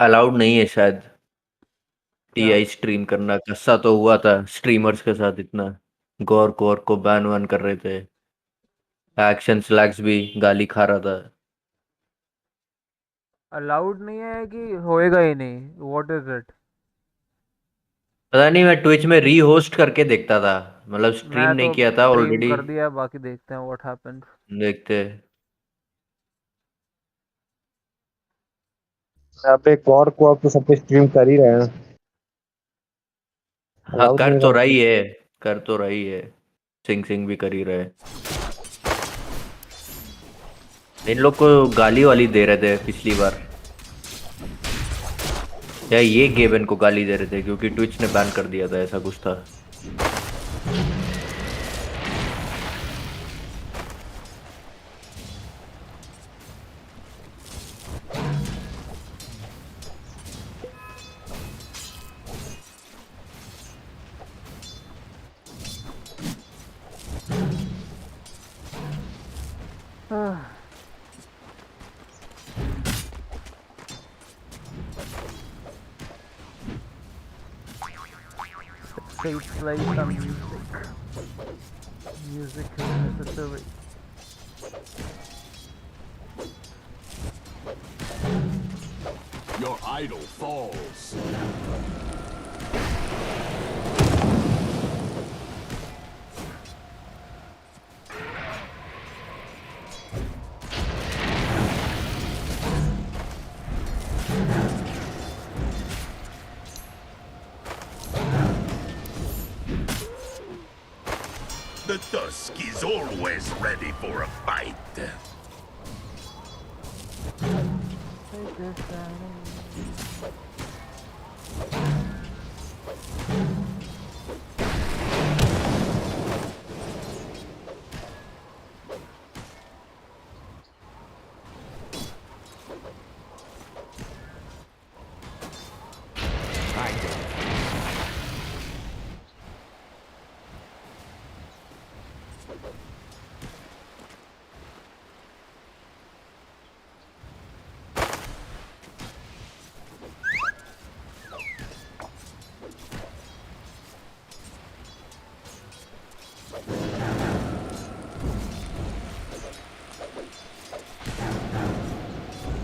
Allowed नहीं है शायद क्या? टीआई स्ट्रीम करना। कस्सा तो हुआ था स्ट्रीमर्स के साथ इतना। गौर को बैन वैन कर रहे थे। एक्शन स्लैग्स भी गाली खा रहा था। अलाउड नहीं है कि होएगा ही नहीं? What is it? पता नहीं, मैं ट्विच में री होस्ट करके देखता था। मतलब स्ट्रीम मैं नहीं तो किया था स्ट्रीम ऑलरेडी। कर दिया, बाकी देखते हैं व्हाट हैपेंस। देखते। यहाँ पे एक और को आप तो सब पे स्ट्रीम कर ही रहे हैं। हाँ, अलाउड कर नहीं तो था रही है। कर तो रही है। सिंग भी कर ही रहे। इन लोग को गाली वाली दे रहे थे पिछली बार। या ये गेबन को गाली दे रहे थे क्योंकि ट्विच ने बैन कर दिया था, ऐसा कुछ था। Please play some music. Music is necessary. Your idol falls. The Dusk is always ready for a fight.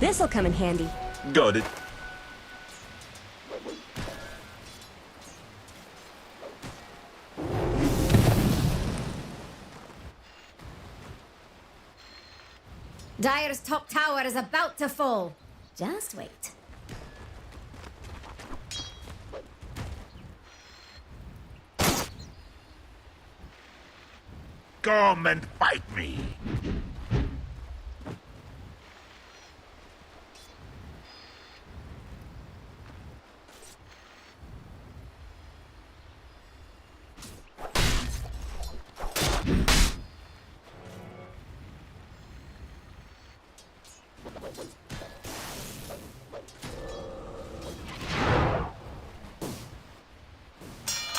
This'll come in handy. Got it. Dire's top tower is about to fall. Just wait. Come and fight me.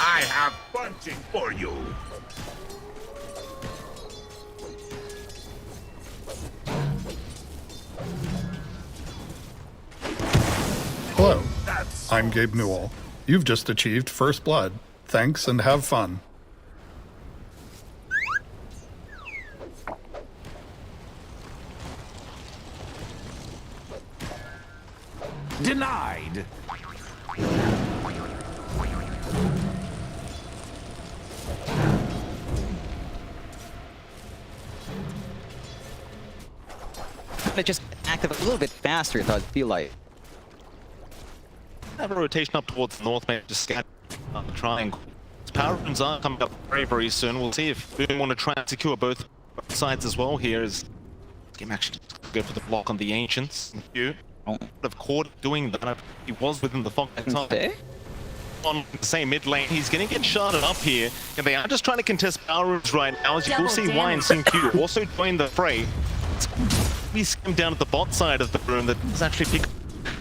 I have punching for you. Hello, I'm Gabe Newell. You've just achieved First Blood. Thanks and have fun. Denied. It just active a little bit faster, I thought it'd feel like. Have a rotation up towards the north, maybe just scatter the triangle. Power runes are coming up very, very soon. We'll see if we want to try and secure both sides as well here. As game actually go for the block on the Ancients. You would have caught doing that. He was within the fog time. On the same mid lane, he's going to get sharded up here, and they are just trying to contest power rooms right now. As you will see, Y and Q also join the fray. We skim down at the bot side of the room that is actually pick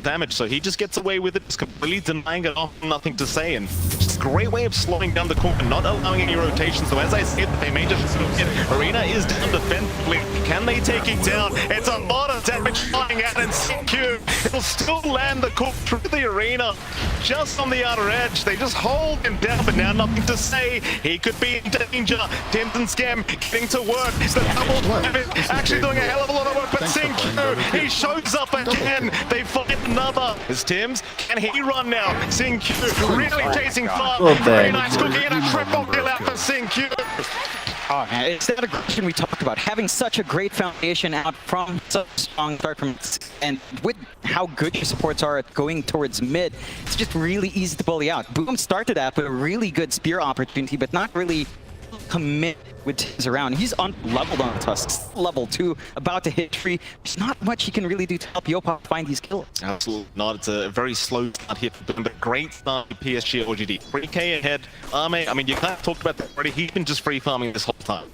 damage, so he just gets away with it, just completely denying it off, nothing to say, and just a great way of slowing down the corner, not allowing any rotations. So as I said, they may just get Arena is down defensively. Can they take it down? It's a lot of damage flying out, and CQ, he'll still land the cork through the Arena, just on the outer edge. They just hold him down, but now nothing to say. He could be in danger. Tim's and Scam getting to work. The double damage, actually doing a hell of a lot of work, but CQ, he shows up again. They find another. Is Tim's? Can he run now? CQ really chasing far. Very nice cookie and a triple kill out for CQ. Oh man, it's that aggression we talked about. Having such a great foundation out from such a strong start from, and with how good your supports are at going towards mid, it's just really easy to bully out. Boom started out with a really good spear opportunity, but not really commit with his around. He's leveled on Tusks, level 2, about to hit tree. There's not much he can really do to help Yopop find these kills. Absolutely not. It's a very slow start here for Boom, but great start for PSG OGD. 3k ahead. Arme, I mean, you kind of talked about that already. He's been just free farming this whole time.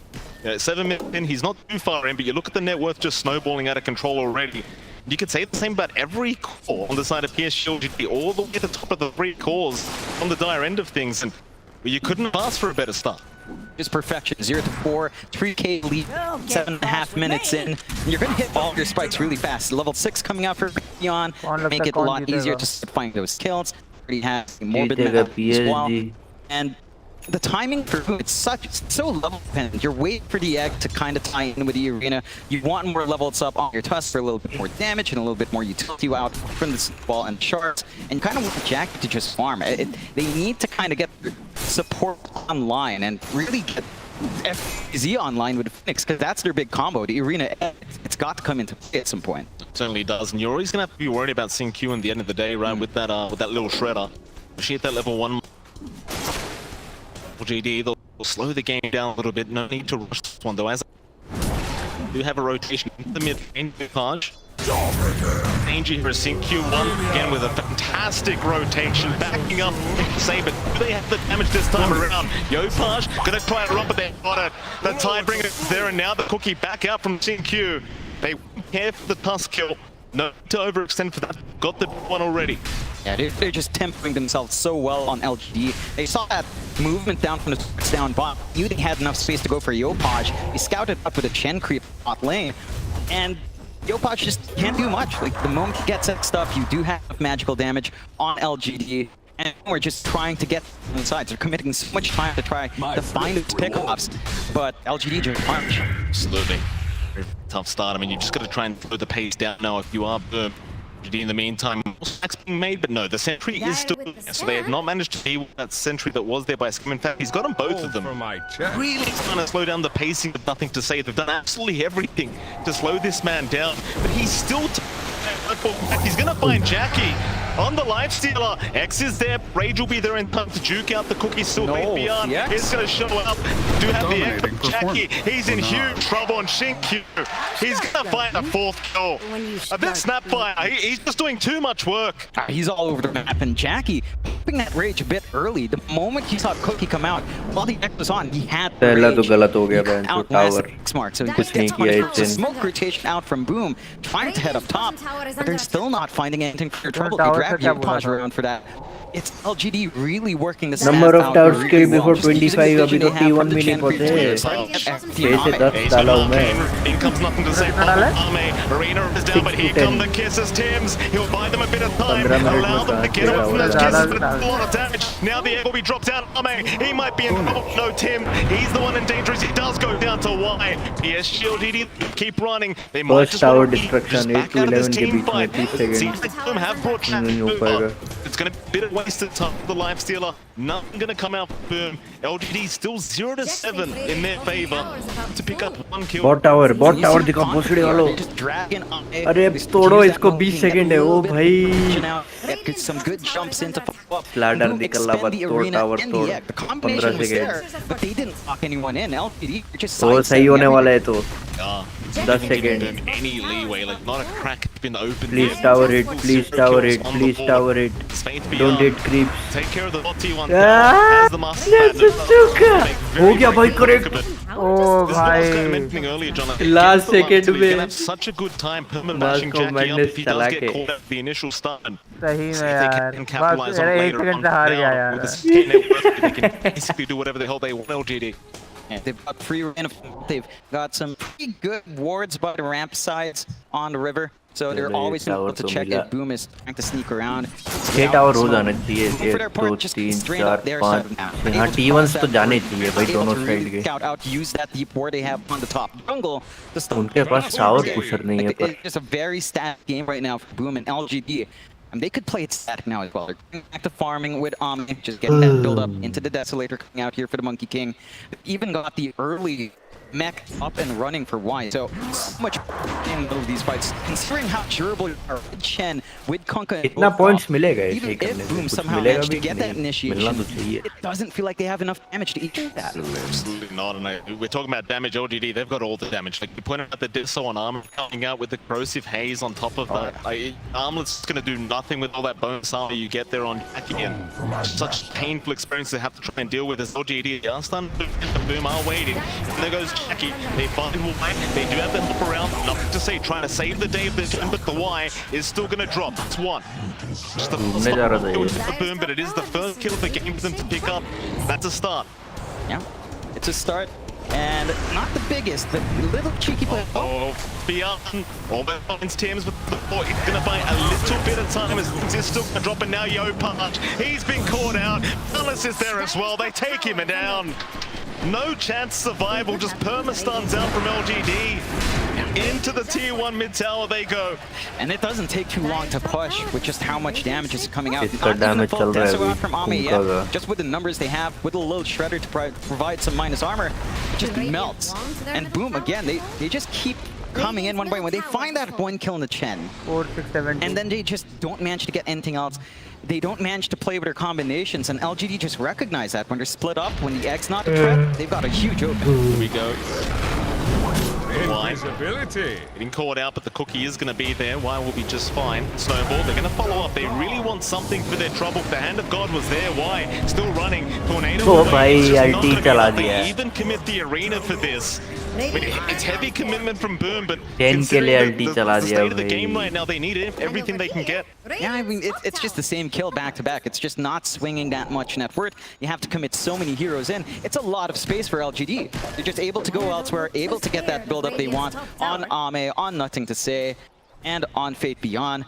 7 minutes in, he's not too far in, but you look at the net worth just snowballing out of control already. You could say the same about every core on the side of PSG OGD, all the way to the top of the 3 cores on the dire end of things, and you couldn't have asked for a better start. Just perfection. 0 to 4, 3k lead, 7.5 minutes in. And you're going to hit all your spikes really fast. Level 6 coming out for Beyond, make it a lot easier to find those kills. Already has morbid map as well. And the timing for Boom, it's so level dependent. You're waiting for the egg to kind of tie in with the Arena. You want more levels up on your Tusk for a little bit more damage and a little bit more utility out from the ball and shards. And you kind of want Jackie to just farm. They need to kind of get support online and really get FZ online with Phoenix, because that's their big combo. The Arena, it's got to come into play at some point. It certainly does, and you're always going to have to be worried about seeing Q in the end of the day, right? With that little shredder. She hit that level 1. GD, they'll slow the game down a little bit. No need to rush this one though, as I do have a rotation in the mid lane. Page. Danger here is CQ1 again with a fantastic rotation, backing up Saber. Do they have the damage this time around? Yopaj gonna try to run, but they've got it. The Tidebringer is there, and now the cookie back out from CQ. They won't care for the Tusk kill. No to overextend for that. Got the one already. Yeah, they're just tempering themselves so well on LGD. They saw that movement down from the down bot. Knew they had enough space to go for Yopaj. He scouted up with a Chen creep bot lane, and Yopaj just can't do much. Like, the moment he gets that stuff, you do have magical damage on LGD, and we're just trying to get inside. They're committing so much time to try to find those pickoffs, but LGD just punch. Absolutely. Very tough start. I mean, you just got to try and slow the pace down now if you are Boom. In the meantime, stacks being made, but no, the sentry is still there, so they have not managed to deal with that sentry that was there by Scum. In fact, he's got them both of them. Really trying to slow down the pacing of nothing to say. They've done absolutely everything to slow this man down, but he's still he's gonna find Jackie on the lifestealer. X is there, Rage will be there in time to juke out the cookie. Still wait beyond. It's gonna show up. Do have the X, but Jackie, he's in huge trouble on Shinkyu. He's gonna find a 4th kill. A bit Snapfire, he's just doing too much work. He's all over the map, and Jackie popping that Rage a bit early. The moment he saw Cookie come out, while the X was on, he had the Rage. Outlasted X-Mark, so he gets a smoke rotation out from Boom, trying to head up top, but they're still not finding anything for trouble. They drag Yopaj around for that. It's LGD really working this number of towers killed before 25 अभी तो T1 में नहीं पहुंचे 6 से 10 डाला हूं मैं In comes nothing to say from Arme. Arena is down, but here come the kisses. Tim's, he'll buy them a bit of time, allow them to get away from those kisses, but it's a lot of damage. Now the egg will be dropped down. Arme, he might be in trouble. No, Tim, he's the one in danger as he does go down to Y. PSG LGD keep running. They might just tower want to destruction back 8 to out of this 11 के team बीच में fight. 30 seconds Seems like Boom have brought chat नहीं हो पाएगा It's going to be a bit of wasted time for the lifestealer. Nothing going to come out for Boom. LGD still 0 to 7 in their favor to pick up 1 kill. bot tower दिखा भोसड़ी वालों अरे तोड़ो इसको 20 second है ओ भाई some good jumps into ladder निकलना बस तोड़ tower तोड़ 15 second but they didn't lock anyone in. LGD just तो सही होने वाला है तो 10 seconds. Any leeway, like not a crack in the open. Please tower it, please tower it, please tower it. Don't hit creeps. Take care of the bot T1. As the master plan. हो गया भाई correct. Oh, This is what I was bhai. mentioning earlier, Jonathan. Last Against the second Lance, he's में gonna have such a good time permanent bashing Marco Jackie up Madness if he does चला get के caught at the initial stun. सही See में if they यार can बस capitalize on यार it 1 later second on. से हार गया Now, यार with the SK network, they can basically do whatever the hell they want, LGD. And they've got free reign of, they've got some pretty good wards by the ramp sides on the river. So they're चलो, ये always able tower to तो check मिला। if Boom is trying to sneak around. 6 tower हो जाना चाहिए। Boom, for their 1 2 part, just 3 straight 4 up their 5 side of the map. 6 हाँ Able to T1s cross तो that जाने border, चाहिए भाई able दोनों to साइड really के। scout out, use that deep ward they have on the top jungle. Just उनके पास tower pusher नहीं है पर it's just a very static game right now for Boom and LGD. And they could play it static now as well. They're going back to farming with Omni, just get that build up into the Desolator coming out here for the Monkey King. Even got the early mech up and running for Y. So much in the middle of these fights. Considering how durable you are with Chen, with Kunkka, कितना points मिलेगा इसे even करने if से? Boom कुछ somehow मिलेगा managed भी to get कि that नहीं? मिलना initiation, तो चाहिए। it doesn't feel like they have enough damage to eat that. Absolutely not. And we're talking about damage. LGD, they've got all the damage. Like you pointed out, the Disso on Armor coming out with the corrosive haze on top of that. Armlet's going to do nothing with all that bonus armor you get there on Jackie. And such painful experience they have to try and deal with as LGD. Stun and Boom are waiting. And there goes Jackie. They find Y. They do have the help around. Nothing to say. Trying to save the day of this, but the Y is still going to drop. It's one. Just the घूमने जा रहा था ये। for Boom, but it is the first kill of the game for them to pick up. That's a start. Yeah, it's a start. And not the biggest, but a little cheeky play. Oh, beyond all the points, Tim's with the ball. He's going to buy a little bit of time as things is still going to drop. And now Yo Punch, he's been caught out. Ellis is there as well. They take him down. No chance survival, just perma-stuns out from LGD. Into the tier 1 mid tower they go. And it doesn't take too long to push with just how much damage is coming out. इसका Not even a damage full चल रहा है Deso अभी, out from Ami उनका yet. का। Just with the numbers they have, with a little shredder to provide some minus armor, it just melts. And Boom, again, they just keep coming in one by one. They find that one kill in the Chen. 4 6 7 And then they just don't manage to get anything else. They don't manage to play with their combinations, and LGD just recognize that when they're split up, when the egg's not a threat, they've got a huge open. Here we go. Getting caught out, but the cookie is going to be there. Y will be just fine. Snowball, they're going to follow up. They really want something for their trouble. The hand of God was there. Y still running. Tornado. Oh, away. भाई, It's just not ulti gonna be चला enough. दिया। They even commit the arena for this. I mean, it's heavy commitment from Boom, but 10 के लिए considering ulti the चला दिया state of the भाई। game right now, they need everything they can get. Yeah, I mean, it's just the same kill back to back. It's just not swinging that much net worth. You have to commit so many heroes in. It's a lot of space for LGD. They're just able to go elsewhere, able to get that build up they want on Ame, on Nothing to Say, and on Fate Beyond.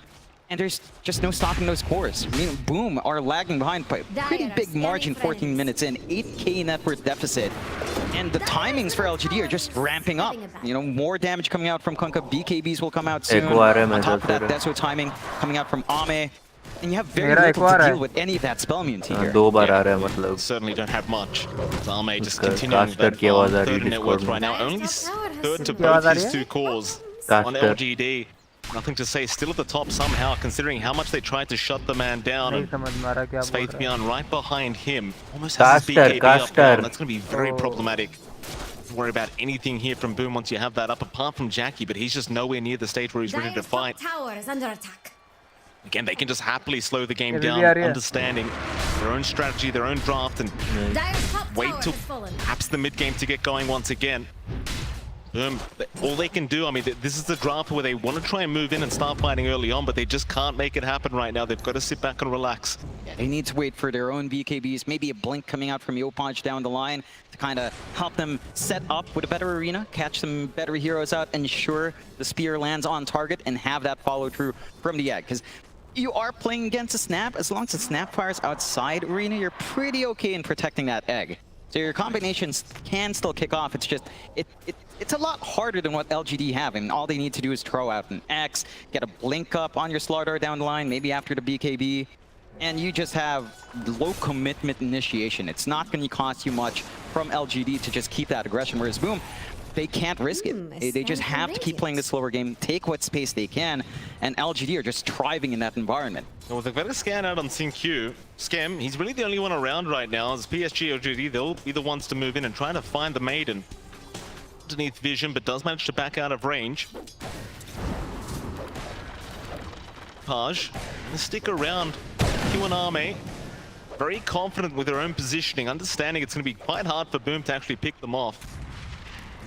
And there's just no stopping those cores. I mean, Boom are lagging behind by a pretty big margin, 14 minutes in, 8k net worth deficit. And the timings for LGD are just ramping up. You know, more damage coming out from Kunkka. BKBs will come out soon. On top of that, Deso timing coming out from Ame. And you have very little to deal with any of that spell immunity here. 2 बार आ रहा है मतलब। Certainly don't have much. Zame just उसका continuing caster that की आवाज आ रही third है net worth Discord right में। now. Only third to की आवाज both आ रही his है? 2 cores on Caster। LGD. Nothing to say. Still at the top somehow, considering how much they tried to shut the man down. नहीं And समझ में आ रहा क्या बोल Faith रहा है Beyond right behind him. Almost has his Caster, BKB up caster. now. That's going to be very Oh. problematic. Don't worry about anything here from Boom once you have that up, apart from Jackie, but he's just nowhere near the state where he's ready to Dire's top fight. tower is under attack. Again, they can just happily slow the game Yeah, down, really are, yeah. understanding their own strategy, their own draft, and Dire's top wait tower till has fallen. perhaps the mid game to get going once again. All they can do, I mean, this is the draft where they want to try and move in and start fighting early on, but they just can't make it happen right now. They've got to sit back and relax. They need to wait for their own BKBs, maybe a blink coming out from Yopaj down the line to kind of help them set up with a better arena, catch some better heroes out, ensure the spear lands on target, and have that follow through from the egg. Because you are playing against a snap, as long as the snap fires outside arena, you're pretty okay in protecting that egg. So your combinations can still kick off. It's just, it's a lot harder than what LGD have. And all they need to do is throw out an X, get a blink up on your Slardar down the line, maybe after the BKB. And you just have low commitment initiation. It's not going to cost you much from LGD to just keep that aggression. Whereas Boom, they can't risk it. They just have to keep playing the slower game, take what space they can, and LGD are just thriving in that environment. And with a better scan out on Q, Skem, he's really the only one around right now. As PSG or GD, they'll be the ones to move in and try to find the Maiden. Underneath vision, but does manage to back out of range. Paj, gonna stick around Q and Arme. Very confident with their own positioning, understanding it's going to be quite hard for Boom to actually pick them off.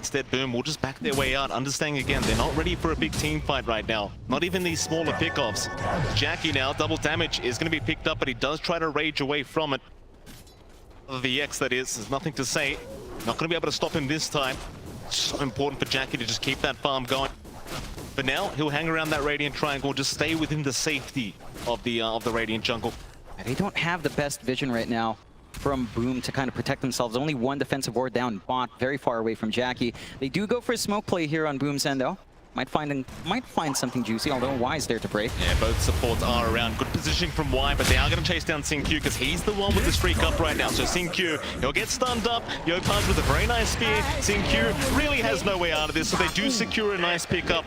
Instead, Boom will just back their way out, understanding again, they're not ready for a big team fight right now. Not even these smaller pickoffs. Jackie now, double damage is going to be picked up, but he does try to rage away from it. The X, that is, there's nothing to say. Not going to be able to stop him this time. It's so important for Jackie to just keep that farm going. But now, he'll hang around that Radiant Triangle, just stay within the safety of the Radiant Jungle. They don't have the best vision right now from Boom to kind of protect themselves. Only one defensive ward down bot, very far away from Jackie. They do go for a smoke play here on Boom's end though. Might find something juicy, although Y's there to break. Yeah, both supports are around. Good positioning from Y, but they are going to chase down Sin Q because he's the one with the streak up right now. So Sin Q, he'll get stunned up. Yopaj with a very nice spear. Sin Q really has no way out of this, so they do secure a nice pickup.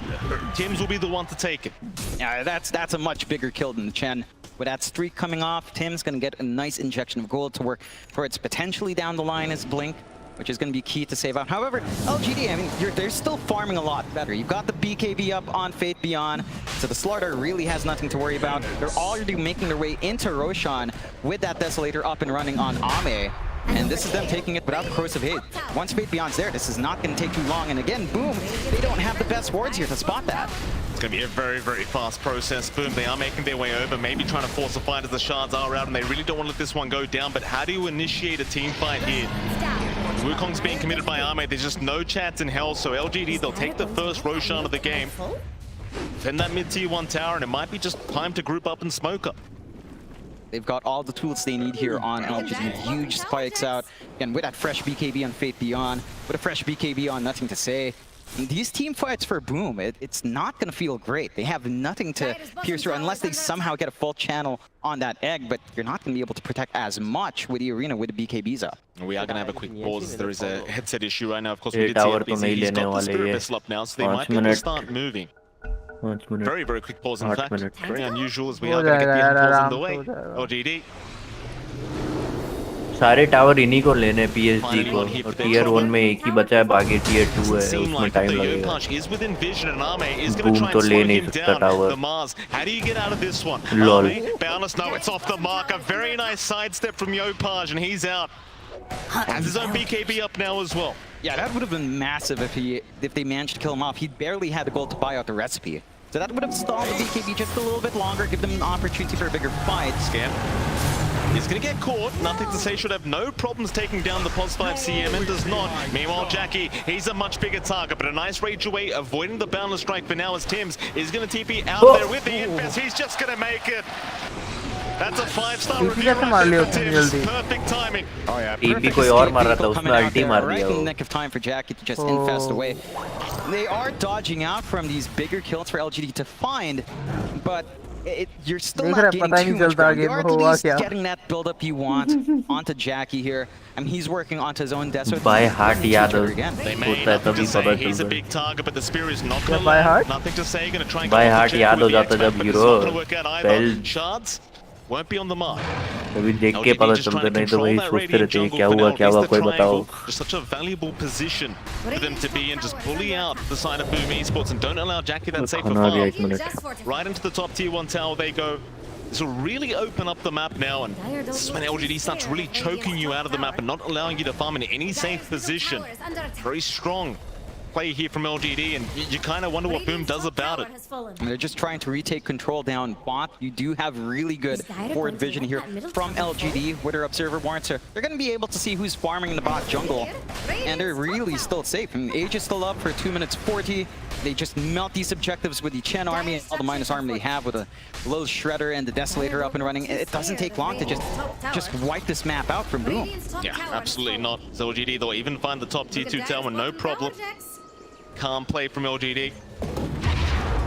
Tims will be the one to take it. Yeah, that's a much bigger kill than the Chen. With that streak coming off, Tim's going to get a nice injection of gold to work towards potentially down the line as Blink, which is going to be key to save out. However, LGD, I mean, they're still farming a lot better. You've got the BKB up on Fate Beyond, so the Slaughter really has nothing to worry about. They're already making their way into Roshan with that Desolator up and running on Ame. And this is them taking it without the Corrosive Hate. Once Fate Beyond's there, this is not going to take too long. And again, Boom, they don't have the best wards here to spot that. It's going to be a very, very fast process. Boom, they are making their way over, maybe trying to force a fight as the shards are out, and they really don't want to let this one go down. But how do you initiate a team fight here? Wukong's being committed by Ame. There's just no chance in hell, so LGD, they'll take the first Roshan of the game. Defend that mid-tier 1 tower, and it might be just time to group up and smoke up. They've got all the tools they need here on LGD. Huge spikes out. Again, with that fresh BKB on Fate Beyond, with a fresh BKB on Nothing to Say. And these team fights for Boom, it's not going to feel great. They have nothing to pierce through unless they somehow get a full channel on that egg, but you're not going to be able to protect as much with the arena with the BKBs up. We are going to have a quick pause. There is a headset issue right now. Of course, we did see it. He's got the Spirit Vessel up now, so they might be able to start moving. Very, very quick pause, in fact. Very unusual as we are going to get the end pause on the way. LGD. सारे tower इन्हीं को लेने PSG को और tier 1 में एक ही बचा है बाकी टियर 2 है उसमें टाइम लगेगा बूम तो ले नहीं सकता tower How do you get out of this one? Lol. Boundless, no, it's off the mark. A very nice sidestep from Yopaj, and he's out. Has his own BKB up now as well. Yeah, that would have been massive if they managed to kill him off. He barely had the gold to buy out the recipe. So that would have stalled the BKB just a little bit longer, give them an opportunity for a bigger fight. Scan. He's going to get caught. Nothing to say, should have no problems taking down the POS 5 CM and does not. Meanwhile, Jackie, he's a much bigger target, but a nice rage away, avoiding the boundless strike for now as Tims is going to TP out there with the infest. He's just going to make it. That's a 5-star review right there for Tims. Perfect timing. Oh yeah, TP कोई और मार रहा था उसने अल्टी मार right दिया in the nick of time for Jackie to just infest away. They are dodging out from these bigger kills for LGD to find, but you're still not getting too much ground. You're at least getting that build-up you want onto Jackie here. I mean, he's working onto his own death. So by heart Yadav again. They may nothing to say. He's a big target, but the spear is not going to by heart. Nothing to say. Going to try and by heart याद हो जाता जब hero pell shards won't be on the mark. अभी देख के पता चलता नहीं तो वही सोचते रहते हैं क्या हुआ कोई बताओ. Just such a valuable position for them to be in. Just bully out the side of Boom Esports and don't allow Jackie that safer farm. Right into the top tier 1 tower they go. This will really open up the map now, and this is when LGD starts really choking you out of the map and not allowing you to farm in any safe position. Very strong play here from LGD, and you kind of wonder what Boom does about it. And they're just trying to retake control down bot. You do have really good forward vision here from LGD with their observer warrant, so they're going to be able to see who's farming in the bot jungle, and they're really still safe. I mean, Age is still up for 2 minutes 40. They just melt these objectives with the Chen army and all the minus arm they have with a little Shredder and the Desolator up and running. It doesn't take long to just wipe this map out from Boom. Yeah, absolutely not. So LGD, they'll even find the top tier 2 tower, no problem. Calm play from LGD.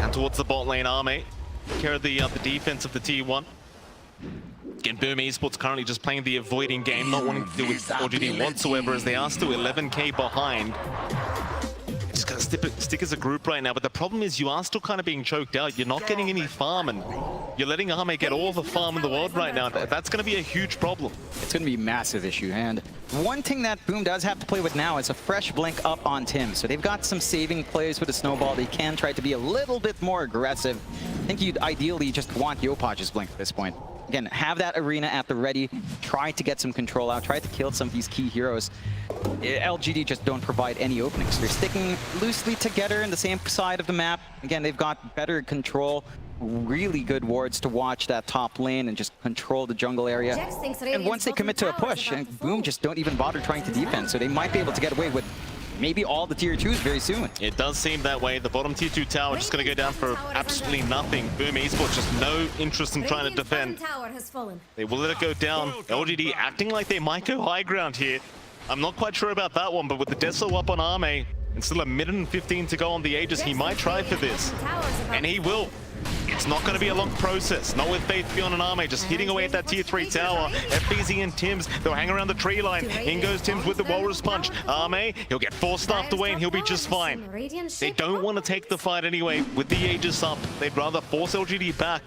And towards the bot lane, Arme. Care of the defense of the tier 1. Again, Boom Esports currently just playing the avoiding game, not wanting to deal with LGD whatsoever, as they are still 11k behind. Just gotta stick as a group right now, but the problem is you are still kind of being choked out. You're not getting any farm, and you're letting Arme get all the farm in the world right now. That's going to be a huge problem. It's going to be a massive issue, and one thing that Boom does have to play with now is a fresh blink up on Tim. So they've got some saving plays with a snowball. They can try to be a little bit more aggressive. I think you'd ideally just want Yopaj's blink at this point. again, have that arena at the ready, try to get some control out, try to kill some of these key heroes. LGD just don't provide any openings. They're sticking loosely together in the same side of the map. Again, they've got better control, really good wards to watch that top lane and just control the jungle area. And once they commit to a push, and Boom just don't even bother trying to defend, so they might be able to get away with maybe all the tier 2s very soon. It does seem that way. The bottom tier 2 tower just going to go down for absolutely nothing. Boom Esports just no interest in trying to defend. They will let it go down. LGD acting like they might go high ground here. I'm not quite sure about that one, but with the Deso up on Arme and still a minute and 15 to go on the Aegis, he might try for this. And he will. It's not going to be a long process. Not with Faith Beyond and Arme just hitting away at that tier 3 tower. FBZ and Tims, they'll hang around the tree line. In goes Tims with the Walrus Punch. Arme, he'll get force-staffed away and he'll be just fine. They don't want to take the fight anyway. With the Aegis up, they'd rather force LGD back.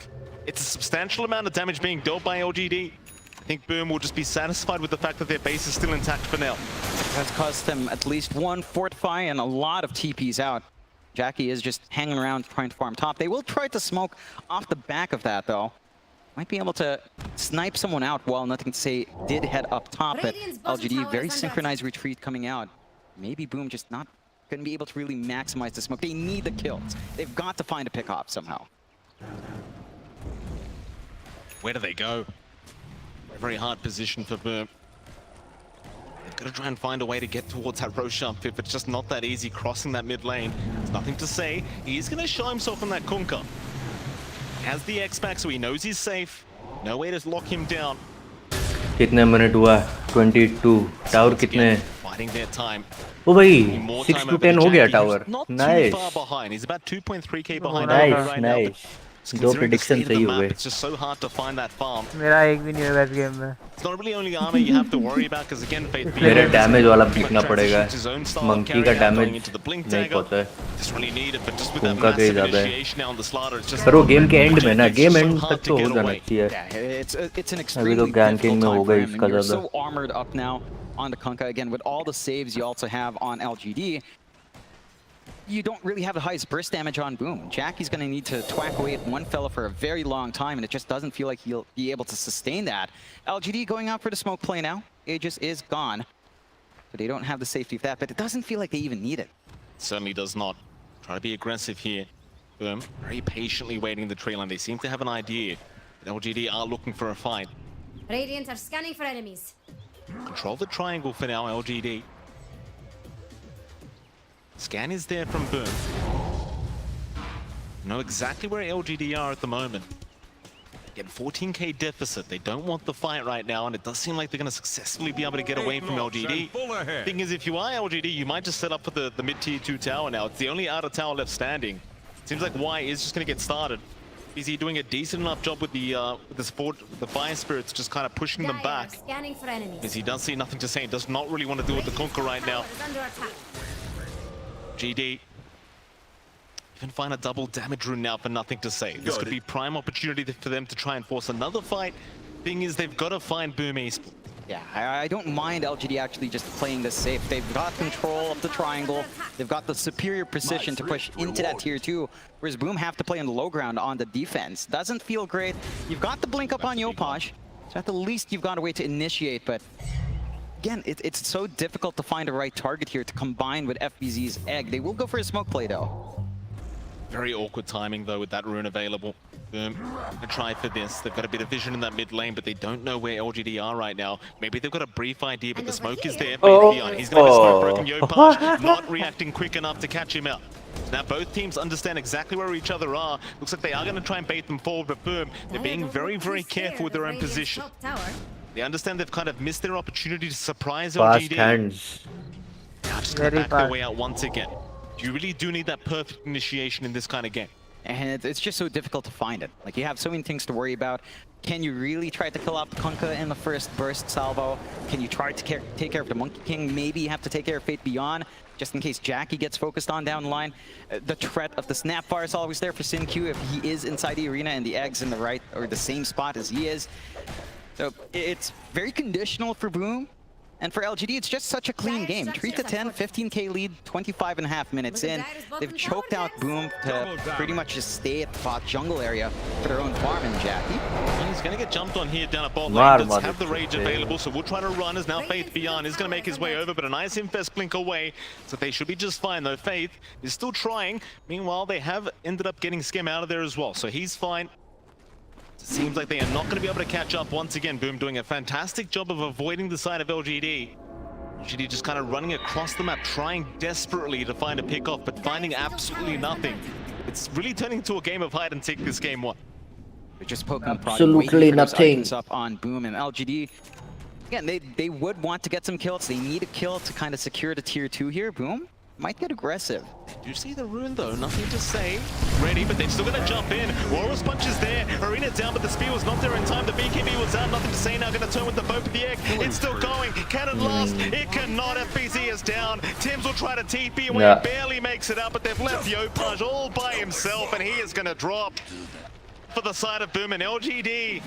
It's a substantial amount of damage being dealt by LGD. I think Boom will just be satisfied with the fact that their base is still intact for now. That's cost them at least one Fortify and a lot of TPs out. Jackie is just hanging around trying to farm top. They will try to smoke off the back of that though. Might be able to snipe someone out while Nothing to Say did head up top, but LGD very synchronized retreat coming out. Maybe Boom just not going to be able to really maximize the smoke. They need the kills. They've got to find a pick off somehow. Where do they go? Very hard position for Boom. They've got to try and find a way to get towards that Roshan pit, but it's just not that easy crossing that mid lane. There's Nothing to Say. He is going to show himself on that Kunkka. Has the X-Pack, so he knows he's safe. No way to lock him down. कितने minute हुआ? 22. Tower कितने? Fighting their time. ओ भाई 6 to 10 हो गया tower. Nice. Too far behind. He's about 2.3k behind. Nice. दो prediction सही हो गए. It's just so hard to find that farm. मेरा एक भी नहीं होगा इस गेम में. It's not really only armor you have to worry about, because again, Faith मेरे डैमेज वाला देखना पड़ेगा. मंकी का डैमेज नहीं पता है. उनका कहीं ज़्यादा है. पर वो गेम के एंड में ना, गेम एंड तक तो हो जाना चाहिए. अभी तो गैंकिंग में होगा इसका ज़्यादा. So armored up now on the Kunkka again with all the saves you also have on LGD. You don't really have the highest burst damage on Boom. Jackie's going to need to twack away at one fella for a very long time, and it just doesn't feel like he'll be able to sustain that. LGD going out for the smoke play now. Aegis is gone. So they don't have the safety of that, but it doesn't feel like they even need it. Certainly does not. Try to be aggressive here. Boom, very patiently waiting the tree line. They seem to have an idea that LGD are looking for a fight. Radiant are scanning for enemies. Control the triangle for now, LGD. Scan is there from Boom. Know exactly where LGD are at the moment. Again, 14k deficit. They don't want the fight right now, and it does seem like they're going to successfully be able to get away from LGD. Thing is, if you are LGD, you might just set up for the mid-tier 2 tower now. It's the only outer tower left standing. Seems like Y is just going to get started. Is he doing a decent enough job with the support, the Fire Spirits, just kind of pushing them back? Scanning for enemies. As he does see Nothing to Say, does not really want to deal with the Kunkka right now. GD. Even find a double damage rune now for Nothing to Say. This could be prime opportunity for them to try and force another fight. Thing is, they've got to find Boom Esports. Yeah, I don't mind LGD actually just playing this safe. They've got control of the triangle. They've got the superior precision to push into that tier 2, whereas Boom have to play on the low ground on the defense. Doesn't feel great. You've got the blink up on Yopaj, so at the least you've got a way to initiate, but again, it's so difficult to find a right target here to combine with FBZ's egg. They will go for a smoke play though. Very awkward timing though with that rune available. Boom, gonna try for this. They've got a bit of vision in that mid lane, but they don't know where LGD are right now. Maybe they've got a brief idea, but the smoke is there. He's gonna be smoke broken. Yopaj not reacting quick enough to catch him out. Now both teams understand exactly where each other are. Looks like they are gonna try and bait them forward, but Boom, they're being very, very careful with their own position. They understand they've kind of missed their opportunity to surprise LGD. Fast hands. Now just gonna back their way out once again. You really do need that perfect initiation in this kind of game. And it's just so difficult to find it. Like, you have so many things to worry about. Can you really try to kill out Kunkka in the first burst salvo? Can you try to take care of the Monkey King? Maybe you have to take care of Fate Beyond, just in case Jackie gets focused on down the line. The threat of the Snapfire is always there for SinQ if he is inside the arena and the Egg's in the right, or the same spot as he is. So it's very conditional for Boom. And for LGD, it's just such a clean game. 3-10, 15k lead, 25.5 minutes in. They've choked out Boom to pretty much just stay at the bot jungle area for their own farm and Jackie. He's going to get jumped on here down at bot lane. Does have the rage available, so we'll try to run as now Faith Beyond is going to make his way over, but a nice infest blink away, so they should be just fine though. Faith is still trying. Meanwhile, they have ended up getting Skim out of there as well, so he's fine. It seems like they are not going to be able to catch up once again. Boom doing a fantastic job of avoiding the side of LGD. LGD just kind of running across the map, trying desperately to find a pick-off, but finding absolutely nothing. It's really turning into a game of hide and seek this game one. They're just poking absolutely nothing up on Boom and LGD. Again, they would want to get some kills. They need a kill to kind of secure the tier 2 here. Boom might get aggressive. Do you see the rune though? Nothing to say. Ready, but they're still gonna jump in. Walrus Punch is there. Arena down, but the spear was not there in time. The BKB was out. Nothing to say now. Gonna turn with the bow of the egg. It's still going. Can it last? It cannot. FBZ is down. Tim's will try to TP away. He barely makes it out, but they've left Yopaj all by himself, and he is gonna drop for the side of Boom and LGD.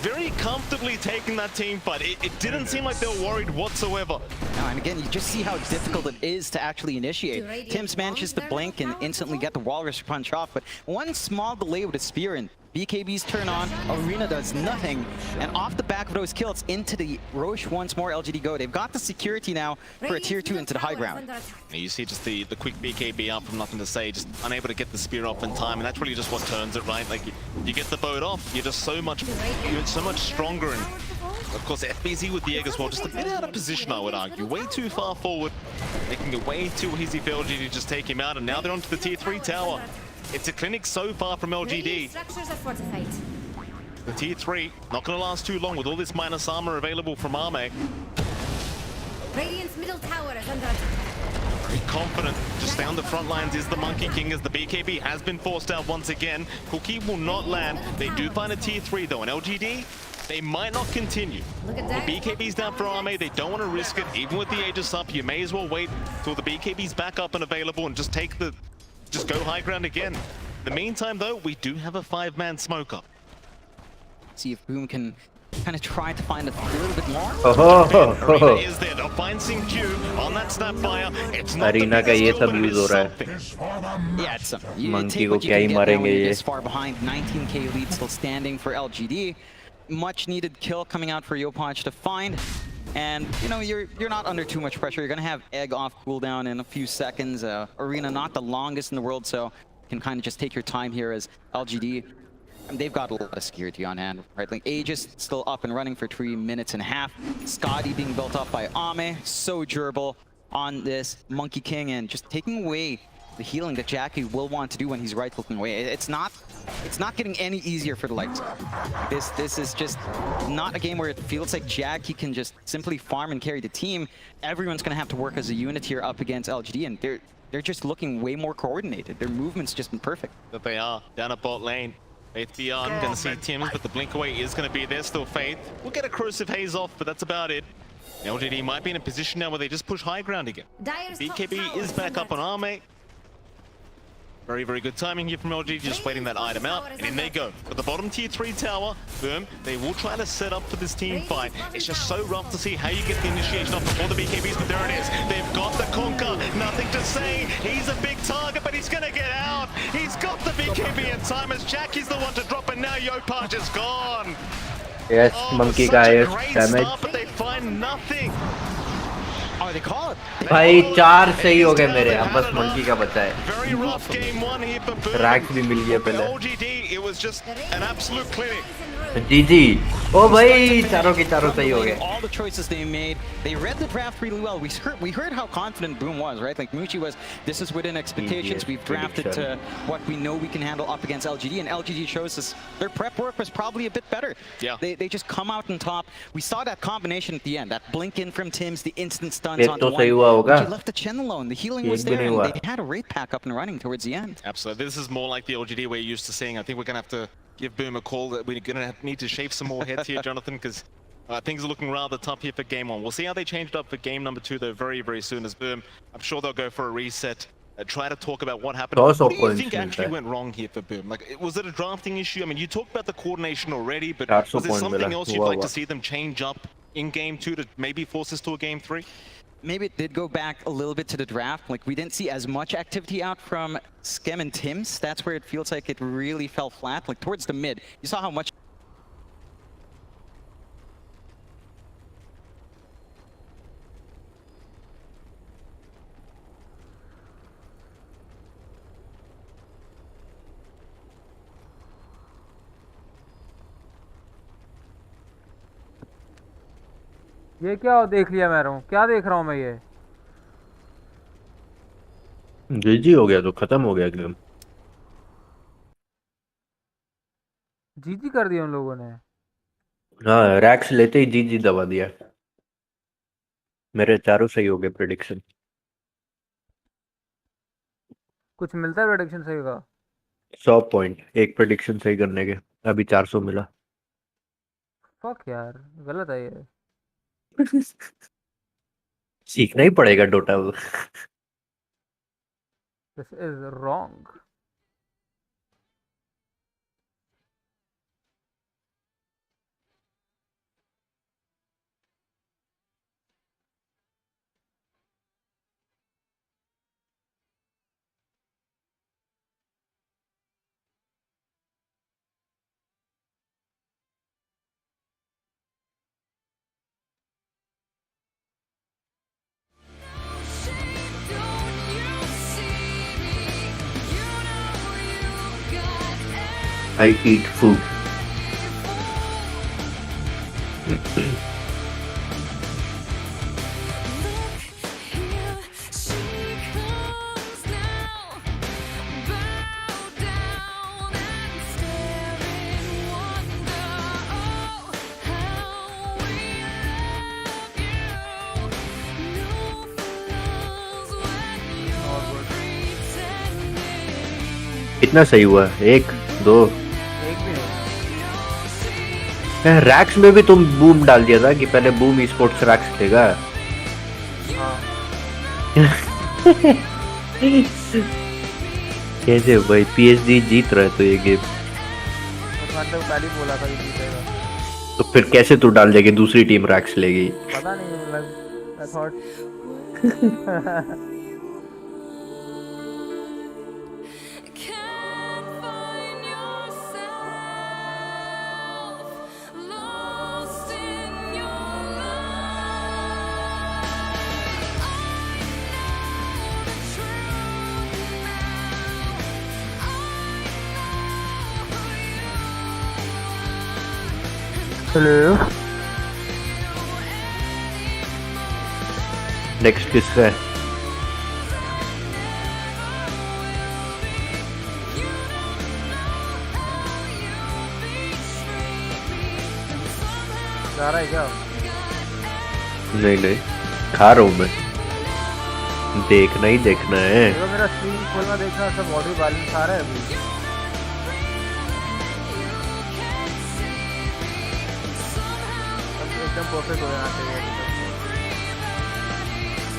Very comfortably taking that team fight. It didn't seem like they were worried whatsoever. No, and again, you just see how difficult it is to actually initiate. Tim's manages to blink and instantly get the Walrus Punch off, but one small delay with a spear and BKB's turn on, Arena does nothing, and off the back of those kills into the Roche once more. LGD go. They've got the security now for a tier 2 into the high ground. You see just the quick BKB out from nothing to say, just unable to get the spear off in time, and that's really just what turns it, right? Like you get the boat off, you're just so much stronger, and of course FBZ with the egg as well, just a bit out of position, I would argue. Way too far forward, making it way too easy for LGD to just take him out, and now they're onto the tier 3 tower. It's a clinic so far from LGD. The tier 3, not going to last too long with all this minus armor available from Arme. Radiant's middle tower is under attack. Very confident. Just down the front lines is the Monkey King as the BKB has been forced out once again. Cookie will not land. They do find a tier 3 though, and LGD, they might not continue. The BKB's down for Arme. They don't want to risk it. Even with the Aegis up, you may as well wait till the BKB's back up and available and just go high ground again. In the meantime though, we do have a 5-man smoke up. See if Boom can kind of try to find a little bit more. Arena is there. They'll find Q on that Snapfire. It's not Arena का ये सब use हो रहा है. Yeah, it's Monkey को क्या ही मारेंगे ये. This far behind, 19k lead still standing for LGD. Much needed kill coming out for Yopaj to find. And you know, you're not under too much pressure. You're gonna have egg off cooldown in a few seconds. Arena not the longest in the world, so you can kind of just take your time here as LGD. And they've got a lot of security on hand, right? Like Aegis still up and running for 3.5 minutes. Scotty being built up by Ame, so durable on this Monkey King, and just taking away the healing that Jackie will want to do when he's right-clicking away. It's not getting any easier for the lights. This is just not a game where it feels like Jackie can just simply farm and carry the team. Everyone's gonna have to work as a unit here up against LGD, and they're just looking way more coordinated. Their movement's just been perfect. That they are down at bot lane. Faith Beyond, gonna see Tim's, but the blink away is gonna be there. Still Faith. We'll get a corrosive haze off, but that's about it. LGD might be in a position now where they just push high ground again. BKB is back up on Arme. Very, very good timing here from LG, just waiting that item out, and in they go. But the bottom tier 3 tower, Boom, they will try to set up for this team fight. It's just so rough to see how you get the initiation off before the BKBs, but there it is. They've got the Conquer, nothing to say. He's a big target, but he's gonna get out. He's got the BKB in time as Jackie's the one to drop, and now Yopaj is gone. Yes, Monkey guy damage. But they find nothing. Oh, they call it. भाई 4 सही हो गए मेरे, अब बस monkey का बचा है. Very rough game one here for Boom. रैक्स भी मिल गया पहले. LGD, it was just an absolute clinic. GG. Oh भाई चारों के चारों सही हो गए. All the choices they made, they read the draft really well. We heard how confident Boom was, right? Like Muchi was, this is within expectations. We've drafted to what we know we can handle up against LGD, and LGD shows us their prep work was probably a bit better. Yeah. They just come out on top. We saw that combination at the end, that blink in from Tim's, the instant stuns on the one. He left the Chen alone. The healing was there, and they had a raid pack up and running towards the end. Absolutely. This is more like the LGD we're used to seeing. I think we're going to have to give Boom a call. That we're going to need to shave some more heads here, Jonathan, because things are looking rather tough here for game 1. We'll see how they changed up for game number 2, though, very, very soon as Boom. I'm sure they'll go for a reset. Try to talk about what happened. What do you think actually went wrong here for Boom? Like, was it a drafting issue? I mean, you talked about the coordination already, but was there something else you'd like to see them change up in game 2 to maybe force us to a game 3? Maybe it did go back a little bit to the draft. Like, we didn't see as much activity out from Skem and Tims. That's where it feels like it really fell flat. Like, towards the mid, you saw how much. ये क्या देख लिया मैं रहा हूँ, क्या देख रहा हूँ मैं ये? जीजी हो गया तो खत्म हो गया गेम। जीजी कर दिया उन लोगों ने। हाँ, रैक्स लेते ही जीजी दबा दिया। मेरे चारों सही हो गए प्रेडिक्शन। कुछ मिलता है प्रेडिक्शन सही का? 100 पॉइंट एक प्रेडिक्शन सही करने के, अभी 400 मिला। फक यार, गलत है ये। सीखना ही पड़ेगा Dota. This is wrong. I eat food. कितना सही हुआ? 1 2 रैक्स में भी तुम बूम डाल दिया था कि पहले बूम ई स्पोर्ट्स रैक्स लेगा। कैसे भाई पीएचडी जीत रहा है तो ये गेम। तो पहले बोला था कि जीतेगा। तो फिर कैसे तू डाल देगी दूसरी टीम रैक्स लेगी? पता नहीं, मतलब आई थॉट। हेलो, नेक्स्ट किसका है? जा रहा है क्या? नहीं नहीं, खा रहा हूँ मैं। देखना ही देखना है। तो मेरा स्क्रीन खोलना देखना, सब ऑडियो बैलेंस आ रहा है अभी। एकदम परफेक्ट हो जाना चाहिए।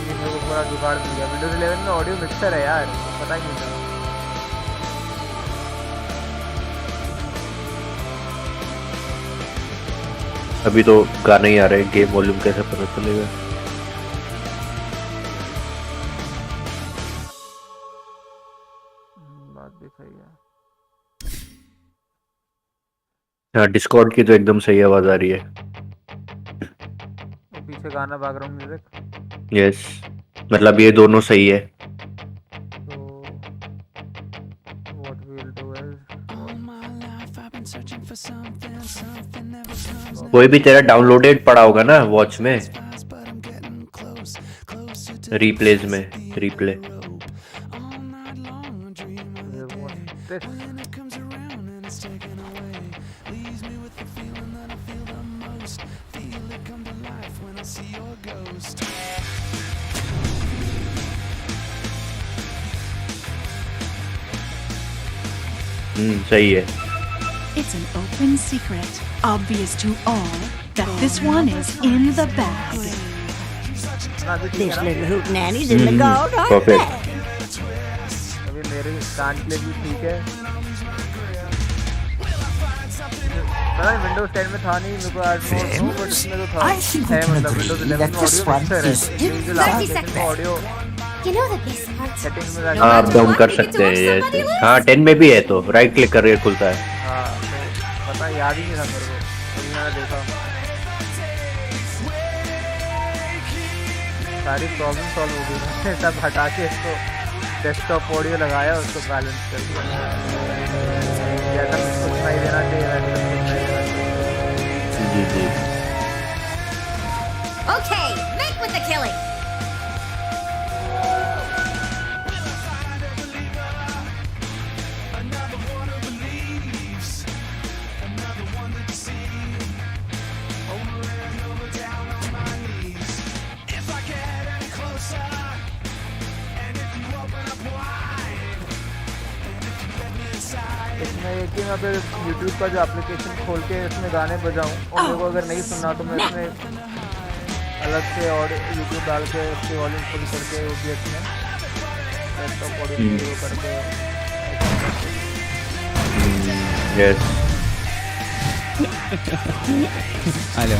मेरे को थोड़ा जुगाड़ मिल गया। विंडोज 11 में ऑडियो मिक्सर है यार, पता ही नहीं था। अभी तो गाने ही आ रहे हैं, गेम वॉल्यूम कैसे पता चलेगा? बात भी सही है। हाँ, डिस्कॉर्ड की तो एकदम सही आवाज आ रही है। पीछे गाना, बैकग्राउंड म्यूजिक। यस, मतलब ये दोनों सही है। तो what we'll do is, कोई भी तेरा डाउनलोडेड पड़ा होगा ना वॉच में, रिप्लेज में, रिप्ले। सही है। It's an open secret, obvious to all, that this one is in the bag. This little hoot nanny's in the gold or Perfect. अभी मेरे कान के लिए भी ठीक है। पता नहीं विंडोज 10 में था नहीं मेरे को आज नो बट इसमें तो था है मतलब विंडोज 11 में ऑडियो मिक्सर है जो last audio You know the best part? Settings में हाँ अप डाउन कर सकते हैं ये हाँ 10 में भी है तो राइट क्लिक कर खुलता है हाँ तो पता याद ही नहीं था मेरे को अभी मैंने देखा सारी प्रॉब्लम सॉल्व हो गई मैंने सब हटा के इसको डेस्कटॉप ऑडियो लगाया उसको बैलेंस कर दिया जैसा मुझको सुनाई देना चाहिए वैसा सुनाई देना चाहिए जी जी Okay, make with the killing. इसमें एक ही मैं फिर यूट्यूब का जो एप्लीकेशन खोल के इसमें गाने बजाऊँ और मेरे को अगर नहीं सुनना तो मैं इसमें अलग से और यूट्यूब डाल के उसकी वॉल्यूम फुल करके OBS में लैपटॉप ऑडियो करके yes hello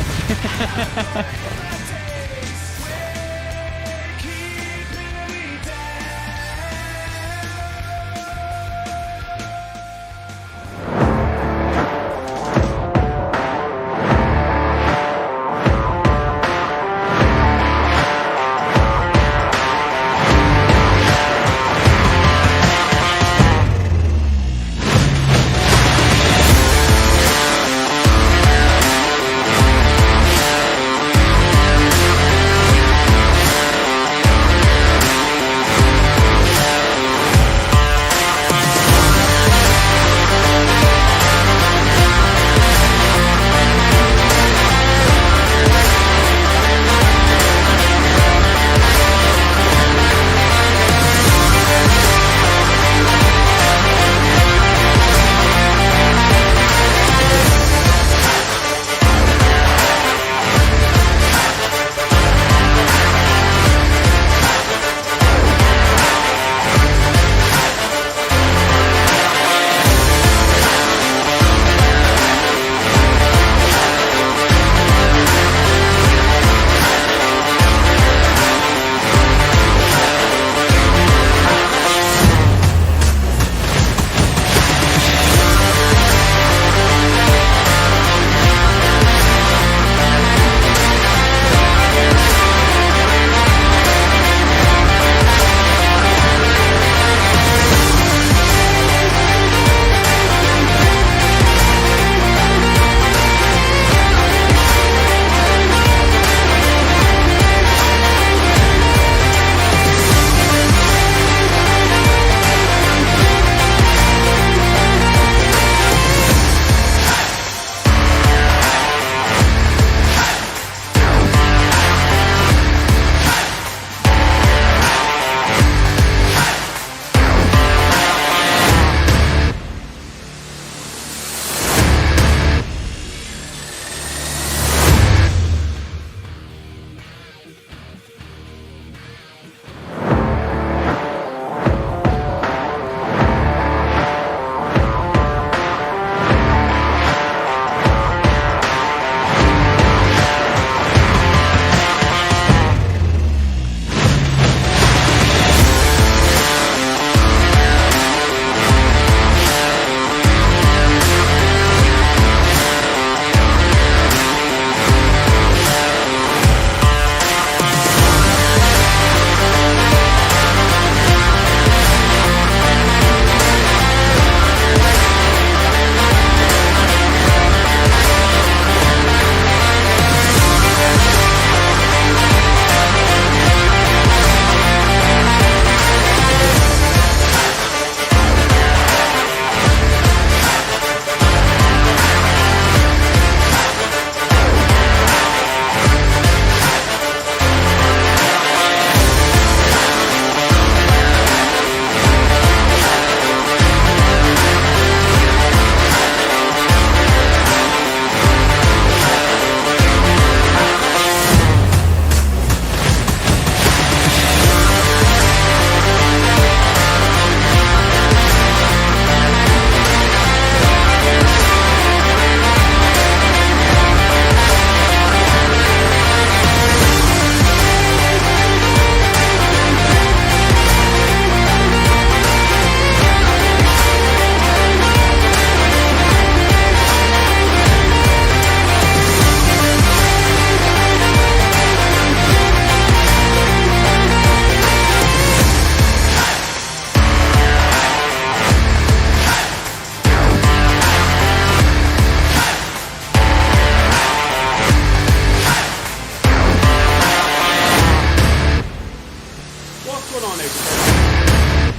going on, everybody?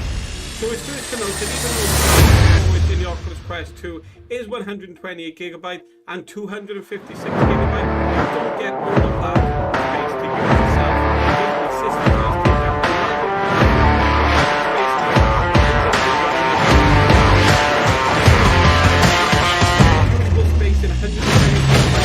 So it's good to note that even though it's in the Oculus Quest 2 is 128GB and 256GB, you don't get all of that space to use yourself. The system does take up usable space in 128GB.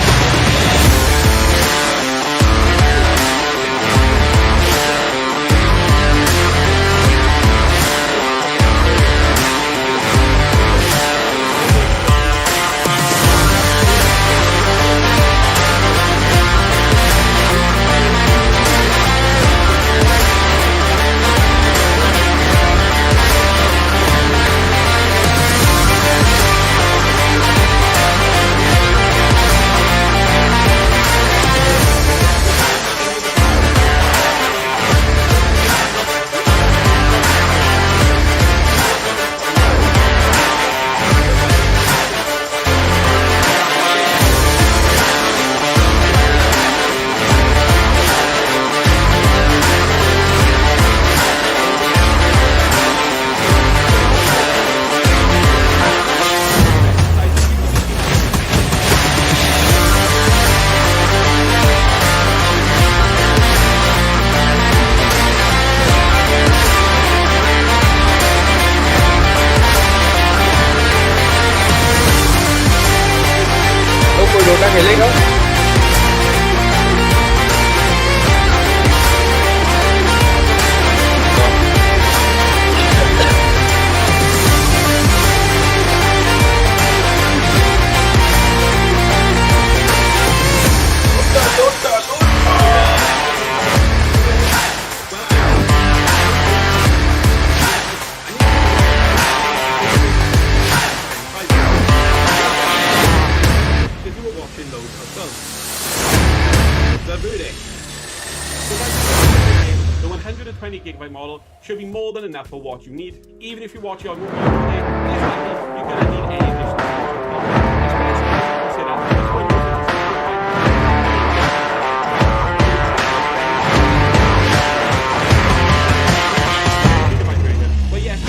The 120GB model should be more than enough for what you need. Even if you watch your movie today, it's likely you're going to need any additional storage, especially as you consider this one but yes,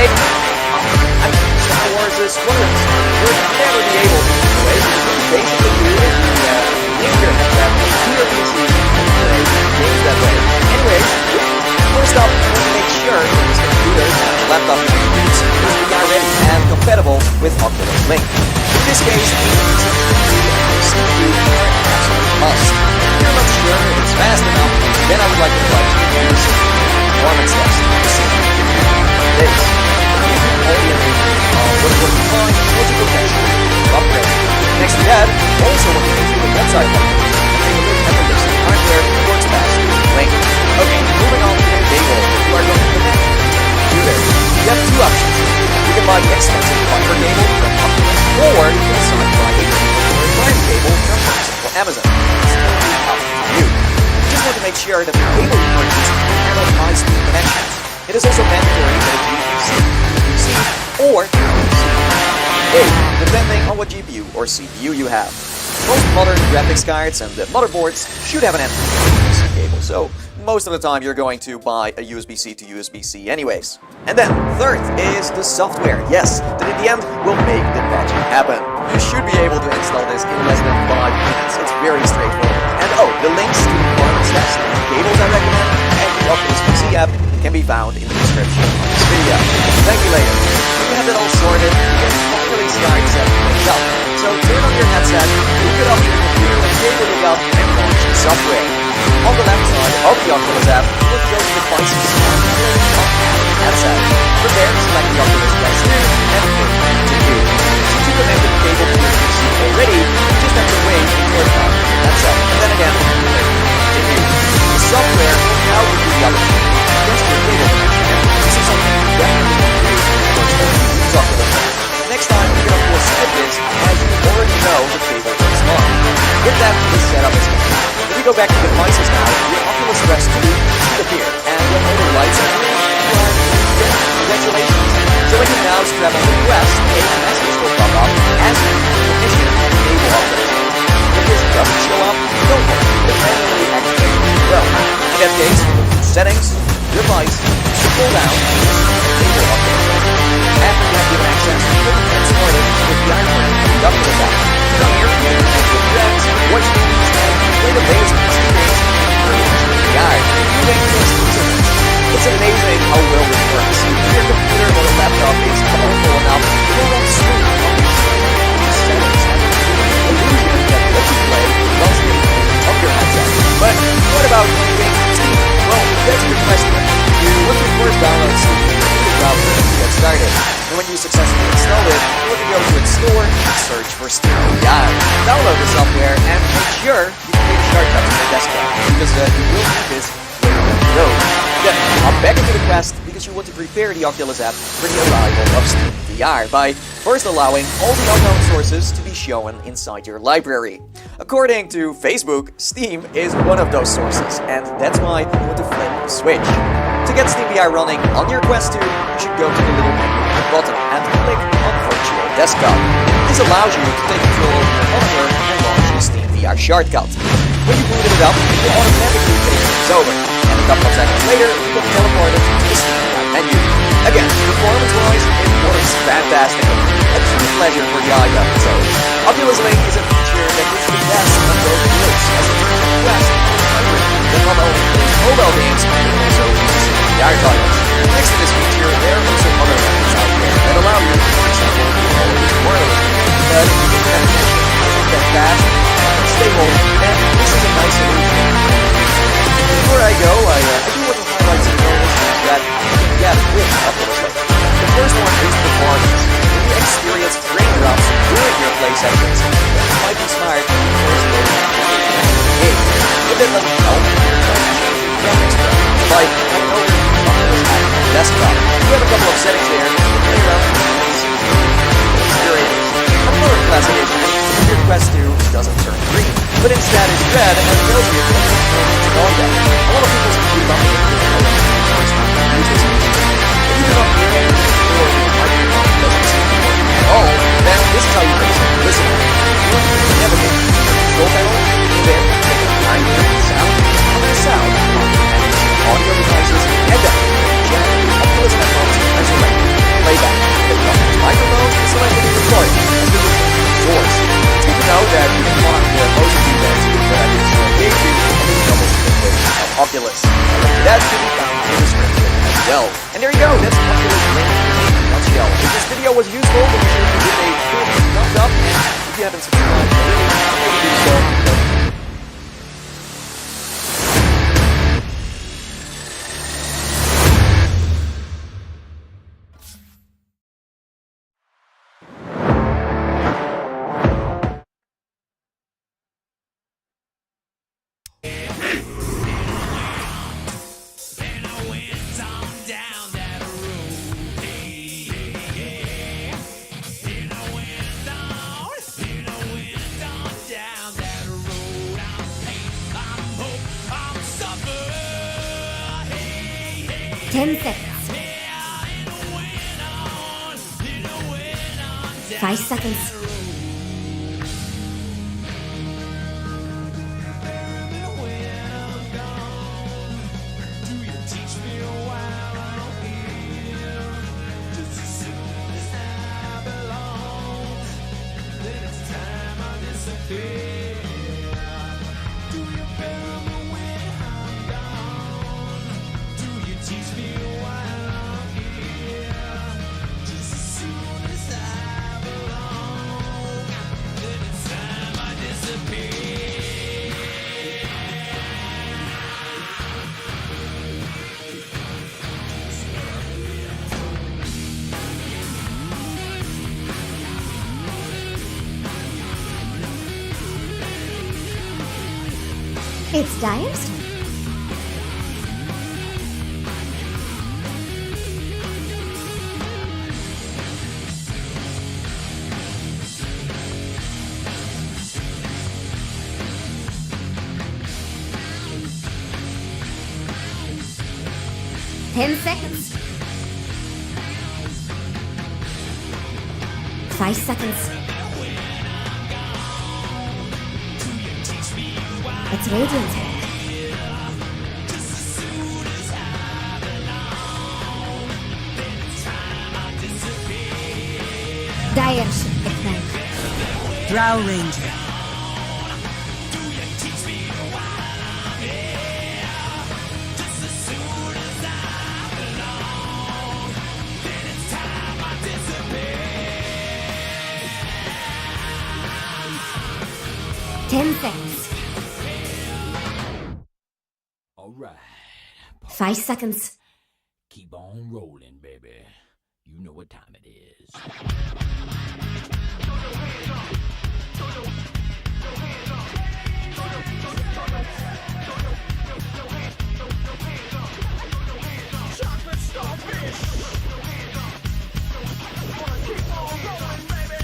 anyway, Star Wars is spoilers. You'll never be able to do it. What you basically do is you link your headset to your PC and play games that way. Anyways, first up, you want to make sure that this computer and laptop you use is VR ready and compatible with Oculus Link. In this case, the CPU are an absolute must. If you're not sure if it's fast enough, then I would like to invite you to use the performance test to see this. All the information on what's working fine, what you potentially upgrade. Next to that, also want to go to the website functions and take a look at the list of hardware that works best with Link. Okay, moving on to the cable you are going to connect to the computer. You have two options. You can buy the expensive fiber cable from Oculus, or you can decide to buy a prime cable from, for example, Amazon. It's totally up to you. You just want to make sure that the cable you purchase can handle high-speed connections. It is also mandatory that it use USB-C or USB-A, depending on what GPU or CPU you have. Most modern graphics cards and motherboards should have an USB-C cable, so most of the time you're going to buy a USB-C to USB-C anyways. And then, third is the software. Yes, that in the end will make the magic happen. You should be able to install this in less than 5 minutes. It's very straightforward. And oh, the links to the performance test, the cables I recommend, and the Oculus PC app can be found in the description of this video. Thank you later. When you have it all sorted, you can finally start setting things up. So turn on your headset, hook it up to your computer with cable you got, and launch the software. On the left side of the Oculus app, you will go to Devices and click on Add Headset. From there, select the Oculus Quest 2 and click Continue. Since you connected the cable to your PC already, you just have to wait for it to connect to your headset. And then again, click Continue. The software will now give you the opportunity to test your cable connection, and this is something you definitely want to do once you use Oculus. Next time, you can of course skip this, as you already know the cable is on. With that, this setup is complete. If we go back to devices now, your Oculus Quest 2 should appear, and when all the lights are green, you are good. Congratulations. So when you now strap on the Quest, a message will pop up asking you permission to enable Oculus. If this doesn't show up, don't worry, you can manually activate it as well. In that case, settings, device, scroll down, enable Oculus. After you have given access, you can get started with the iPhone and the Oculus app. From here, you can connect with friends, watch movies, and play the latest PC games for VR. It's amazing how well this works. If your computer or laptop is powerful enough, it will run smooth on these settings and the illusion that lets you play while sleeping on your headset. But what about using Steam? Well, that's a good question. You want to first download Steam to the browser to get started. And when you successfully install it, you want to go to its store and search for Steam VR. Download the software and make sure you create a shortcut to your desktop, because you will need this later down the road. Then hop back into the Quest because you want to prepare the Oculus app for the arrival of Steam VR by first allowing all the unknown sources to be shown inside your library. According to Facebook, Steam is one of those sources, and that's why you want to flip the switch. To get Steam VR running on your Quest 2, you should go to the little menu at the bottom and click on Virtual Desktop. This allows you to take control of your monitor and launch the Steam VR shortcut. When you boot it up, it will automatically take things over, and a couple of seconds later, you can teleport it to the Steam VR menu. Again, performance-wise, it works fantastically. A true pleasure for the eye button, so Oculus Link is a feature that is the best of both worlds, as it turns the Quest into a hybrid that not only plays mobile games, but also uses VR titles. Next to this feature, there are also other methods out there that allow you, for example, to follow this wireless. But if you have connection, isn't that fast and stable, and this is a nice solution. Before I go, I do want to highlight some bonuses that you can get with Oculus Link. The first one is performance. If you experience frame drops during your play sessions, then it might be smart to first load the game. If that doesn't help, you can change your graphics preference by heading over to the Oculus app on the desktop. You have a couple of settings there to play around and see the experience. Another classic issue is if your Quest 2 doesn't turn green, but instead is red and tells you that it's going to turn on yet. A lot of people seem to be bumping into the first time to use this feature. If you do not hear anything, or your microphone doesn't seem to work at all, then this is how you fix it. Listen, you want to navigate to the control panel, then click on primary sound, and then sound, and audio devices, and then check the Oculus headphones and select has to be found in the script as well. And there you go, that's Popular Link in a nutshell. If this video was useful, then be sure to give a big thumbs up. If you haven't subscribed already, please do so. Seconds. 5 seconds. It's Dire's turn. Ten seconds. 5 seconds. It's Radiant's turn. Dire should ignite. Drow Ranger. Seconds. All right. 5 seconds. Keep on rolling, baby. You know what time it is. Chocolate starfish. Keep on rolling, baby.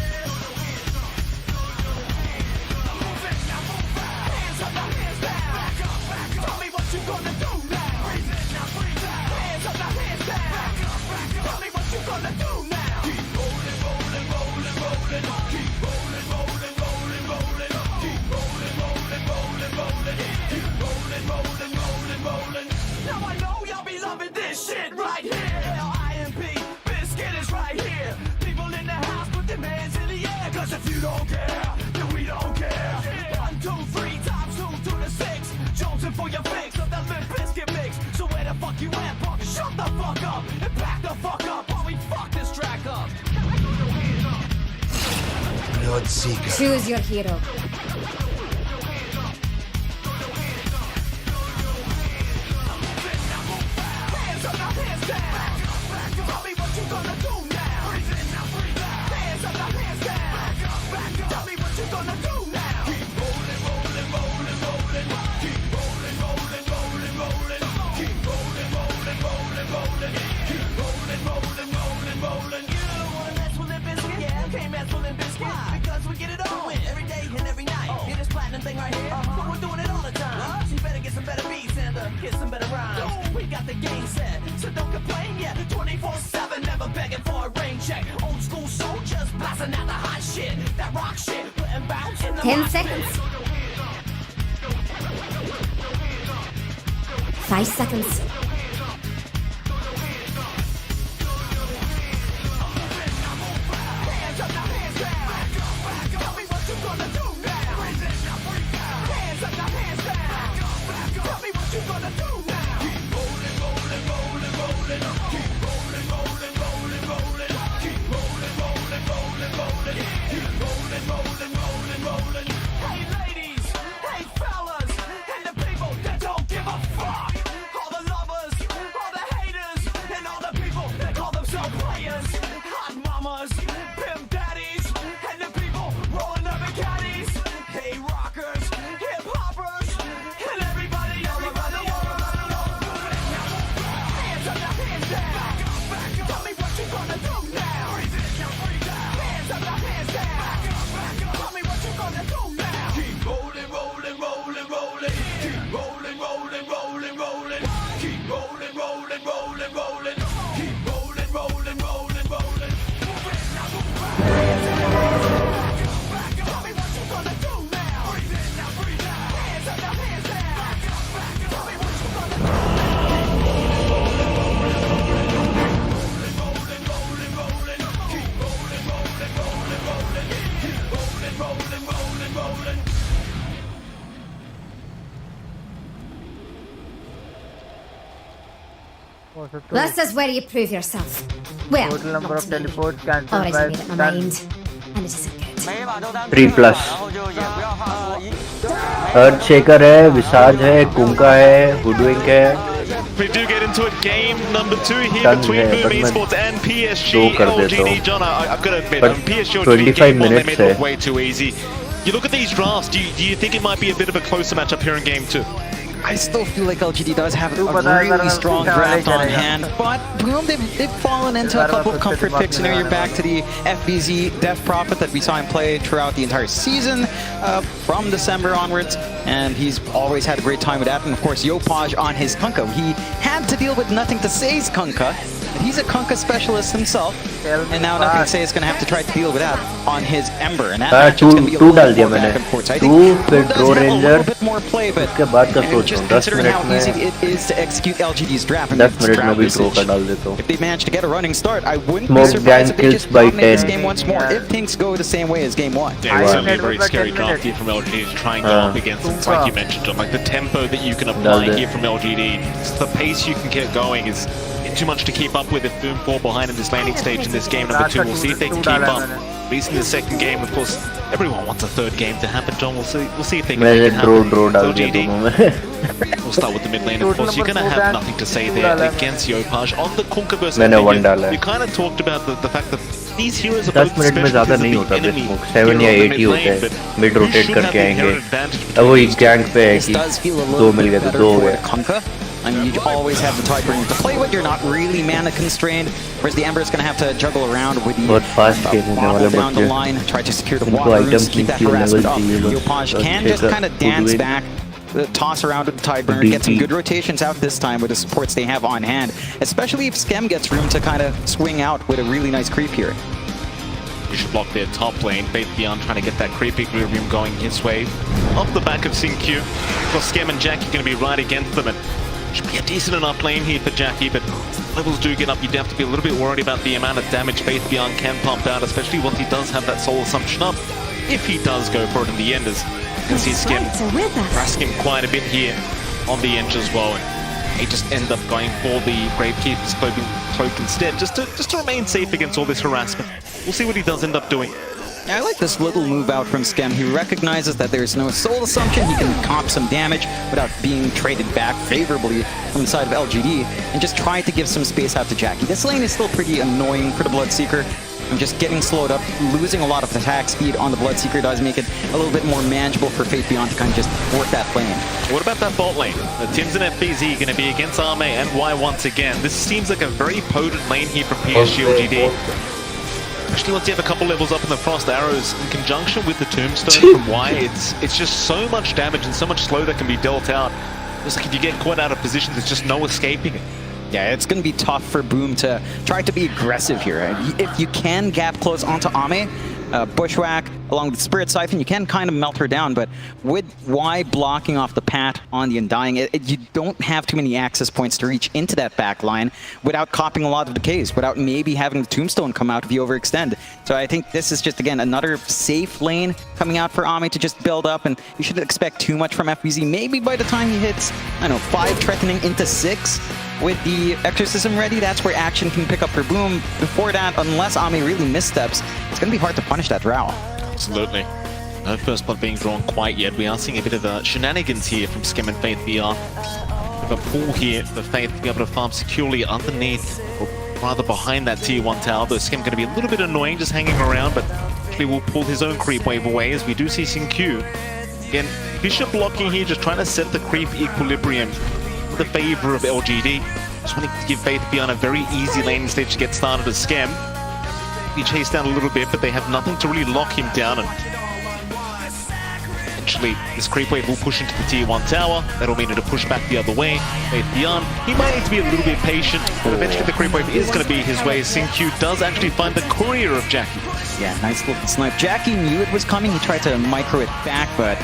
Hands up, hands down. Back up. Tell me what you gonna do now. Breathe in, now breathe out. Hands up, hands down. Back up. Tell me what you gonna do now. Keep rolling, rolling, rolling, rolling. Keep rolling, rolling, rolling, rolling. Keep rolling, rolling, rolling, rolling. Keep rolling, rolling, rolling, rolling. Now I know y'all be loving this shit right here. L-I-M-P, Biscuit is right here. People in the house, put them hands in the air. Cause if you don't care, then we don't care. 1, 2, 3 times 2 to the 6. Jonesing for your fix of that Limp Biscuit mix. So where the fuck you at, punk? Shut the fuck up and back the fuck up while we fuck this track up. Bloodseeker. Choose your hero. Hands up, now hands down. Tell me what you gonna do now. Breathe in, now breathe out. Hands up, now hands down. Tell me what you gonna do now. Keep rolling, rolling, rolling, rolling. Keep rolling, rolling, rolling, rolling. Keep rolling, rolling, rolling, rolling. Keep rolling, rolling, rolling, rolling. You don't wanna mess with Limp Bizkit? Yeah, can't mess with Limp Bizkit. Because we get it on every day and every night. Hear this platinum thing right here? But we're doing it all the time. So you better get some better beats and get some better rhymes. We got the game set, so don't complain yet. 24/7, never begging for a rain check. Old school soldiers blasting out the hot shit. That rock shit, putting bounce in the 10 mosh pit. seconds. 5 seconds. Hands up, now hands down. Tell me what you gonna do now. Hands up, now hands down. Tell me what you gonna do now. Keep rolling, This is where you prove yourself. Well, total number of teleports cancelled already by made up my mind, and it isn't good. 3+. Earthshaker है, Visage है, Kunkka है, Hoodwink है. We do get into it. Game number 2 here between Boom Esports and PSG LGD. John, I've got to admit, PSG LGD game 1 they made it look way too easy. You look at these drafts, do you think it might be a bit of a closer matchup here in game 2? I still feel like LGD does have a really strong draft on hand, but Boom, they've fallen into a couple of comfort picks, and now you're back to the FBZ Death Prophet that we saw him play throughout the entire season, from December onwards, and he's always had a great time with that, and of course Yopaj on his Kunkka. He had to deal with Nothing to Say's Kunkka, but he's a Kunkka specialist himself, and now Nothing to Say is going to have to try to deal with that on his Ember, and that matchup's going to be a little more back and forth. So I think Boom does have a little bit more play, but just considering how easy it is to execute LGD's draft, I mean, if they manage to get a running start, I wouldn't be surprised if they just dominate this game once more, if things go the same way as game 1. Yeah, it's certainly a very scary draft here from LGD to try and go up against. It's like you mentioned, John, like the tempo that you can apply here from LGD, the pace you can get going is too much to keep up with if Boom fall behind in this landing stage in this game number 2. We'll see if they can keep up. At least in the second game, of course, everyone wants a third game to happen, John. We'll see if they can make it happen. LGD. We'll start with the mid lane, of course. You're going to have Nothing to Say there against Yopaj. On the Kunkka versus we kind of talked about the fact that these heroes are both special because of the enemy. 7 या 8 ही होते हैं, mid rotate करके आएंगे. अब वो एक gank पे है कि 2 मिल गए तो 2 हो गए. I mean, you always have the Tideburn to play with. You're not really mana constrained, whereas the Ember is going to have to juggle around with the bottle down the line, try to secure the water roots, keep that harassment up. Yopaj can just kind of dance back, toss around with the Tideburn, get some good rotations out this time with the supports they have on hand, especially if Skem gets room to kind of swing out with a really nice creep here. You should block their top lane. Faith Beyond trying to get that creep equilibrium going his way. Off the back of Sin-Q. Of course, Skem and Jackie are going to be right against them. And should be a decent enough lane here for Jackie, but levels do get up. You'd have to be a little bit worried about the amount of damage Faith Beyond can pump out, especially once he does have that Soul Assumption up. If he does go for it in the end, as you can see Skem harassing him quite a bit here on the edge as well. And he just ends up going for the Gravekeeper's cloak instead, just to remain safe against all this harassment. We'll see what he does end up doing. I like this little move out from Skem. He recognizes that there's no Soul Assumption. He can comp some damage without being traded back favorably from the side of LGD, and just try to give some space out to Jackie. This lane is still pretty annoying for the Bloodseeker. And just getting slowed up, losing a lot of attack speed on the Bloodseeker does make it a little bit more manageable for Faith Beyond to kind of just work that lane. What about that bot lane? Tim's and FBZ going to be against Arme and Y once again. This seems like a very potent lane here from PSG LGD. Actually, once you have a couple levels up in the Frost Arrows in conjunction with the Tombstone from Y, it's just so much damage and so much slow that can be dealt out. It's like if you get caught out of position, there's just no escaping it. Yeah, it's going to be tough for Boom to try to be aggressive here. If you can gap close onto Ame, Bushwhack along with Spirit Siphon, you can kind of melt her down, but with Y blocking off the path on the Undying, you don't have too many access points to reach into that back line without copping a lot of decays, without maybe having the Tombstone come out if you overextend. So I think this is just, again, another safe lane coming out for Ame to just build up, and you shouldn't expect too much from FBZ. Maybe by the time he hits, I don't know, 5 threatening into 6, with the Exorcism ready, that's where action can pick up for Boom. Before that, unless Ame really missteps, it's going to be hard to punish that Drow. Absolutely. No first blood being drawn quite yet. We are seeing a bit of shenanigans here from Skem and Faith VR. With a pull here for Faith to be able to farm securely underneath, or rather behind that tier 1 tower. Though Skem going to be a little bit annoying just hanging around, but actually will pull his own creep wave away as we do see Sin-Q. Again, Bishop blocking here, just trying to set the creep equilibrium in the favor of LGD. Just wanting to give Faith Beyond a very easy laning stage to get started as Skem. He chased down a little bit, but they have nothing to really lock him down. And eventually, this creep wave will push into the tier 1 tower. That'll mean it'll push back the other way. Faith Beyond, he might need to be a little bit patient, but eventually the creep wave is going to be his way. Sin-Q does actually find the courier of Jackie. Yeah, nice little snipe. Jackie knew it was coming. He tried to micro it back, but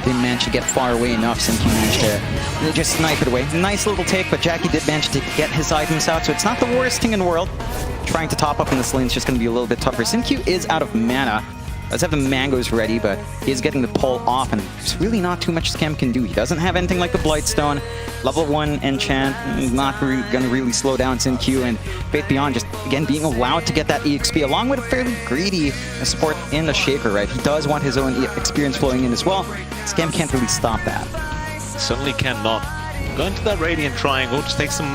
didn't manage to get far away enough. Sin-Q managed to just snipe it away. Nice little take, but Jackie did manage to get his items out, so it's not the worst thing in the world. Trying to top up in this lane is just going to be a little bit tougher. Sin-Q is out of mana. Does have the mangoes ready, but he is getting the pull off, and there's really not too much Scam can do. He doesn't have anything like the Blightstone. Level 1 enchant is not going to really slow down Sin-Q, and Faith Beyond just, again, being allowed to get that EXP, along with a fairly greedy support in the Shaker, right? He does want his own experience flowing in as well. Scam can't really stop that. Certainly cannot. Go into that Radiant Triangle, just take some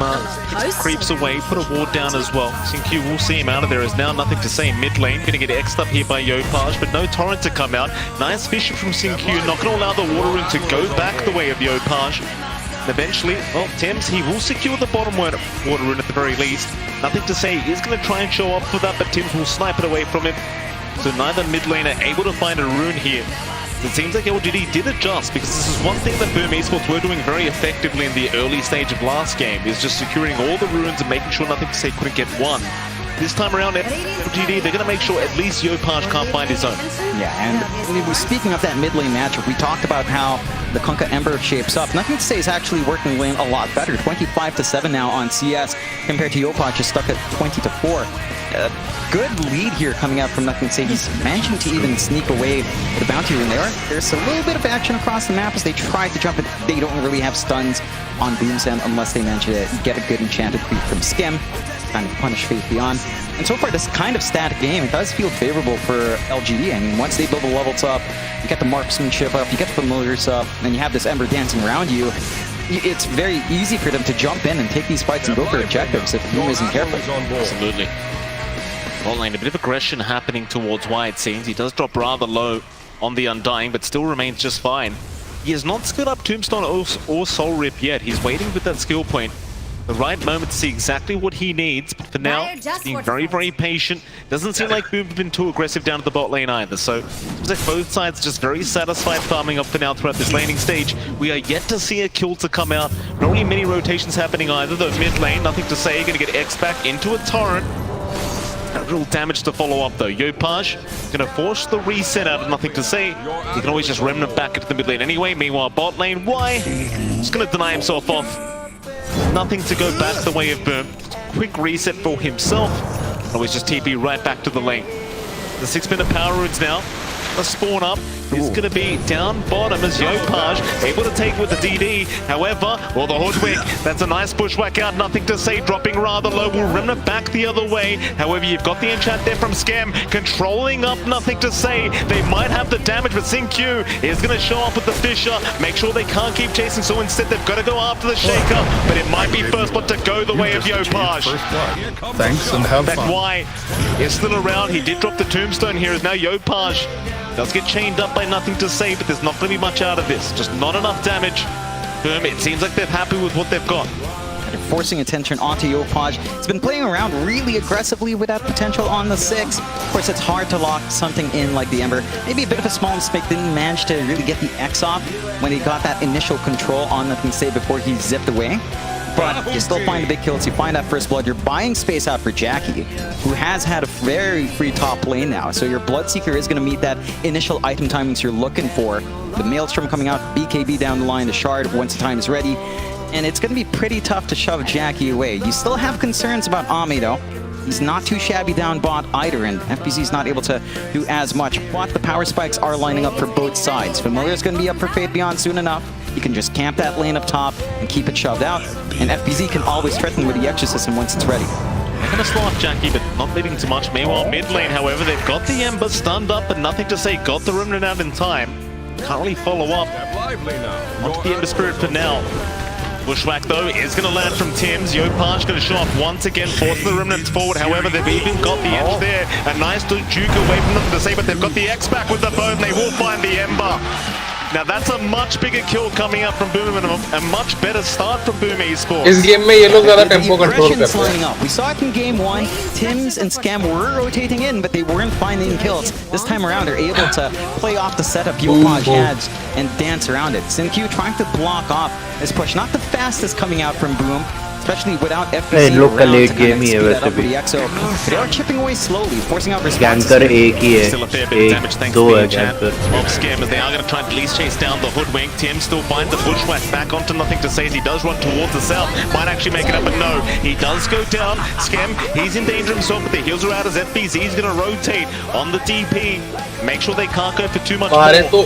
creeps away, put a ward down as well. Sin-Q will see him out of there. Is now nothing to say. Mid lane, gonna get X'd up here by Yopaj, but no Torrent to come out. Nice vision from Sin-Q, not gonna allow the water rune to go back the way of Yopaj. Eventually, well, Tims, he will secure the bottom water rune at the very least. Nothing to say, he is gonna try and show up for that, but Tims will snipe it away from him. So neither mid lane are able to find a rune here. It seems like LGD did adjust, because this is one thing that Boom Esports were doing very effectively in the early stage of last game, is just securing all the runes and making sure Nothing to Say couldn't get one. This time around, LGD, they're going to make sure at least Yopaj can't find his own. Yeah, and speaking of that mid lane matchup, we talked about how the Kunkka Ember shapes up. Nothing to Say is actually working lane a lot better. 25-7 now on CS, compared to Yopaj, just stuck at 20-4. Good lead here coming out from Nothing to Say. He's managing to even sneak away with a bounty rune there. There's a little bit of action across the map as they try to jump it. They don't really have stuns on Boomsend unless they manage to get a good enchanted creep from Skim. Kind of punish Faith Beyond. And so far, this kind of static game, it does feel favorable for LGD. I mean, once they build the levels up, you get the marksmanship up, you get the familiars up, and you have this Ember dancing around you. It's very easy for them to jump in and take these fights and go for objectives if Boom isn't careful. Absolutely. Bot lane, a bit of aggression happening towards Y, it seems. He does drop rather low on the Undying, but still remains just fine. He has not skilled up Tombstone or Soul Rip yet. He's waiting with that skill point. The right moment to see exactly what he needs, but for now, he's being very, very patient. Doesn't seem like Boom have been too aggressive down at the bot lane either, so it seems like both sides just very satisfied farming up for now throughout this laning stage. We are yet to see a kill to come out. Not really many rotations happening either, though mid lane, Nothing to Say, gonna get X back into a torrent. Real damage to follow up though. Yopaj gonna force the reset out of Nothing to Say. He can always just remnant back into the mid lane anyway. Meanwhile, bot lane, Y just gonna deny himself off. Nothing to go back the way of Boom. Quick reset for himself. Always just TP right back to the lane. The 6-minute power runes now. A spawn up is going to be down bottom as Yopaj able to take with the DD. However, well, the Hoodwink, that's a nice bushwhack out. Nothing to Say, dropping rather low. Will remnant back the other way. However, you've got the enchant there from Scam, controlling up Nothing to Say. They might have the damage, but Sin-Q is going to show up with the Fisher. Make sure they can't keep chasing, so instead they've got to go after the Shaker. But it might be first blood to go the way of Yopaj. Thanks and have fun. Y is still around. He did drop the Tombstone here. Is now Yopaj does get chained up by Nothing to Say, but there's not going to be much out of this. Just not enough damage. Boom, it seems like they're happy with what they've got. They're forcing attention onto Yopaj. It's been playing around really aggressively with that potential on the 6. Of course, it's hard to lock something in like the Ember. Maybe a bit of a small mistake. Didn't manage to really get the X off when he got that initial control on Nothing to Say before he zipped away. But you still find the big kills, you find that first blood, you're buying space out for Jackie, who has had a very free top lane now. So your Bloodseeker is going to meet that initial item timings you're looking for. The Maelstrom coming out, BKB down the line, the Shard once the time is ready. And it's going to be pretty tough to shove Jackie away. You still have concerns about Ame though. He's not too shabby down bot either, and FBZ's not able to do as much. But the power spikes are lining up for both sides. Familiar's going to be up for Faith Beyond soon enough. You can just camp that lane up top and keep it shoved out. And FBZ can always threaten with the Exorcism once it's ready. They're going to slow off Jackie, but not leading too much. Meanwhile, mid lane, however, they've got the Ember stunned up, but Nothing to Say, got the Remnant out in time. Can't really follow up. Onto the Ember Spirit for now. Bushwhack, though, is going to land from Tims. Yopaj going to show up once again, forcing the Remnants forward. However, they've even got the edge there. A nice juke away from Nothing to Say, but they've got the X back with the bow, and they will find the Ember. Now that's a much bigger kill coming up from Boom and a much better start from Boom Esports. इस game में ये लोग ज़्यादा tempo control करते हैं. We saw it in game 1. Tims and Scam were rotating in, but they weren't finding kills. This time around, they're able to play off the setup Yopaj had and dance around it. Sin-Q trying to block off this push. Not the fastest coming out from Boom. especially without Hey, FPC look, around late to kind game of ही है speed that वैसे up with भी. the EXO. They are chipping away slowly, forcing out responses. Ganker एक ही है. Still a fair bit of damage thanks दो to है the chat Ganker. of Skim as they are going to try and at least chase down the hoodwink. Tim still finds the bushwhack back onto nothing to say as he does run towards the south. Might actually make it up, but no. He does go down. Skim, he's in danger himself, but the heals are out as FBZ. He's going to rotate on the DP. Make sure they can't go for too much more.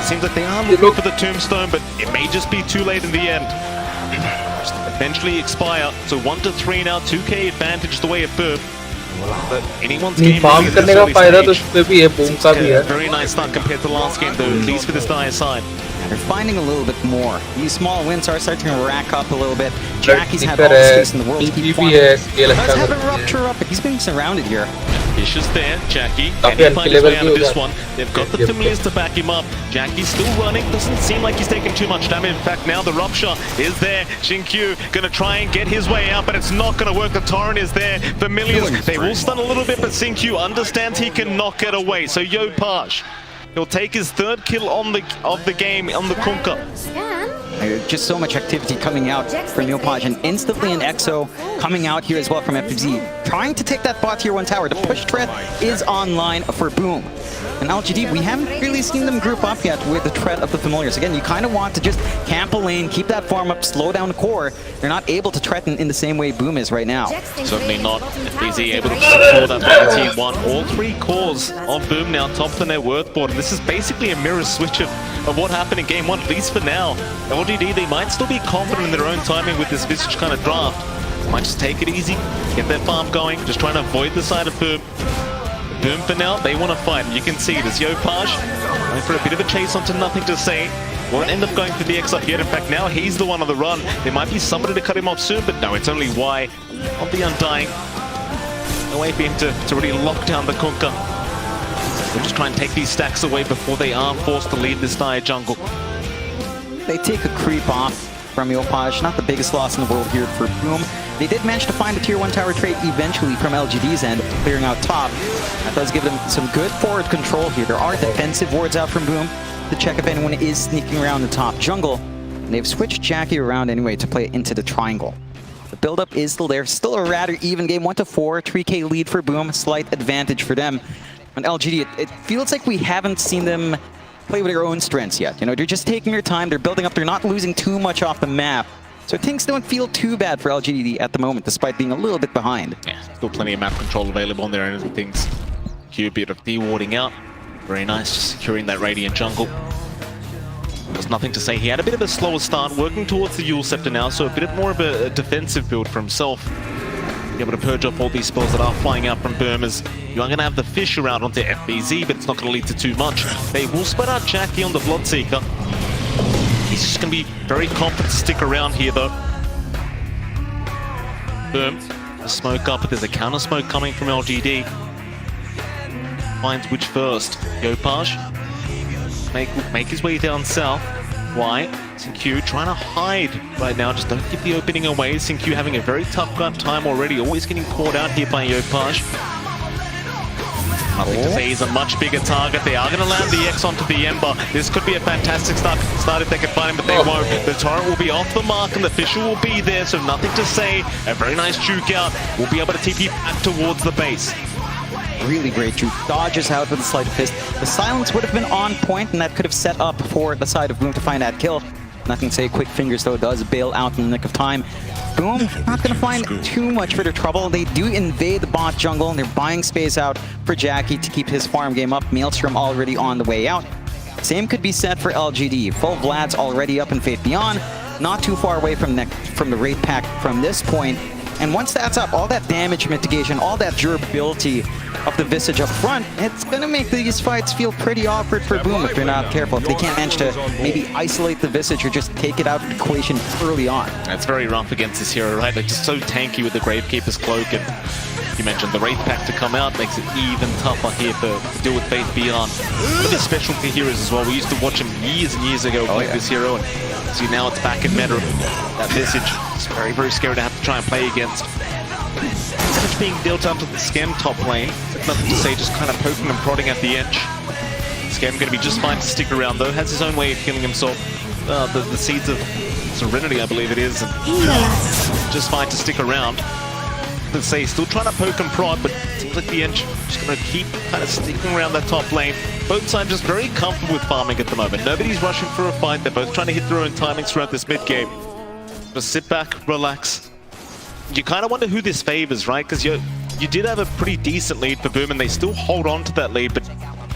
Seems like they are looking for the tombstone, but it may just be too late in the end. Just eventually expire. So 1 to 3 now, 2k advantage the way of Boom. But anyone's game farm करने का फायदा तो इसमें भी है, boom का भी है. Very nice start compared to last game though, at least for this dire side. They're finding a little bit more. These small wins are starting to rack up a little bit. Jackie's had all the space in the world to keep farming. Does have a rupture up, but he's being surrounded here. Vicious there, Jackie. Can he find his way out of this one? They've got the familiars to back him up. Jackie's still running. Doesn't seem like he's taking too much damage. In fact, now the rupture is there. Shinkyu gonna try and get his way out, but it's not gonna work. The torrent is there. Familiars, they will stun a little bit, but Shinkyu understands he can knock it away. So Yopaj, he'll take his 3rd kill of the game on the Kunkka. Just so much activity coming out from Yopaj, and instantly an EXO coming out here as well from FFZ, trying to take that bot tier 1 tower. The push threat is online for Boom. And LGD, we haven't really seen them group up yet with the threat of the familiars. Again, you kind of want to just camp a lane, keep that farm up, slow down the core. They're not able to threaten in the same way Boom is right now. Certainly not. FBZ able to secure that by T1. All 3 cores of Boom now top of the net worth board. And this is basically a mirror switch of what happened in game 1, at least for now. LGD, they might still be confident in their own timing with this Visage kind of draft. Might just take it easy, get their farm going, just trying to avoid the side of Boom. Boom for now, they want to fight. You can see it as Yopaj going for a bit of a chase onto nothing to say. Won't end up going for the X up yet. In fact, now he's the one on the run. There might be somebody to cut him off soon, but no, it's only Y on the Undying. No way for him to really lock down the Kunkka. We'll just try and take these stacks away before they are forced to leave this dire jungle. They take a creep off from Yopaj. Not the biggest loss in the world here for Boom. They did manage to find a tier 1 tower trade eventually from LGD's end, clearing out top. That does give them some good forward control here. There are defensive wards out from Boom to check if anyone is sneaking around the top jungle. And they've switched Jackie around anyway to play into the triangle. The build-up is still there. Still a rather even game, 1 to 4, 3k lead for Boom, slight advantage for them. On LGD, it feels like we haven't seen them play with their own strengths yet. You know, they're just taking their time, they're building up, they're not losing too much off the map. So things don't feel too bad for LGD at the moment, despite being a little bit behind. Yeah, still plenty of map control available on their end of things. Q, bit of de-warding out. Very nice, just securing that Radiant jungle. There's nothing to say. He had a bit of a slower start, working towards the Yule Scepter now, so a bit more of a defensive build for himself. Be able to purge off all these spells that are flying out from Burmers. You are going to have the fish around onto FBZ, but it's not going to lead to too much. They will split out Jackie on the Bloodseeker. He's just going to be very confident to stick around here, though. Boom. A smoke up, but there's a counter smoke coming from LGD. Finds which first. Yopaj. Make his way down south. Why? Sinkyu trying to hide right now. Just don't give the opening away. Sinkyu having a very tough time already. Always getting caught out here by Yopaj. Nothing to say, he's a much bigger target. They are going to land the X onto the Ember. This could be a fantastic start if they can find him, but they won't. The torrent will be off the mark and the Fisher will be there, so nothing to say. A very nice juke out. We'll be able to TP back towards the base. Really great juke. Dodges out with a sleight of fist. The silence would have been on point, and that could have set up for the side of Boom to find that kill. Nothing to say, quick fingers though does bail out in the nick of time. Boom, not going to find too much for their trouble. They do invade the bot jungle, and they're buying space out for Jackie to keep his farm game up. Maelstrom already on the way out. Same could be said for LGD. Full Vlad's already up in Faith Beyond. Not too far away from the Wraith Pack from this point. And once that's up, all that damage mitigation, all that durability of the Visage up front, it's going to make these fights feel pretty awkward for Boom if they're not careful. If they can't manage to maybe isolate the Visage or just take it out of the equation early on. That's very rough against this hero, right? They're just so tanky with the Gravekeeper's Cloak, and you mentioned the Wraith Pack to come out makes it even tougher here to deal with Faith Beyond. One of his specialty heroes as well. We used to watch him years and years ago with this hero, and see now it's back in meta. That Visage is very, very scary to have to try and play against. Damage being dealt out to the Skem top lane. Nothing to say, just kind of poking and prodding at the edge. Skem going to be just fine to stick around though. Has his own way of killing himself. the seeds of serenity, I believe it is, and just fine to stick around. Let's say still trying to poke and prod, but it seems like the Ench just going to keep kind of sticking around that top lane. Both sides just very comfortable with farming at the moment. Nobody's rushing for a fight. They're both trying to hit their own timings throughout this mid game. Just sit back, relax. You kind of wonder who this favors, right? Because you did have a pretty decent lead for Boom, and they still hold on to that lead, but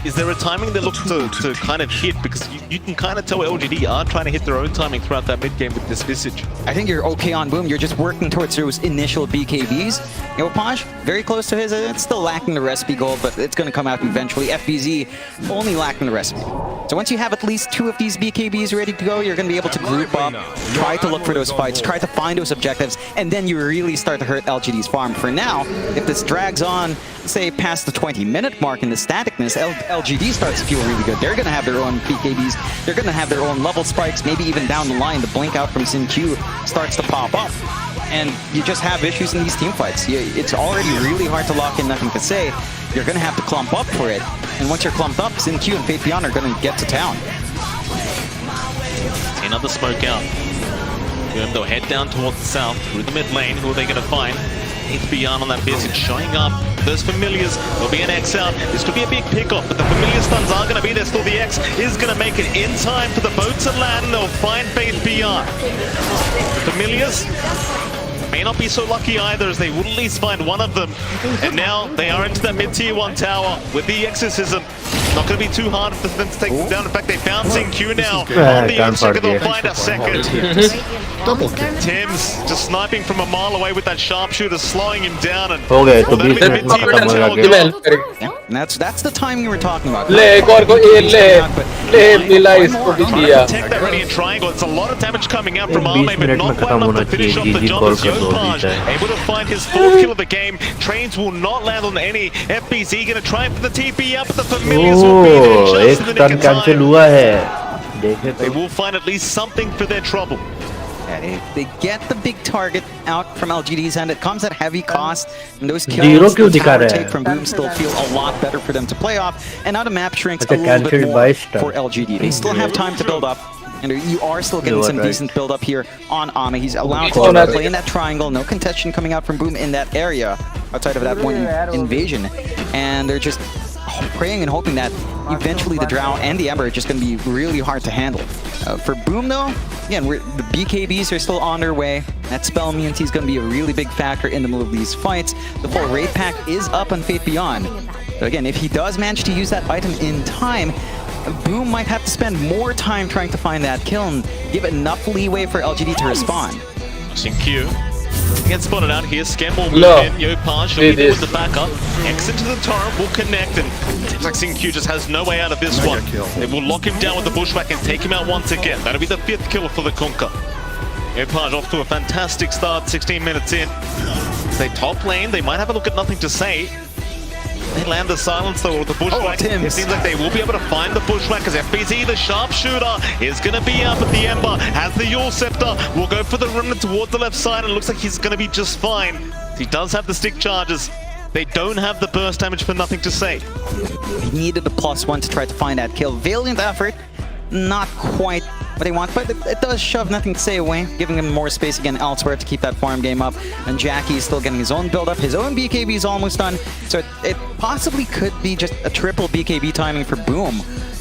is there a timing they look to kind of hit? Because you can kind of tell LGD are trying to hit their own timing throughout that mid game with this Visage. I think you're okay on Boom. You're just working towards those initial BKBs. Yopaj, very close to his. It's still lacking the recipe gold, but it's going to come out eventually. FBZ, only lacking the recipe. So once you have at least 2 of these BKBs ready to go, you're going to be able to group up, try to look for those fights, try to find those objectives, and then you really start to hurt LGD's farm. For now, if this drags on, say, past the 20-minute mark in the staticness, LGD starts to feel really good. They're going to have their own BKBs. They're going to have their own level spikes. Maybe even down the line, the blink out from SinQ starts to pop up. And you just have issues in these team fights. It's already really hard to lock in Nothing to Say. You're going to have to clump up for it. And once you're clumped up, SinQ and Fate Beyond are going to get to town. Another smoke out. They'll head down towards the south, through the mid lane. Who are they going to find? Fate Beyond on that Visage showing up. Those familiars, there'll be an X out. This could be a big pickup, but the familiar stuns are going to be there. Still, the X is going to make it in time for the boat to land, and they'll find Fate Beyond. The familiars may not be so lucky either, as they will at least find one of them. And now they are into that mid-tier 1 tower with the exorcism. Not going to be too hard for them to take them down. In fact, they found SinQ now. On the second, they'll find a second. Double kill. Tim's just sniping from a mile away with that sharpshooter, slowing him down. And Okay, so that's the timing we were talking about. ले एक और को ये ले मिला इसको भी किया. Protect that ready in triangle. It's a lot of damage coming out from Arme, but not quite enough to finish off the job as Yopaj able to find his 4th kill of the game. Trains will not land on any. FBZ gonna try for the TP up, but the familiars will be there just in the nick of time. They will find at least something for their trouble. They get the big target out from LGD's end. It comes at heavy cost, and those kills the tower take from Boom still feel a lot better for them to play off, and now the map shrinks a little bit more for LGD. They still have time to build up, and you are still getting some decent build up here on Ame. He's allowed to play in that triangle, no contention coming out from Boom in that area, outside of that one invasion, and they're just praying and hoping that eventually the Drow and the Ember are just going to be really hard to handle. For Boom though, again, the BKBs are still on their way. That spell immunity is going to be a really big factor in the middle of these fights. The full raid pack is up on Fate Beyond. But again, if he does manage to use that item in time, Boom might have to spend more time trying to find that kill and give enough leeway for LGD to respond. SinQ gets spotted out here. Scan will move in. Yopaj will be there with the backup. X into the torrent will connect, and it seems like SinQ just has no way out of this one. They will lock him down with the bushwhack and take him out once again. That'll be the 5th kill for the Kunkka. Yopaj off to a fantastic start, 16 minutes in. They top lane, they might have a look at Nothing to Say. They land the silence though with the bushwhack. It seems like they will be able to find the bushwhack, as FBZ, the sharpshooter, is going to be up at the Ember. Has the Yule Scepter, will go for the remnant towards the left side, and it looks like he's going to be just fine. He does have the stick charges. They don't have the burst damage for Nothing to Say. He needed a +1 to try to find that kill. Valiant effort, not quite what they want, but it does shove Nothing to Say away, giving him more space again elsewhere to keep that farm game up. And Jackie is still getting his own build up. His own BKB is almost done, so it possibly could be just a triple BKB timing for Boom,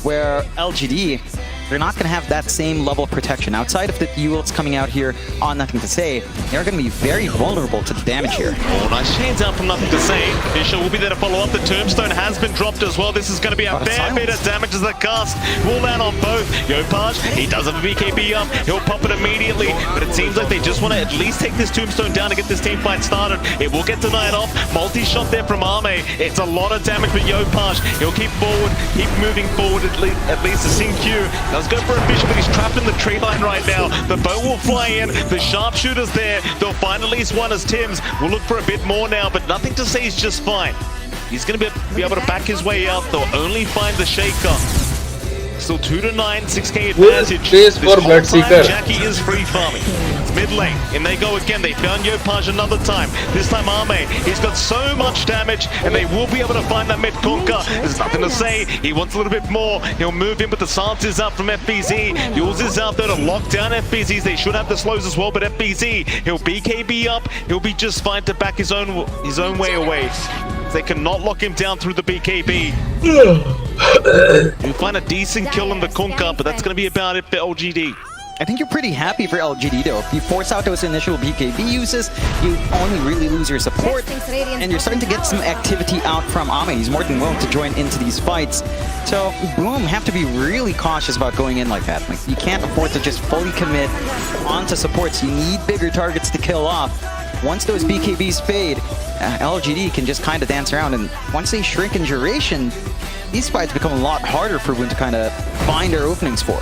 where LGD, they're not going to have that same level of protection. Outside of the Ewelts coming out here on Nothing to Say, they're going to be very vulnerable to the damage here. Oh, nice chains out from Nothing to Say. Fisher will be there to follow up. The Tombstone has been dropped as well. This is going to be a fair bit of damage as the cast will land on both. Yopaj, he does have a BKB up. He'll pop it immediately, but it seems like they just want to at least take this Tombstone down to get this team fight started. It will get denied off. Multi-shot there from Arme. It's a lot of damage for Yopaj. He'll keep forward, keep moving forward at least to SinQ. Does go for a vision, but he's trapped in the tree line right now. The bow will fly in. The sharpshooter's there. They'll find at least one as Tim's. We'll look for a bit more now, but Nothing to Say is just fine. He's going to be able to back his way out. They'll only find the Shaker. Still 2-9, 6k Full advantage. space This for whole Bloodseeker. time, Jackie is free farming. It's mid lane, and they go again. They found Yopaj another time. This time Arme, he's got so much damage, and they will be able to find that mid Kunkka. There's nothing to say. He wants a little bit more. He'll move in, but the silence is out from FBZ. Yules is out there to lock down FBZs. They should have the slows as well, but FBZ, he'll BKB up. He'll be just fine to back his own way away. They cannot lock him down through the BKB. You find a decent kill in the Kunkka, but that's going to be about it for LGD. I think you're pretty happy for LGD though. If you force out those initial BKB uses, you only really lose your support, and you're starting to get some activity out from Ame. He's more than willing to join into these fights. So Boom have to be really cautious about going in like that. Like, you can't afford to just fully commit onto supports. You need bigger targets to kill off. Once those BKBs fade, LGD can just kind of dance around, and once they shrink in duration, these fights become a lot harder for Boom to kind of find their openings for.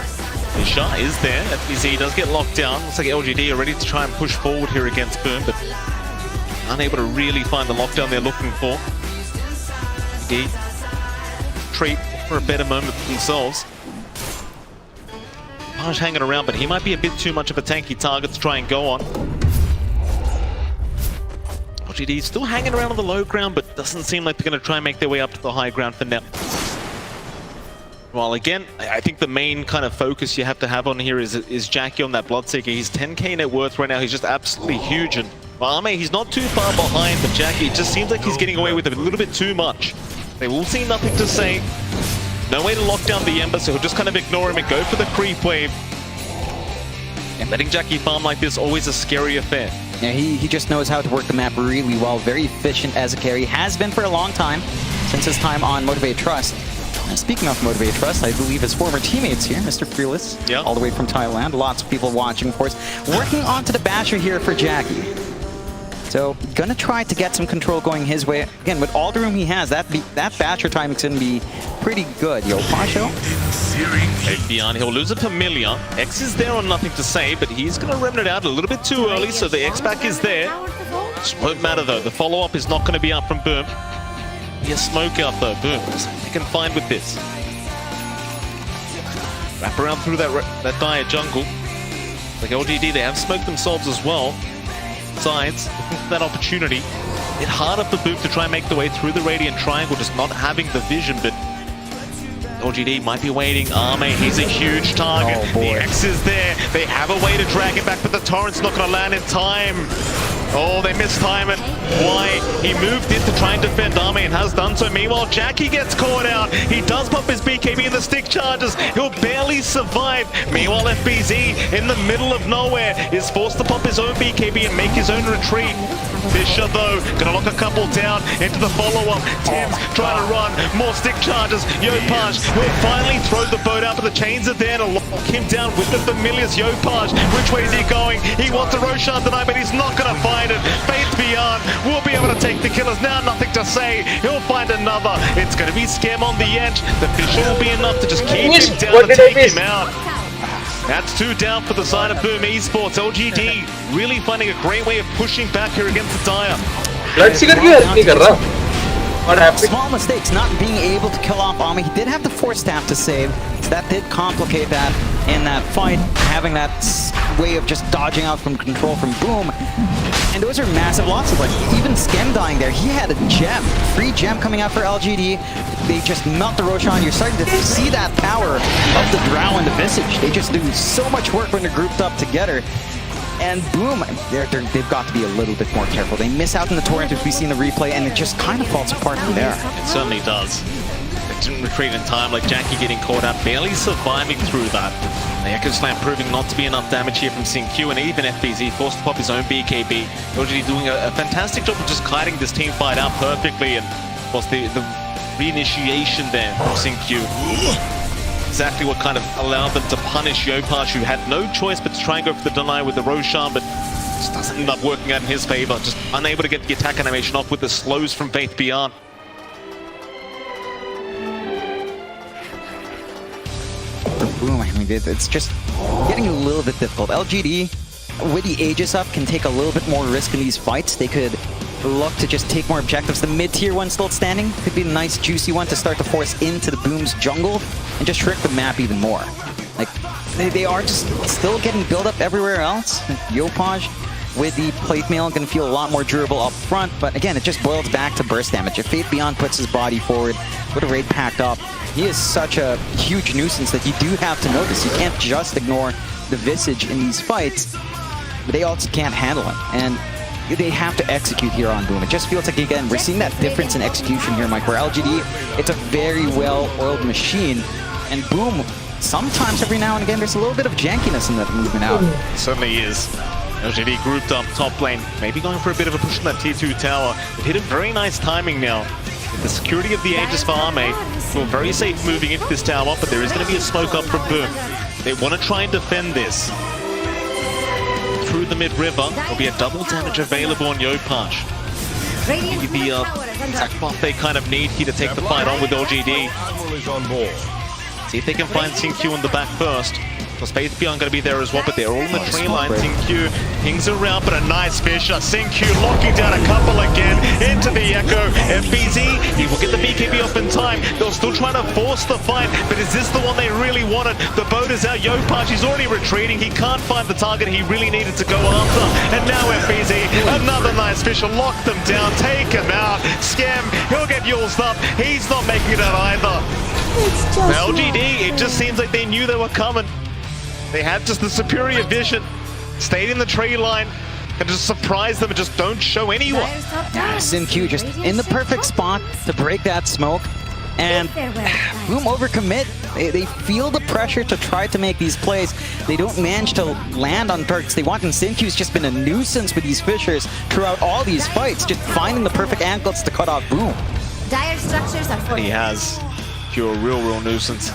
Isha is there. FBZ does get locked down. Looks like LGD are ready to try and push forward here against Boom, but unable to really find the lockdown they're looking for. LGD treat for a better moment for themselves. Paj hanging around, but he might be a bit too much of a tanky target to try and go on. LGD still hanging around on the low ground, but doesn't seem like they're going to try and make their way up to the high ground for now. Well, again, I think the main kind of focus you have to have on here is Jackie on that Bloodseeker. He's 10k net worth right now. He's just absolutely huge. And Ame, he's not too far behind, but Jackie, it just seems like he's getting away with it a little bit too much. They will see nothing to say. No way to lock down the Ember, so he'll just kind of ignore him and go for the creep wave. And letting Jackie farm like this, always a scary affair. Yeah, he just knows how to work the map really well. Very efficient as a carry. Has been for a long time, since his time on Motivate Trust. Speaking of Motivate Trust, I believe his former teammates here, Mr. Fearless, all the way from Thailand. Lots of people watching, of course. Working onto the Basher here for Jackie. So, gonna try to get some control going his way. Again, with all the room he has, that Basher timing's gonna be pretty good. Yo, Pasho. Beyond, he'll lose a Familiar. X is there on nothing to say, but he's gonna remnant out a little bit too early, so the X back is there. Just won't matter though. The follow-up is not gonna be up from Boom. Yes, smoke out though. Boom. They can find with this. Wrap around through that dire jungle. Like LGD, they have smoked themselves as well. Sides, looking for that opportunity. It's harder for Boom to try and make the way through the Radiant Triangle, just not having the vision, but LGD might be waiting. Ame, he's a huge target. The X is there. They have a way to drag him back, but the Torrent's not going to land in time. Oh, they missed time it. Why? He moved in to try and defend Ame and has done so. Meanwhile, Jackie gets caught out. He does pop his BKB and the stick charges. He'll barely survive. Meanwhile, FBZ in the middle of nowhere is forced to pop his own BKB and make his own retreat. Fisher, though, gonna lock a couple down into the follow-up. Tim's trying to run. More stick charges. Yopaj will finally throw the boat out, but the chains are there to lock him down with the Familiars. Yopaj, which way is he going? He wants a Roshan tonight, but he's not gonna find it. Faith Beyond will be able to take the killers. Now nothing to say. He'll find another. It's going to be Scam on the edge. The Fisher will be enough to just keep him down and take him out. That's 2 down for the side of Boom Esports. LGD really finding a great way of pushing back here against the Dire. Bloodseeker क्यों help नहीं कर रहा? What happened? Small mistakes, not being able to kill off Ame. He did have the Force Staff to save, so that did complicate that in that fight, having that way of just dodging out from control from Boom. And those are massive losses. Like, even Skem dying there, he had a gem, free gem coming out for LGD. They just melt the Roshan. You're starting to see that power of the Drow and the Visage. They just do so much work when they're grouped up together. And Boom, they've got to be a little bit more careful. They miss out in the Torrent, which we see in the replay, and it just kind of falls apart from there. It certainly does. They didn't retreat in time, like Jackie getting caught out, barely surviving through that. The Echo Slam proving not to be enough damage here from CinQ, and even FBZ forced to pop his own BKB. LGD doing a fantastic job of just kiting this team fight out perfectly, and of course the reinitiation there from CinQ. Exactly what kind of allowed them to punish Yopaj, who had no choice but to try and go for the deny with the Roshan, but just doesn't end up working out in his favor. Just unable to get the attack animation off with the slows from Faith Beyond. Boom, I mean, it's just getting a little bit difficult. LGD, with the Aegis up, can take a little bit more risk in these fights. They could look to just take more objectives. The mid-tier one still standing. Could be a nice juicy one to start to force into the Boom's jungle and just shrink the map even more. Like, they are just still getting built up everywhere else. Yopaj with the plate mail going to feel a lot more durable up front, but again, it just boils back to burst damage. If Fate Beyond puts his body forward with a raid packed up, he is such a huge nuisance that you do have to notice. You can't just ignore the Visage in these fights, but they also can't handle him. And they have to execute here on Boom. It just feels like, again, we're seeing that difference in execution here, Mike, where LGD, it's a very well-oiled machine, and Boom, sometimes every now and again, there's a little bit of jankiness in that movement out. It certainly is. LGD grouped up top lane, maybe going for a bit of a push on that tier 2 tower. They've hit a very nice timing now. With the security of the Aegis for Arme, feel very safe moving into this tower, but there is going to be a smoke up from Boom. They want to try and defend this. Through the mid-river, there'll be a double damage available on Yopaj. Maybe the attack buff they kind of need here to take the fight on with LGD. See if they can find Xingqiu on the back first. Because Faith Beyond going to be there as well, but they're all in the tree line. Xingqiu pings around, but a nice Fisher. Xingqiu locking down a couple again into the Echo. FBZ, he will get the BKB off in time. They're still trying to force the fight, but is this the one they really wanted? The boat is out. Yopaj, he's already retreating. He can't find the target he really needed to go after. And now FBZ, another nice Fisher, lock them down, take him out. Scam, he'll get Yulsed up. He's not making it out either. LGD, it just seems like they knew they were coming. They had just the superior vision, stayed in the tree line, and just surprise them and just don't show anyone. Xingqiu just in the perfect spot to break that smoke, and Boom overcommit. They feel the pressure to try to make these plays. They don't manage to land on targets they want, and Xingqiu's just been a nuisance with these Fishers throughout all these fights, just finding the perfect angles to cut off Boom. Dire structures are for He has. You're a real nuisance.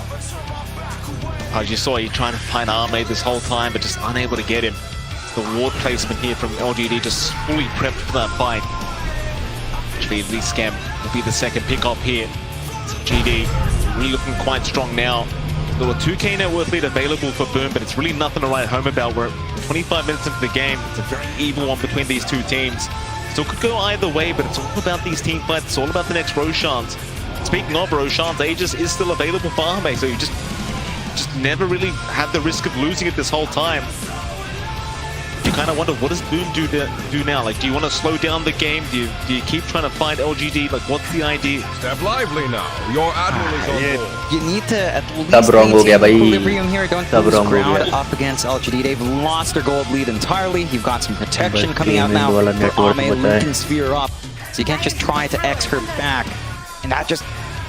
As you saw, he's trying to find Arme this whole time, but just unable to get him. The ward placement here from LGD just fully prepped for that fight. Actually, at least Scam will be the second pick up here. So GD really looking quite strong now. There were 2k net worth lead available for Boom, but it's really nothing to write home about. We're 25 minutes into the game. It's a very even one between these two teams. Still could go either way, but it's all about these team fights. It's all about the next Roshans. Speaking of Roshans, Aegis is still available for Arme, so you just never really had the risk of losing it this whole time. You kind of wonder, what does Boom do now? Like, do you want to slow down the game? Do you keep trying to find LGD? Like, what's the idea? Step lively now. Your admiral is on board. You need to at least maintain equilibrium here. Don't lose ground up against LGD. They've lost their gold lead entirely. You've got some protection coming out now for Arme, Lincoln Sphere up. So you can't just try to X her back. And that just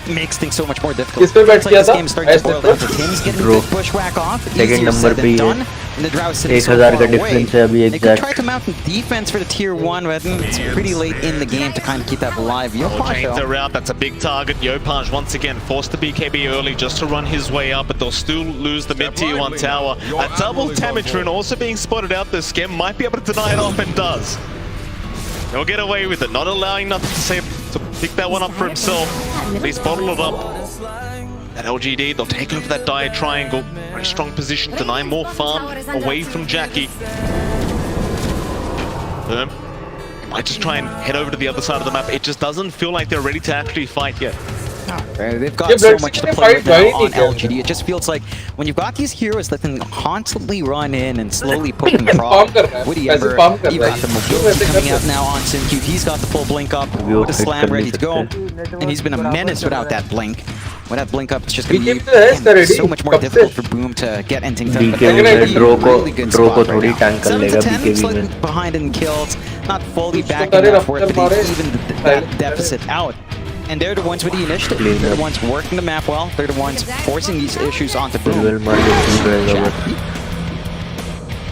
makes things so much more difficult. It's like this game is starting to boil down to Tim's getting the bushwhack off. Easier said than done. And the Drow is sitting so far away. They could try to mount defense for the tier 1, but it's pretty late in the game to kind of keep that alive. Chains are out. That's a big target. Yopaj once again forced the BKB early just to run his way up, but they'll still lose the mid-tier 1 tower. A double damage rune also being spotted out. The Scam might be able to deny it off and does. He'll get away with it, not allowing nothing to say to pick that one up for himself. At least bottle it up. That LGD, they'll take over that dire triangle. Very strong position, deny more farm away from Jackie. Might just try and head over to the other side of the map. It just doesn't feel like they're ready to actually fight yet. They've got so much to play with now on LGD. It just feels like when you've got these heroes that can constantly run in and slowly poke and prod. Woody Ember, you've got the mobility coming out now on Xingqiu. He's got the full blink up with a slam ready to go. And he's been a menace without that blink. With that blink up, it's just going to be so much more difficult for Boom to get anything done. But really good spot right now. 7 to 10, slightly behind in kills. Not fully back in that worth, but they've evened that deficit out. And they're the ones with the initiative. They're the ones working the map well. They're the ones forcing these issues onto Boom.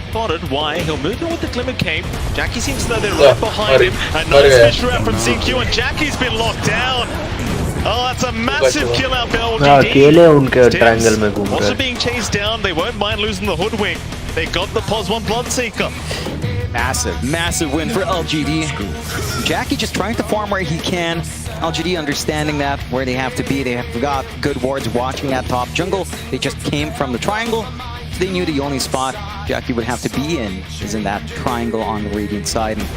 Spotted why he'll move in with the Glimmer Cape. Jackie seems to know they're right behind him. A nice fish out from Xingqiu, and Jackie's been locked down. Oh, that's a massive kill out for LGD. Also being chased down, they won't mind losing the Hoodwink. They got the POS1 Bloodseeker. Massive win for LGD. Jackie just trying to farm where he can. LGD understanding that where they have to be. They have got good wards watching that top jungle. They just came from the triangle. They knew the only spot Jackie would have to be in is in that triangle on the Radiant side. And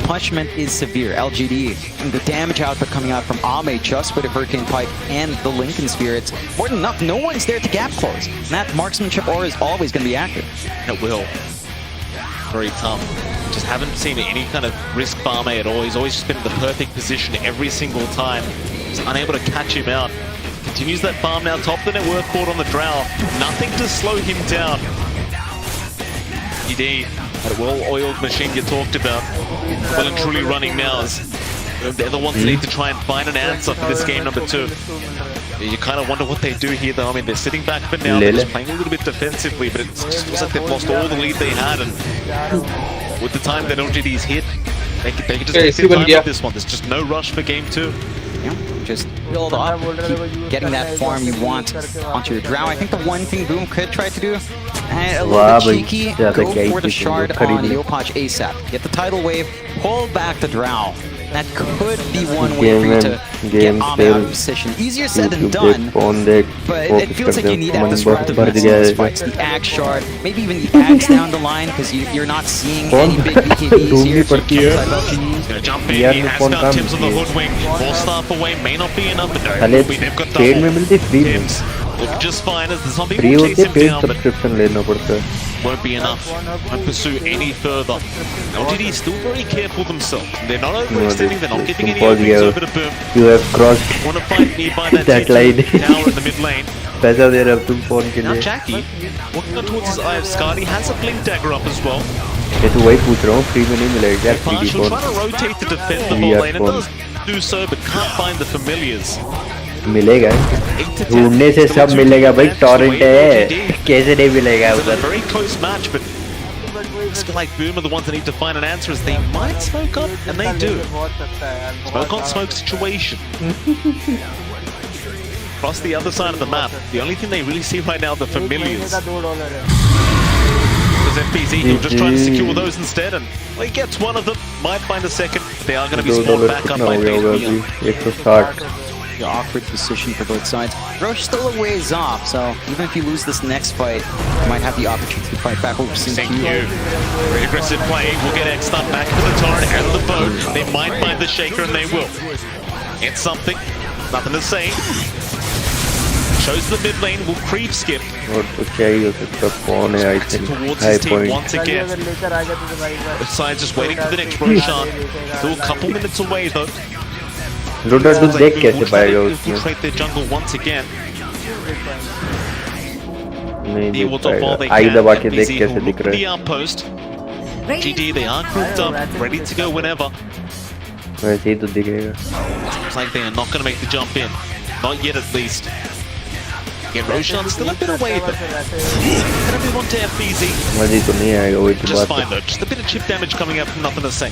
punishment is severe. LGD, and the damage output coming out from Ame just with a Hurricane Pipe and the Lincoln Sphere, it's more than enough. No one's there to gap close. And that marksmanship aura is always going to be active. It will. Very tough. Just haven't seen any kind of risk for Ame at all. He's always just been in the perfect position every single time. He's unable to catch him out. Continues that farm now, top the net worth board on the Drow. Nothing to slow him down. GD, that well-oiled machine you talked about, well and truly running now. They're the ones that need to try and find an answer for this game number 2. You kind of wonder what they do here though. I mean, they're sitting back for now, they're just playing a little bit defensively, but it just feels like they've lost all the lead they had, and with the time that LGD's hit, they can just take their time with this one. There's just no rush for game 2. Yeah, just build up, keep getting that farm you want onto your Drow. I think the one thing Boom could try to do, a little bit cheeky, go for the shard on Yopaj ASAP. Get the tidal wave, pull back the Drow. That could be one way for you to get Ame out of position. Easier said than done, but it feels like you need that disruptiveness in these fights. The Axe Shard, maybe even the Axe down the line, because you're not seeing any big BKBs here. He's going to jump in, he has found Tims on the hoodwink. 4 staff away, may not be enough, but they've got double. Tims look just fine as the zombie will chase him down, but won't be enough. Won't pursue any further. LGD is still very careful themselves. They're not overextending, they're not giving any openings over to Boom. You have crossed Want to fight nearby that line. tower in the mid lane. पैसा दे रहा तुम phone के Now लिए. Jackie, walking on towards his eye of Scar, he has a blink dagger up as well. ये तो वही पूछ रहा हूँ, फ्री में नहीं मिलेगा यार Partial, 3D phone. trying to rotate to defend the ball lane, and does do so, but can't find the familiars. मिलेगा. ढूंढने से सब मिलेगा भाई, टॉरेंट है. कैसे नहीं मिलेगा उधर? Very close match, but it's like Boom are the ones that need to find an answer, as they might smoke up, and they do. Smoke on smoke situation. Across the other side of the map, the only thing they really see right now are the familiars. Because FBZ, he'll just try to secure those instead, and well, he gets one of them, might find a second, but they are going to be spawned back up by Faith. The awkward position for both sides. Roche still a ways off, so even if you lose this next fight, you might have the opportunity to fight back over Thank you. Very aggressive play. We'll get X up back into the torrent and the boat. They might find the shaker, and they will. It's something. Nothing to say. Shows the mid lane. Will creep skip. और तो क्या ही हो सकता कौन है I think high point. Once again. Both sides just waiting for the next Roshan. Still a couple minutes away though. रोडा तो देख कैसे पाएगा उसमें? Infiltrate their jungle once again. नहीं देख पाएगा. आई दबा के देख कैसे दिख रहा है? The outpost. GD, they are grouped up, ready to go whenever. वैसे ही तो दिखेगा. Looks like they are not going to make the jump in. Not yet at least. Again, Roshan still a bit away, but gonna move on to FBZ. मज़े तो नहीं आएगा वही तो Just बात fine though, just a bit of chip damage coming up from Nothing to Say.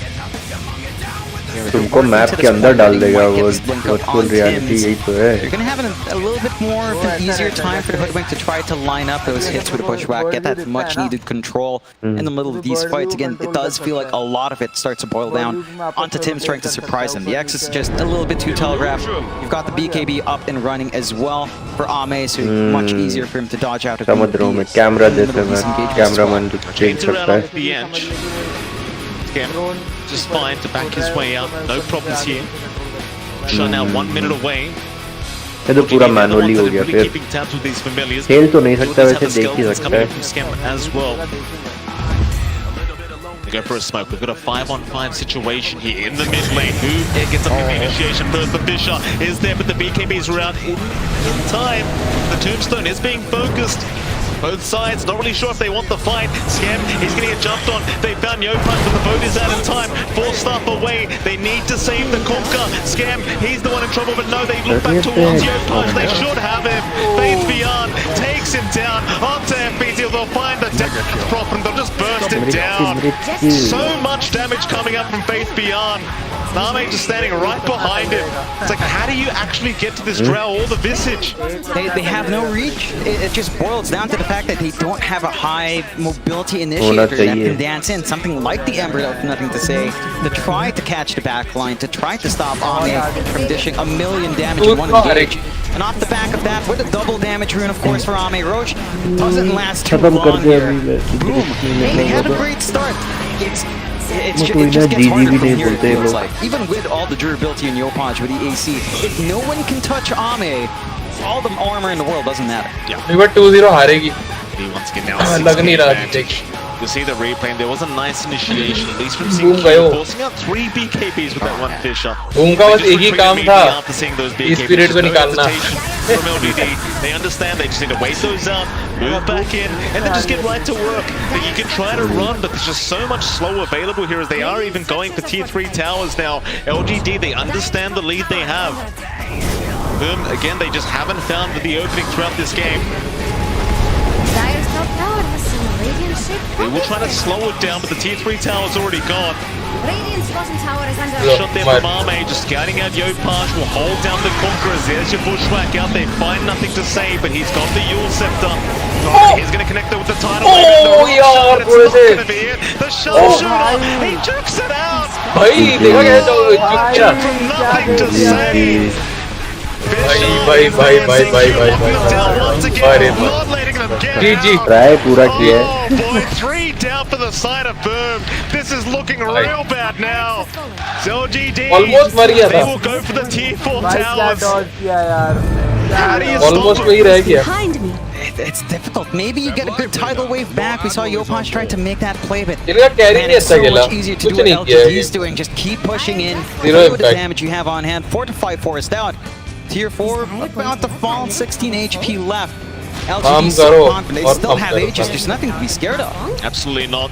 तुमको map के अंदर डाल देगा वो वर्चुअल रियलिटी यही तो है. You're gonna have a little bit more of an easier time for the Hoodwink to try to line up those hits with a pushback, get that much needed control in the middle of these fights. Again, it does feel like a lot of it starts to boil down onto Tim's trying to surprise him. The X is just a little bit too telegraphed. You've got the BKB up and running as well for Ame, so much easier for him to dodge out of the समझ रहा हूँ मैं camera जैसे मैं cameraman को change सकता है. Just fine to back his way out, no problems here. Roshan now 1 minute away. ये तो पूरा मैनुअली हो गया फिर. खेल तो नहीं सकता वैसे देख ही सकता है. Go for a smoke. We've got a 5-on-5 situation here in the mid lane. Who gets up the initiation first? The Fisher is there, but the BKBs are out in time. The Tombstone is being focused. Both sides not really sure if they want the fight. Scam, he's going to get jumped on. They found Yopaj, but the boat is out in time. 4 staff away. They need to save the Conquer. Scam, he's the one in trouble, but no, they look back towards Yopaj. They should have him. Faith Beyond takes him down onto FBZ. They'll find the damage prop and they'll just burst him down. So much damage coming up from Faith Beyond. Name just standing right behind him. It's like, how do you actually get to this Drow or the Visage? They have no reach. It just boils down to the fact that they don't have a high mobility initiator that can dance in. Something like the Ember, Nothing to Say, to try to catch the back line, to try to stop Ame from dishing a million damage in one engage. And off the back of that, with a double damage rune, of course, for Ame, Roche doesn't last too long here. Boom! They had a great start. It's it just gets harder from here, it feels like. Even with all the durability in Yopaj with the AC, if no one can touch Ame, all the armor in the world doesn't matter. Yeah. We were 2-0 हारेगी. Once again now, लग नहीं रहा advantage. You see the replay, and there was a nice initiation, at least from Boom CQ, गयो. forcing out 3 BKBs with that one Fisher. Boom का बस एक ही काम था. After seeing those इस BKBs, period को no निकालना. hesitation from LGD. They understand they just need to wait those out, move back in, and then just get right to work. That you can try to run, but there's just so much slow available here as they are even going for tier 3 towers now. LGD, they understand the lead they have. Boom, again, they just haven't found the opening throughout this game. Dire's top tower has some radiant shape. They will try to slow it down, but the tier 3 tower's already gone. Radiant's bottom tower is under Shot there from Ame, just scouting out Yopaj, will hold down the Conquerors. There's your Bushwhack out there, find nothing to say, but he's got the Yule Scepter. He's going to connect it with the tidal wave. यार थोड़े से. The sharpshooter, he jukes it out. भाई देखा क्या चुप From nothing to say. भाई जी try पूरा किया है. Oh boy, 3 down for the side of Boom. This is looking real bad now. So LGD, Almost मर गया they था. will go for the tier 4 भाई क्या towers. dodge किया यार. How do you Almost stop वही it? रह गया. Behind me. It's difficult. Maybe you get a good tidal wave back. We saw Yopaj trying to make that play, but इनका carry man, नहीं it's अच्छा so खेला. much easier to कुछ do नहीं what किया LGD is doing. Just keep pushing in. Zero Play with the impact. damage you have on hand. Fortify Forest out. Tier 4 about to fall. 16 HP left. LGD so करो confident. They और still come have करो. ages. There's nothing to be scared of. Absolutely not.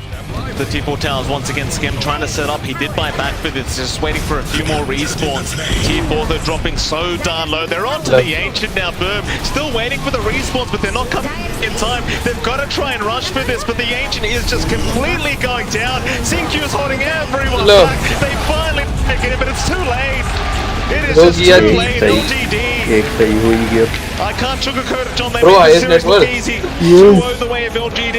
The T4 towers once again, Skim trying to set up. He did buy back for this, just waiting for a few more respawns. T4, they're dropping so darn low. They're onto the Ancient now, Boom. Still waiting for the respawns, but they're not coming in time. They've got to try and rush for this, but the Ancient is just completely going down. CQ is holding everyone back. They finally make it, but it's too late. It is just too late. LGD. एक सही हो ही गया. I can't sugarcoat it, John. They Bro, made IS the series look network. easy. Two the way of LGD.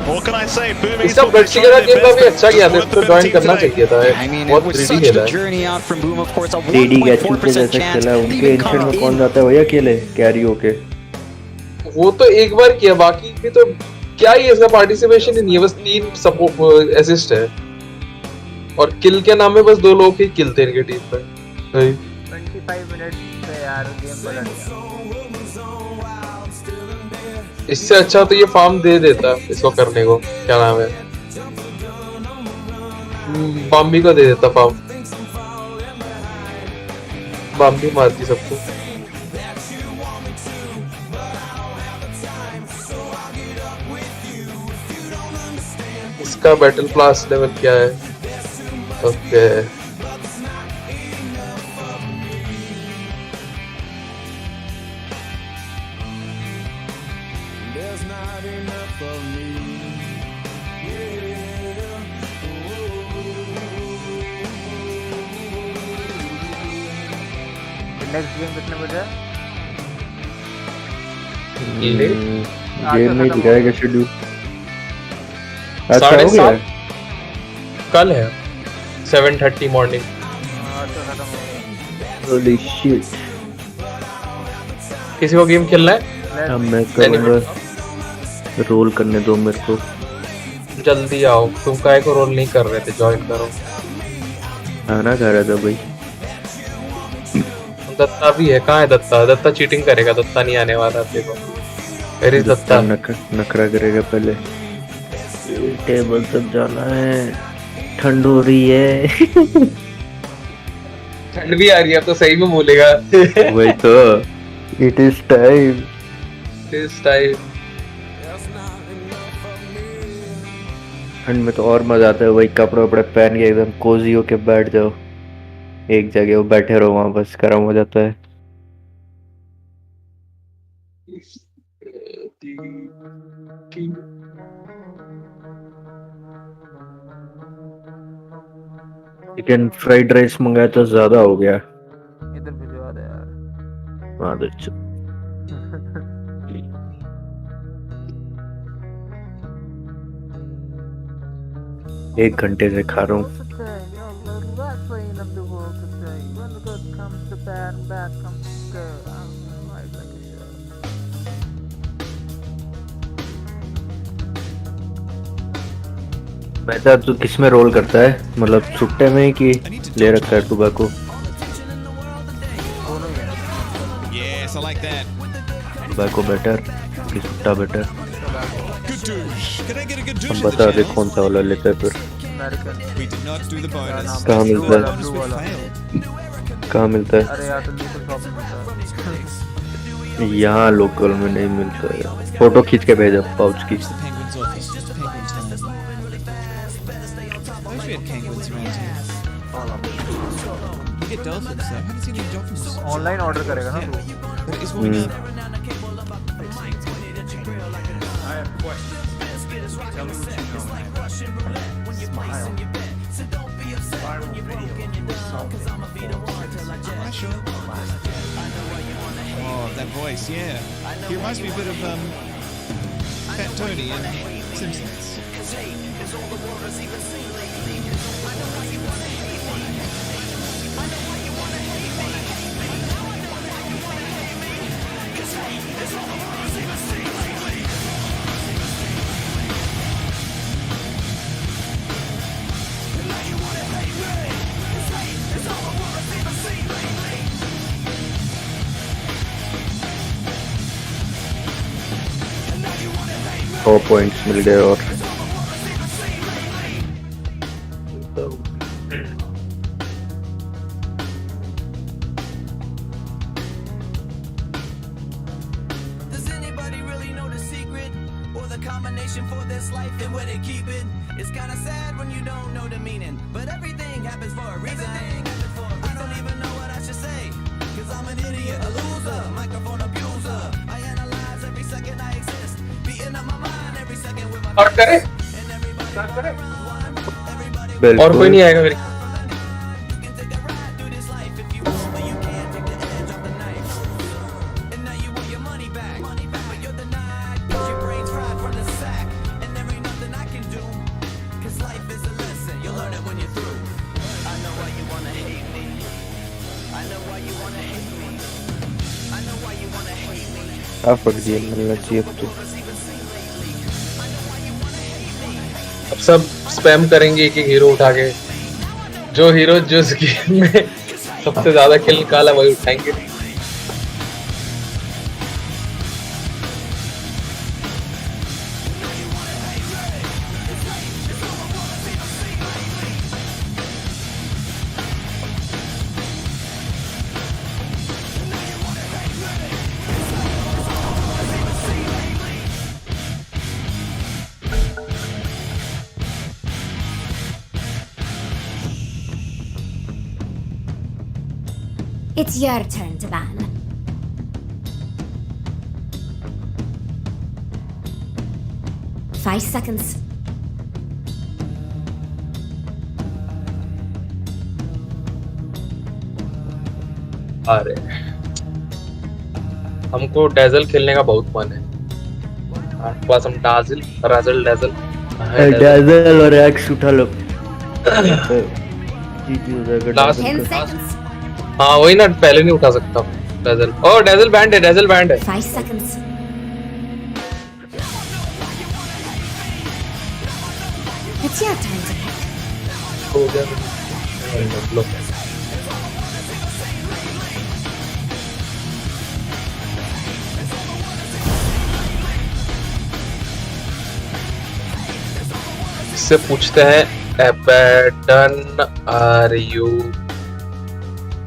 What can I say? Booming इसका ब्लडसिगर का game काफी अच्छा किया था. इसको जॉइन करना चाहिए था. I mean, बहुत it was 3D such खेला a है. journey out from Boom, of course. A 3D गैचू पे 1.4% जैसे chance. खेला. उनके एंशियन में कौन जाता है वही अकेले कैरी होके. वो तो एक बार किया. बाकी की तो क्या ही इसका पार्टिसिपेशन ही नहीं है. बस 3 सपोर्ट असिस्ट है. और किल के नाम में बस 2 लोग ही किल थे इनके टीम पे. 25 मिनट पे यार गेम पलट गया. इससे अच्छा तो ये फार्म दे देता इसको करने को. क्या नाम है, बॉम्बी को दे देता फार्म. बॉम्बी मारती सबको. इसका बैटल क्लास लेवल क्या है? ओके नेक्स्ट गेम कितने बजे है? गेम नहीं दिखाएगा शेड्यूल. अच्छा हो गया. कल है 7:30 मॉर्निंग. Holy shit. किसी को गेम खेलना है? अब मैं करूँगा. रोल करने दो मेरे को. जल्दी आओ. तुम काहे को रोल नहीं कर रहे थे? ज्वाइन करो. खाना खा रहा था भाई. दत्ता भी है. कहाँ है दत्ता? दत्ता चीटिंग करेगा. दत्ता नहीं आने वाला. देखो अरे दत्ता नखरा करेगा पहले. टेबल तक जाना है. ठंड हो रही है. ठंड भी आ रही है तो सही में बोलेगा. वही तो. It is time. This time. ठंड में तो और मजा आता है. वही कपड़े वपड़े पहन के एकदम कोजी होके बैठ जाओ एक जगह. वो बैठे रहो वहां, बस गर्म हो जाता है. चिकन फ्राइड राइस मंगाया तो ज्यादा हो गया. इधर भिजवा दे यार. हाँ अच्छा. एक घंटे से खा रहा हूँ. वैसा तू किस में रोल करता है, मतलब छुट्टे में कि ले रखा है tobacco? Yes, I like that. Tobacco better कि छुट्टा better? Good douche. Can I get a good douche अब in the बता दे channel? कौन सा वाला लेता है फिर? We did not do the bonus. कहाँ मिलता है? कहाँ मिलता है? अरे यार तो लोकल शॉप में मिलता है। यहाँ लोकल में नहीं मिलता है। फोटो खींच के भेजा पाउच की। Penguin's office, just penguin time. I wish we had penguins around here. We get dolphins though. Haven't seen any dolphins. Online order करेगा ना तू? That is what we need. I have questions. Tell me what you know. Smile. Viral video. Sure. Oh, that voice, yeah. He reminds me a bit of Fat Tony in Simpsons. सौ points मिल गए और Does anybody really know the secret or the combination for this life and where they keep it? It's kinda sad when you don't know the meaning, but everything happens for a reason. I don't even know what I should say, cause I'm an idiot, a loser, microphone abuser. I analyze every second I exist, beating up my mind every second with my और करे और कोई नहीं आएगा मेरे फट दिया मिलना चाहिए तो। अब सब स्पैम करेंगे एक एक हीरो उठा के, जो हीरो जिस गेम में सबसे ज्यादा किल निकाला वही उठाएंगे। It's your turn to ban. Five seconds. अरे हमको डेजल खेलने का बहुत मन है। हमारे पास हम डाजल राजल डेजल डेजल और एक्स उठा लो। हाँ वही ना, पहले नहीं उठा सकता डेजल। ओह डेजल बैंड है, डेजल बैंड है। 5 seconds. It's your turn to pick. हो गया लो। इससे पूछते हैं Abaddon are you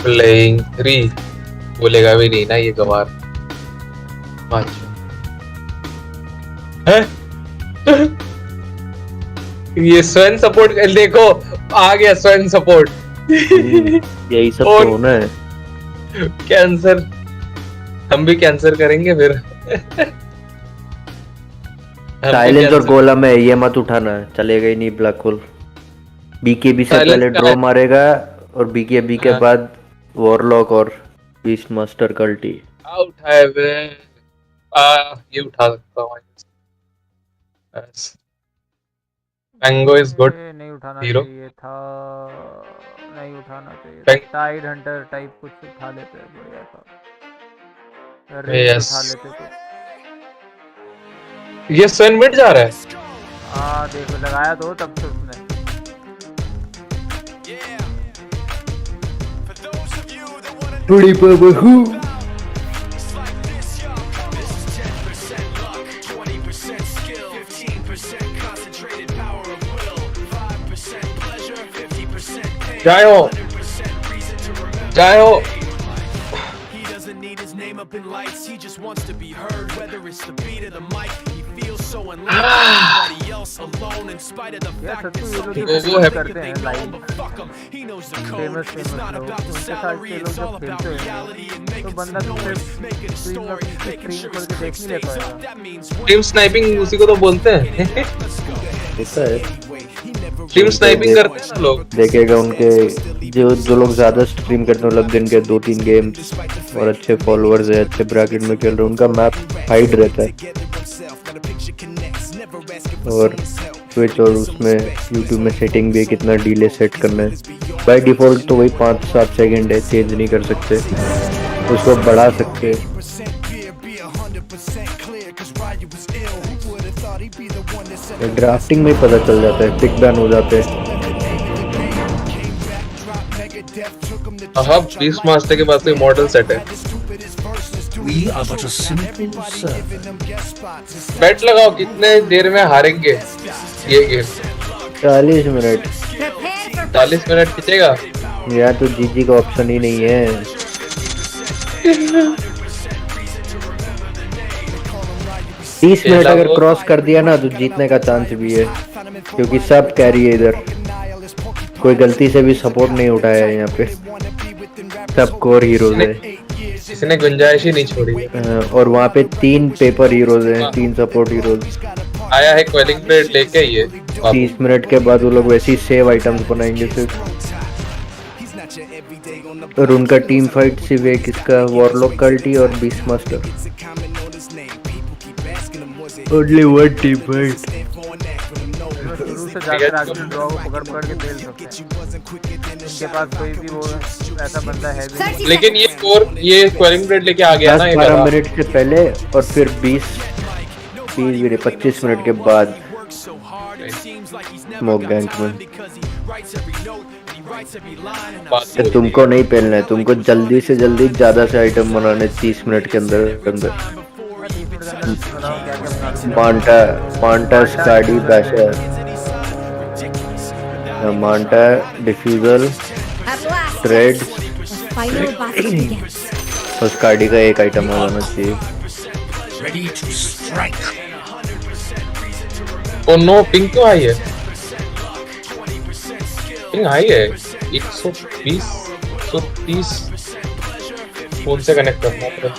playing 3? बोलेगा भी नहीं ना ये गवार। ये स्वयं सपोर्ट देखो, आ गया स्वयं सपोर्ट। यही सब तो होना है। कैंसर, हम भी कैंसर करेंगे फिर। साइलेंस और गोलम है, ये मत उठाना, चलेगा ही नहीं ब्लैक होल। बीकेबी से पहले ड्रॉ मारेगा और बीकेबी के बाद वॉरलॉक और बीस्ट मास्टर कल्टी। उठाए वे ये उठा सकता हूँ। Mango is good. नहीं उठाना Hero. चाहिए था, नहीं उठाना चाहिए। टाइड हंटर टाइप कुछ उठा लेते हैं, बढ़िया था। रेड उठा लेते कुछ। ये स्वयं मिट जा रहा है। हाँ हाँ देख लगाया तो तब से उसने। बड़ी बहू जय हो जय हो। Up in lights, he just wants to be heard, whether it's the beat of the mic. He feels so unlike everybody else, alone in spite of the fact that some people think that they know, but fuck him, he knows the code. It's not about the salary, it's all about reality and making some noise, making a story, making sure his click stays up. That means team sniping उसी को तो बोलते हैं। ऐसा है team sniping करते हैं लोग। देखेगा उनके जो लोग ज्यादा स्ट्रीम करते हैं, मतलब दिन के 2-3 गेम और अच्छे फॉलोअर्स है, अच्छे ब्रैकेट में खेल रहे हैं, उनका मैप हाइड रहता है। और स्विच और उसमें यूट्यूब में सेटिंग भी है कितना डिले सेट करना है। बाय डिफॉल्ट तो वही 5-7 सेकंड है, चेंज नहीं कर सकते, उसको बढ़ा सकते। ड्राफ्टिंग में पता चल जाता है, पिक बैन हो जाते हैं। हाँ, 20 मास्टर के बाद तो मॉडल सेट है। बेट लगाओ कितने देर में हारेंगे ये गेम। 40 मिनट 40 मिनट खींचेगा यार, तो जीजी का ऑप्शन ही नहीं है। 30 मिनट अगर क्रॉस कर दिया ना तो जीतने का चांस भी है, क्योंकि सब कैरी है इधर, कोई गलती से भी सपोर्ट नहीं उठाया है यहाँ पे, सब कोर हीरोज है, इसने गुंजाइश ही नहीं छोड़ी। और वहाँ पे 3 पेपर हीरोज हैं, 3 सपोर्ट हीरोज। आया है क्वेलिंग प्लेट लेके ये 30 मिनट के बाद वो लोग वैसे ही सेव आइटम्स बनाएंगे सिर्फ। और उनका टीम फाइट सिर्फ एक इसका वॉरलॉक कल्टी और beast master, only one team fight. शुरू से जाकर आखिर ड्रॉ को पकड़ के खेल सकते हैं, इनके पास कोई भी वो ऐसा बंदा है भी। लेकिन ये क्वेलिंग प्लेट लेके आ गया ना 12 मिनट से पहले, और फिर 25 मिनट के बाद स्मोक गैंग में। तो तुमको नहीं पहनना है, तुमको जल्दी से जल्दी ज्यादा से आइटम बनाने 30 मिनट के अंदर। मांटा स्काडी बैशर, मांटा डिफ्यूजल थ्रेड और स्काडी का एक आइटम आ जाना चाहिए। ओ नो, पिंग क्यों आई है? पिंग आई है 120 130 फोन से कनेक्ट करना पड़ेगा।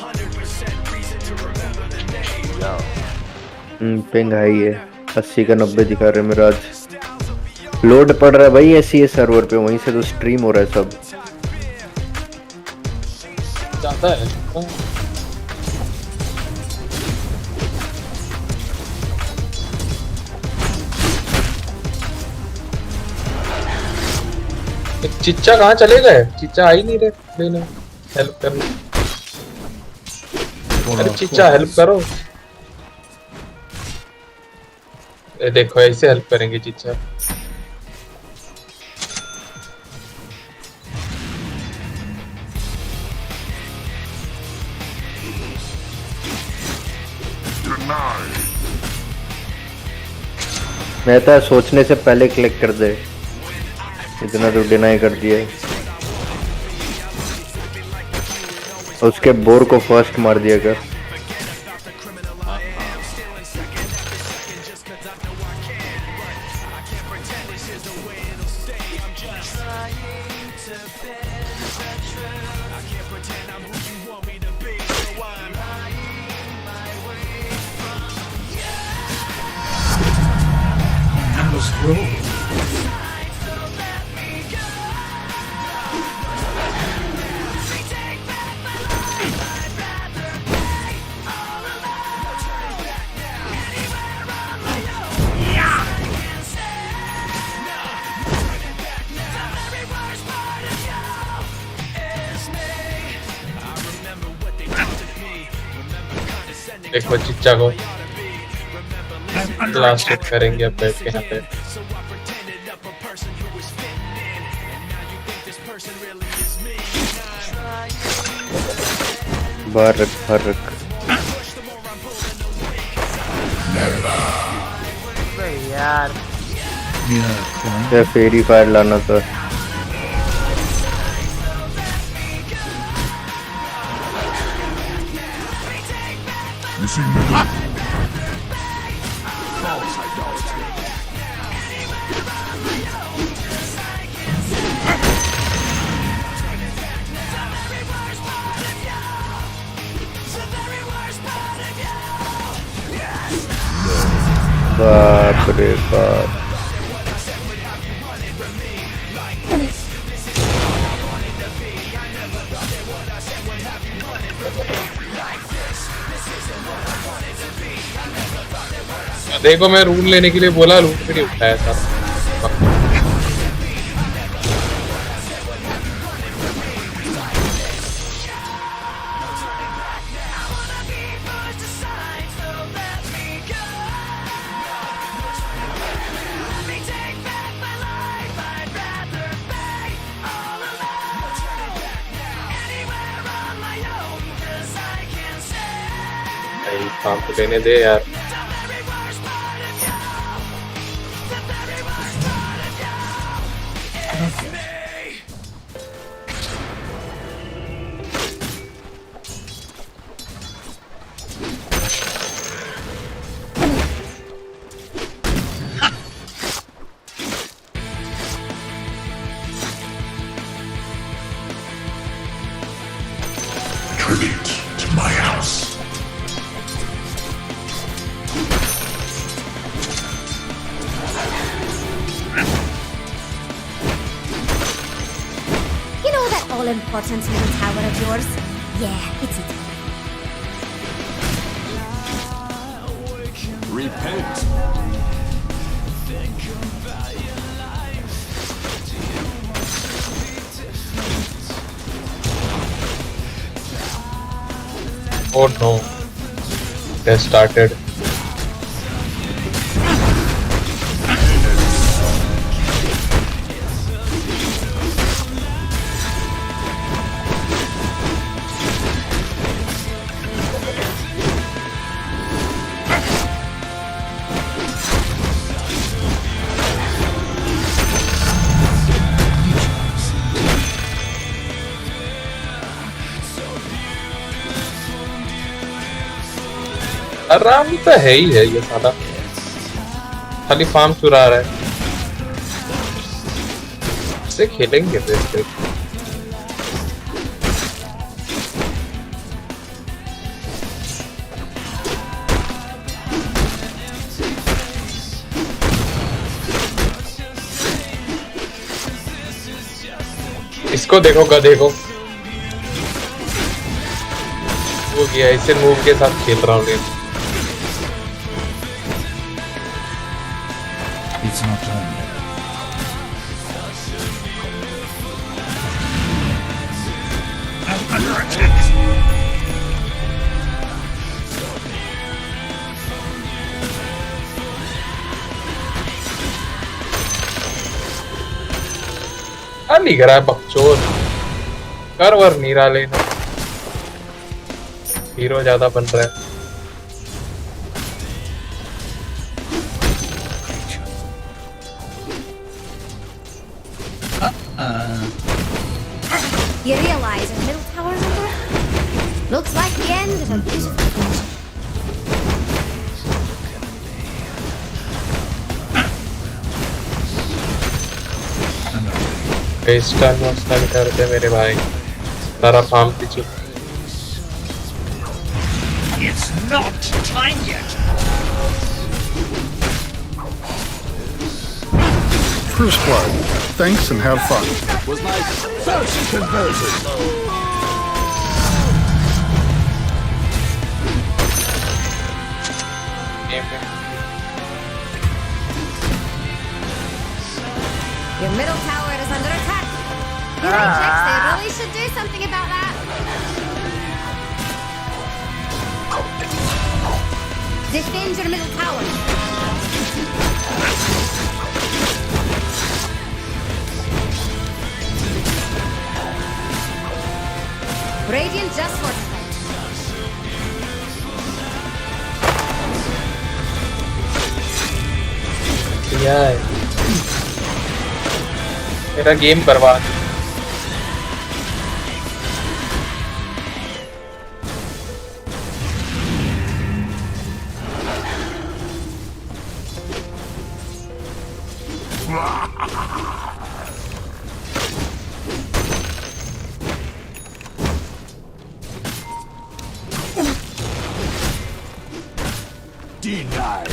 पिंग हाई है, 80 का 90 दिखा रहे मेरा। आज लोड पड़ रहा है भाई ऐसी सर्वर पे, वहीं से तो स्ट्रीम हो रहा है सब। जाता है चिच्चा कहाँ चले गए? चिच्चा आ ही नहीं रहे लेने, हेल्प करने। अरे चिच्चा हेल्प करो। देखो ऐसे हेल्प करेंगे चिच्चा। मैं तो सोचने से पहले क्लिक कर दे, इतना तो डिनाई कर दिया। उसके बोर को फर्स्ट मार दिया कर। देखो चिच्चा को लास्ट हिट करेंगे अब बैठ के यहाँ पे। बरक यार क्या फेरी फायर लाना था। बाप रे बाप। देखो मैं रूल लेने के लिए बोला, रूल भी नहीं उठाया था। काम तो लेने दे यार। Tribute to my house. You know that all-important little tower of yours? Yeah, it's it. Repent. Oh no, they started. आराम तो है ही है ये साला, खाली फार्म चुरा रहा है। इससे खेलेंगे फिर। इसको देखो गधे को, वो गया इसे मूव के साथ खेल रहा हूँ। It's not on there. I'm under attack. नहीं करा है बकचोद, कर वर नीरा लेना, हीरो ज्यादा बन रहा है। You realize a middle tower's under? Looks like the end of a beautiful thing. Stun करते मेरे भाई, सारा फार्म पीछे। It's not time yet. First blood. Thanks and have fun. Was my first conversion. Your middle tower is under attack. Your Ajax, they really should do something about that. Defend your middle tower. बढ़िया है। मेरा game बर्बाद। Denied.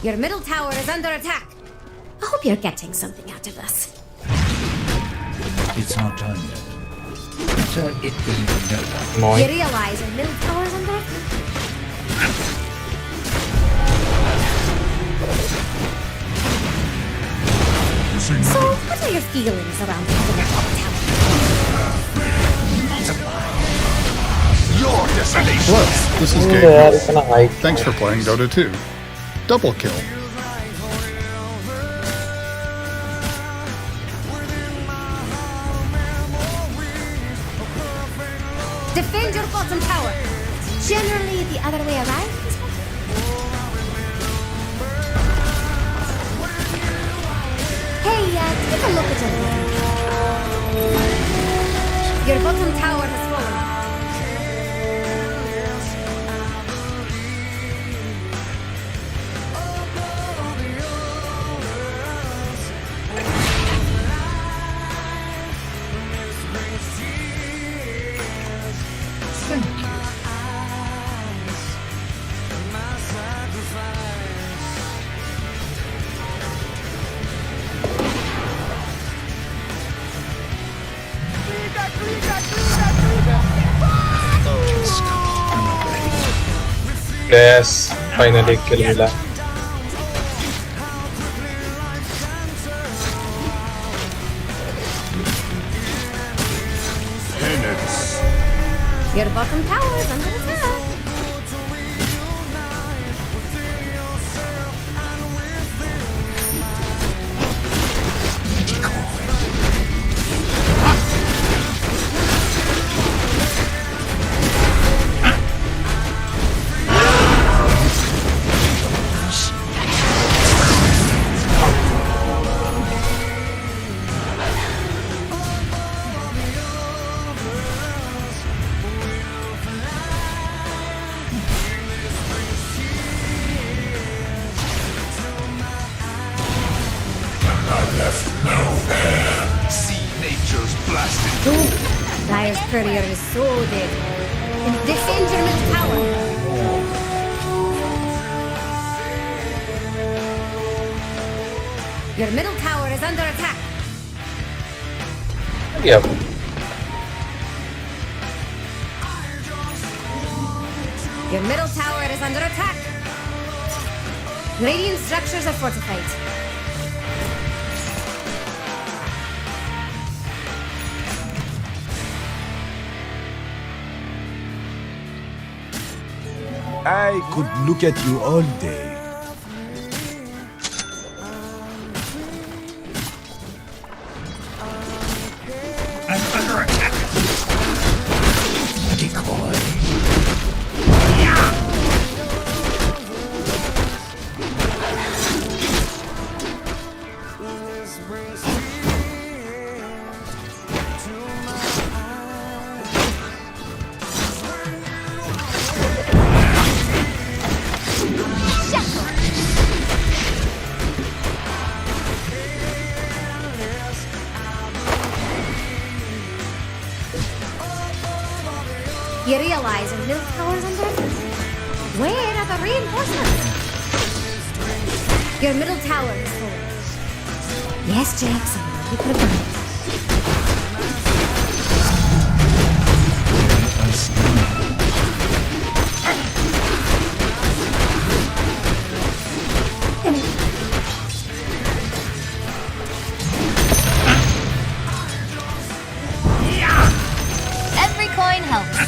Your middle tower is under attack. I hope you're getting something out of this. It's not done yet. So it will never. Moi. You realize your middle tower is under attack? So, what are your feelings around having a top tower? Your desolation. Hello, this is Gabe. यार इतना height. Thanks for playing Dota 2. Double kill. Defend your bottom tower. Generally, the other way around is better. Hey, take a look at your bottom tower. Your bottom tower has fallen. Yes, finally kill मिला। Penance. Your bottom tower is under attack. See nature's blasted. Dyer's courier is so dead. And defend your middle tower. Your middle tower is under attack. Yep. Your middle tower is under attack. Radiant structures are fortified. I could look at you all day. I'm under attack. Decoy. You realize your middle tower is under attack? Where are the reinforcements? Your middle tower is full. Yes, Jackson, you could have done it. Every coin helps.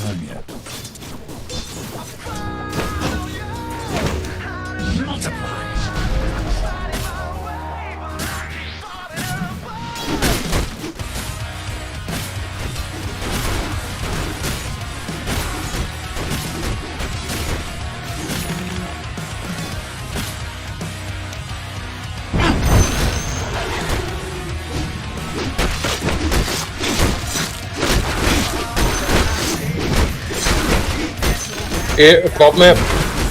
done yet. Multiply. ये top में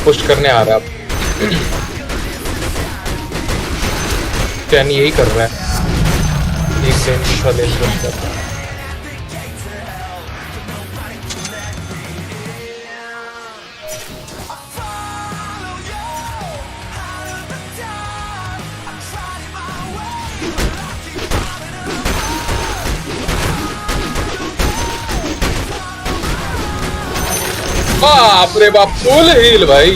push करने आ रहा है। Can यही कर रहा है, एक सेंट का लेन पुश कर रहा है। बाप रे बाप, फुल हील भाई,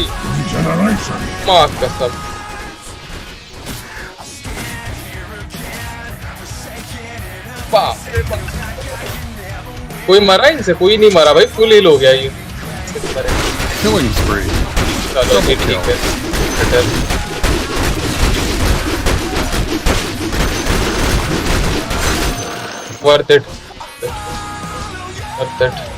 माँ कसम। बाप रे बाप, कोई मरा इनसे? कोई नहीं मरा भाई, फुल हील हो गया ये। चलो ठीक है, वर्थ इट, वर्थ इट।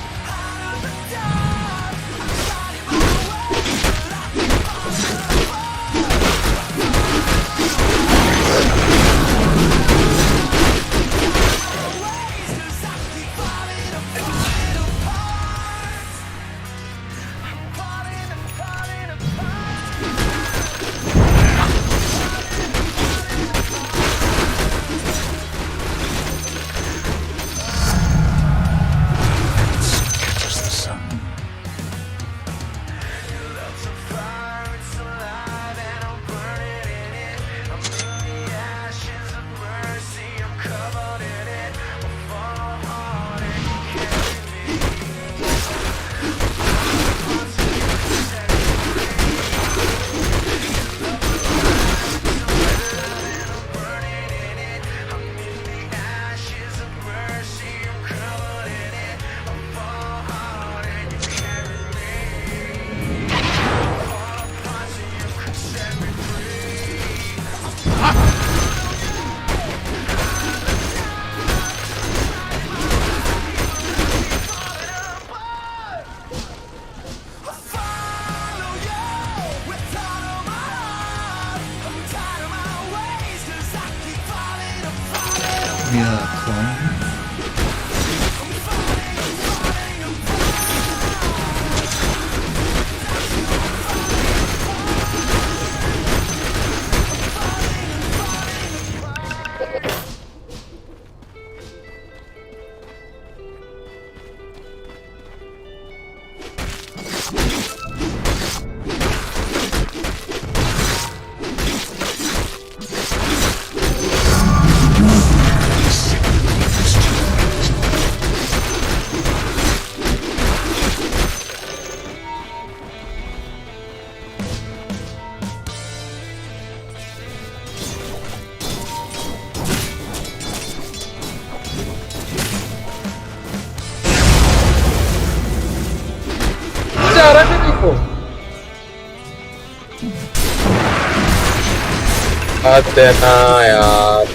देना यार,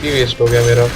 वेस्ट हो गया मेरा।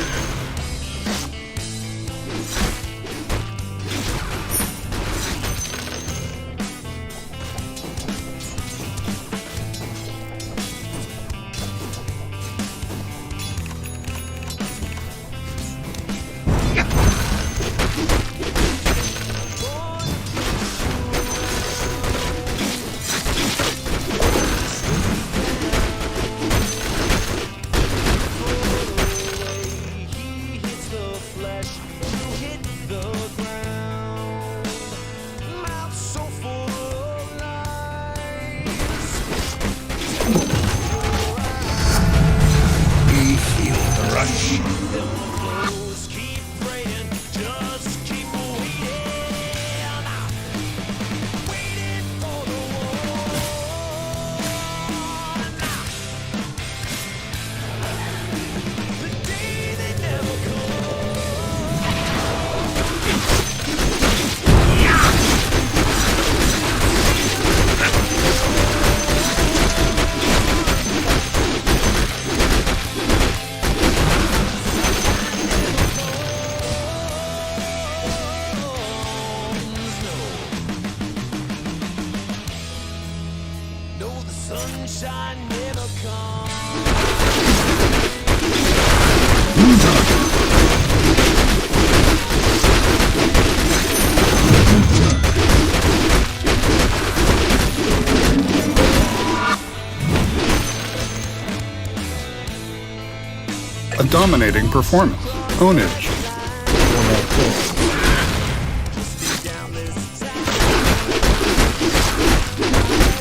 A dominating performance. Ownage.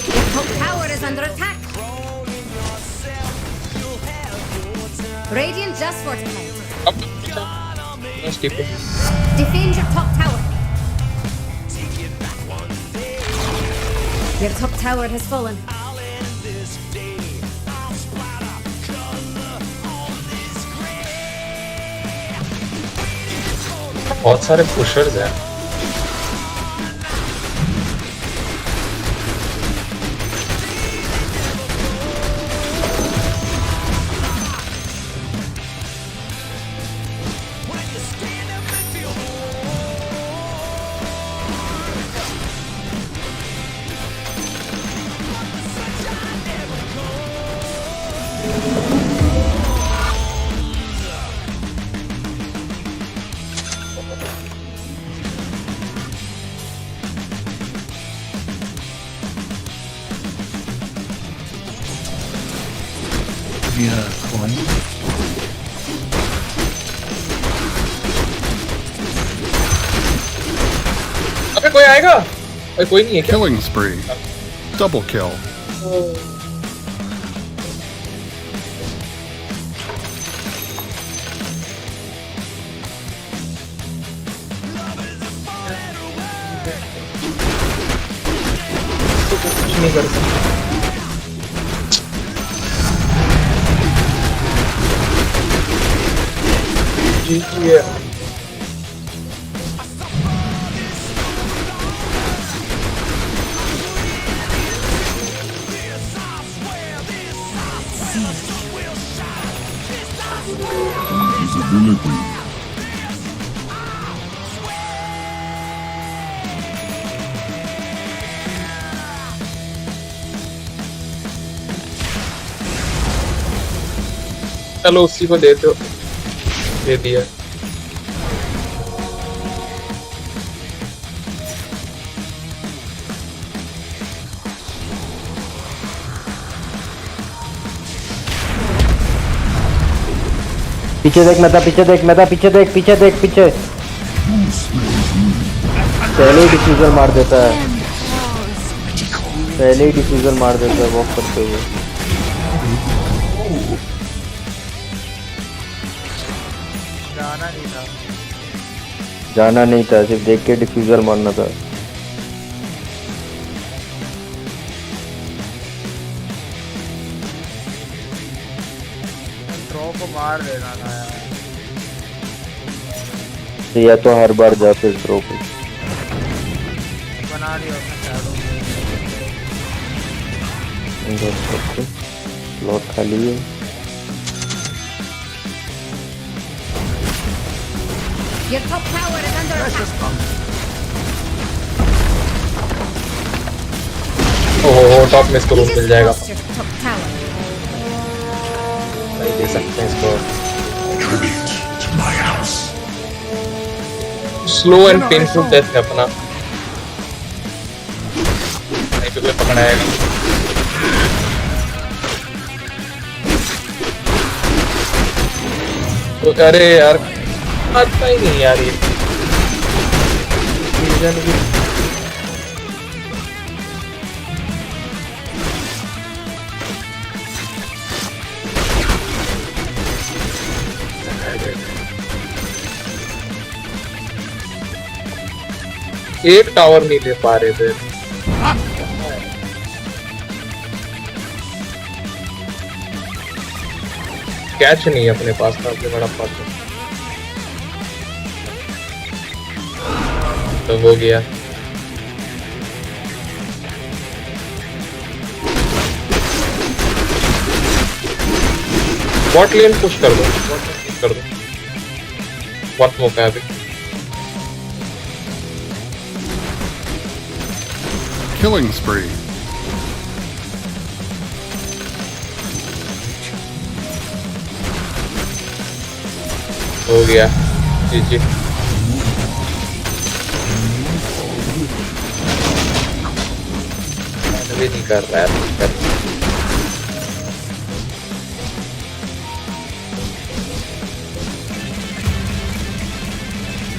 Your top tower is under attack. Radiant just fortified. Defend your top tower. Your top tower has fallen. बहुत सारे पुशर्स हैं। अबे कोई आएगा? कोई नहीं है क्या? Killing spree. Double kill. कुछ नहीं कर सकता। Yeah. चलो उसी को दे दो। दे दिया। पीछे देख मेटा, पीछे देख मेटा, पीछे देख, पीछे देख, पीछे। पहले ही डिफ्यूजर मार देता है, पहले ही डिफ्यूजर मार देता है वॉक करते हुए। जाना नहीं था, सिर्फ देख के डिफ्यूजर मारना था। को मार देना था यार। या तो हर बार जा फिर थ्रो पे बना लिया उसने शैडो। स्लॉट खाली है। Your top tower is under attack. ओहो टॉप में इसको रूम मिल जाएगा। Lost your top tower. नहीं दे सकते हैं इसको। Tribute to my house. Slow and painful death है अपना। नहीं तो कोई पकड़ाएगा। तो अरे यार आता ही नहीं यार ये। एक टावर नहीं ले पा रहे थे। कैच नहीं अपने पास था, अपने बड़ा पास तो हो गया। बॉट लेन पुश कर दो, कर दो। बहुत मौका है अभी। Killing spree. हो गया जी जी। भी नहीं कर रहा है।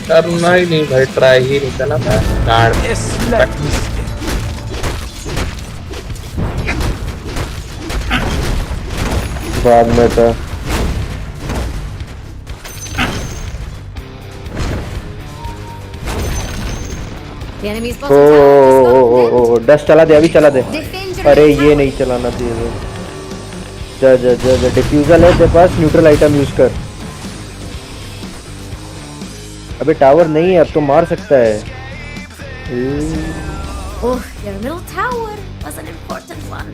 करना ही नहीं भाई, ट्राई ही नहीं करना था गाड़ बाद में था। ओ डस्ट चला दे, अभी चला दे। अरे ये नहीं चलाना चाहिए। जा जा जा जा, डिफ्यूजल है तेरे पास, न्यूट्रल आइटम यूज कर। अबे टावर नहीं है, अब तो मार सकता है। Oh, your middle tower was an important one.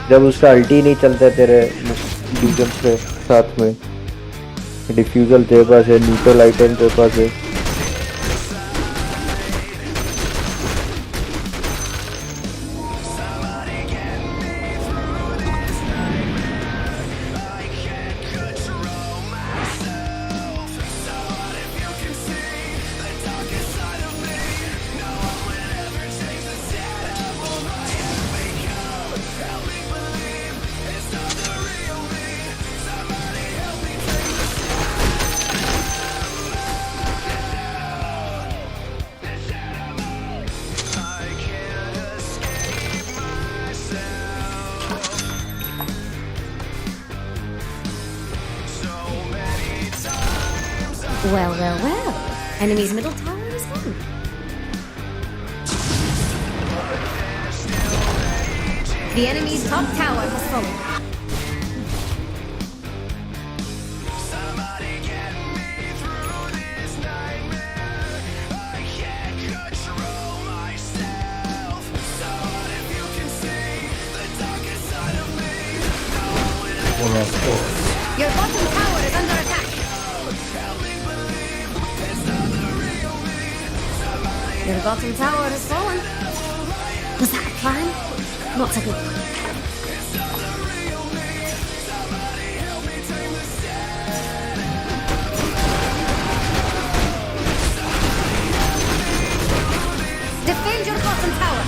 जब उसका अल्टी नहीं चलता तेरे डिफ्यूजल के साथ में, डिफ्यूजल तेरे पास है, न्यूट्रल आइटम तेरे पास है। Well, well, well. Enemy's middle tower is gone. The enemy's top tower has fallen. Your bottom tower is under attack. Your bottom tower has fallen. Was that a plan? Not a good one. Defend your bottom tower.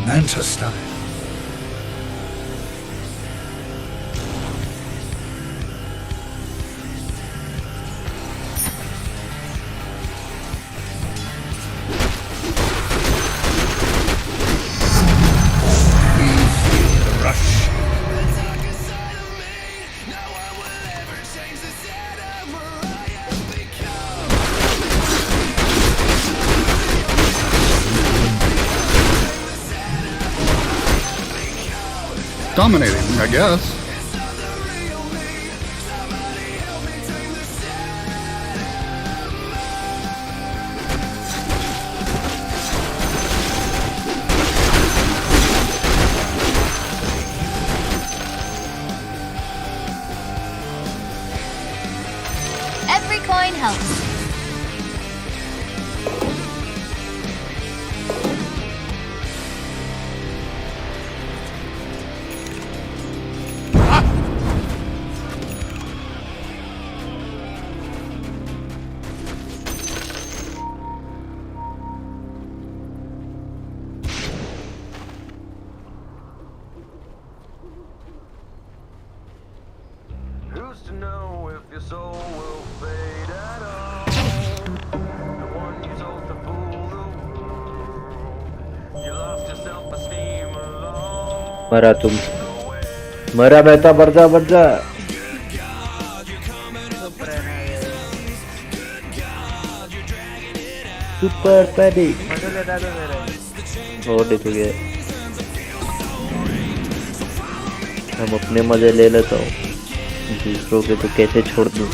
Manta style. Dominating, I guess. Every coin helps. Who's to know if your soul will fade at all? The one you told to fool the world. You lost your self-esteem alone. मरा तुम, मरा बेटा, बढ़ जा। Super पैडिक और देख गए। हम अपने मजे ले लेता हूँ, दूसरों के तो कैसे छोड़ दूँ।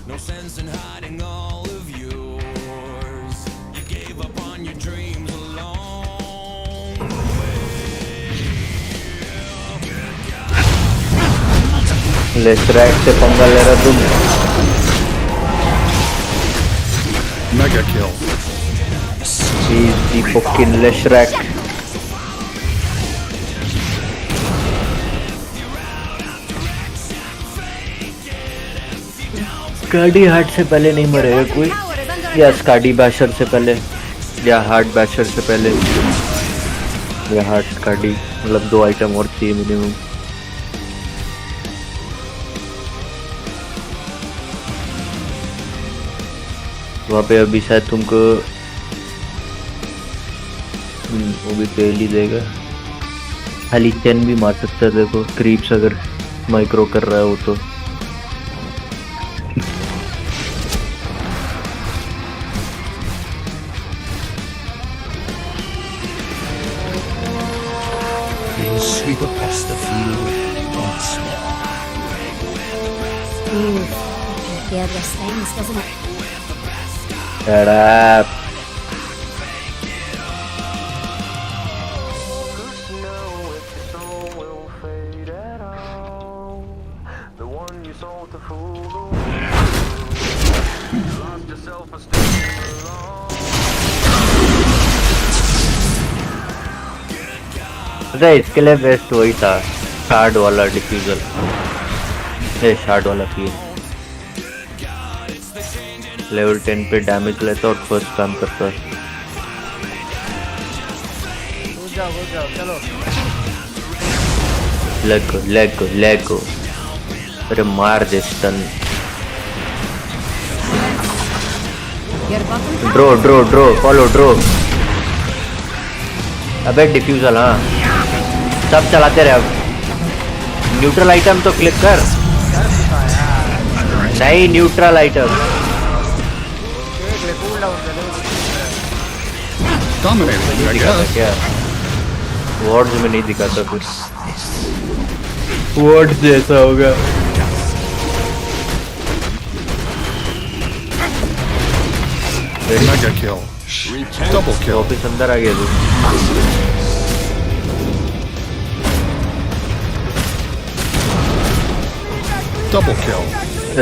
No sense in hiding all of yours. You gave up on your dreams along the way. लेस्ट्रैक से पंगा ले रहा तुम। Mega kill. Easy fucking Leshrac. Skadi heart से पहले नहीं मरेगा कोई, या स्काडी बैशर से पहले, या हार्ट बैशर से पहले, या हार्ट स्काडी, मतलब 2 आइटम और चाहिए मिनिमम। वहाँ पे अभी शायद तुमको वो भी तेल ही देगा, खाली 10 भी मार सकता है। देखो क्रीप्स अगर माइक्रो कर रहा है वो तो। Sweep across the field once more. Ooh, yeah, this things, doesn't it? Shut up. इसके लिए बेस्ट वही था, शार्ड वाला डिफ्यूजर, ये शार्ड वाला की लेवल 10 पे डैमेज लेता और फर्स्ट काम करता है। हो जाओ चलो। लेग को अरे मार दे स्टन। ड्रो फॉलो ड्रो। अबे डिफ्यूजल, हाँ सब चलाते रहे। अब न्यूट्रल आइटम तो क्लिक कर, नहीं न्यूट्रल आइटम। क्या वर्ड्स में नहीं दिखाता, कुछ वर्ड्स जैसा होगा। Mega kill. Double kill. वापिस अंदर आ गया तू। Double kill.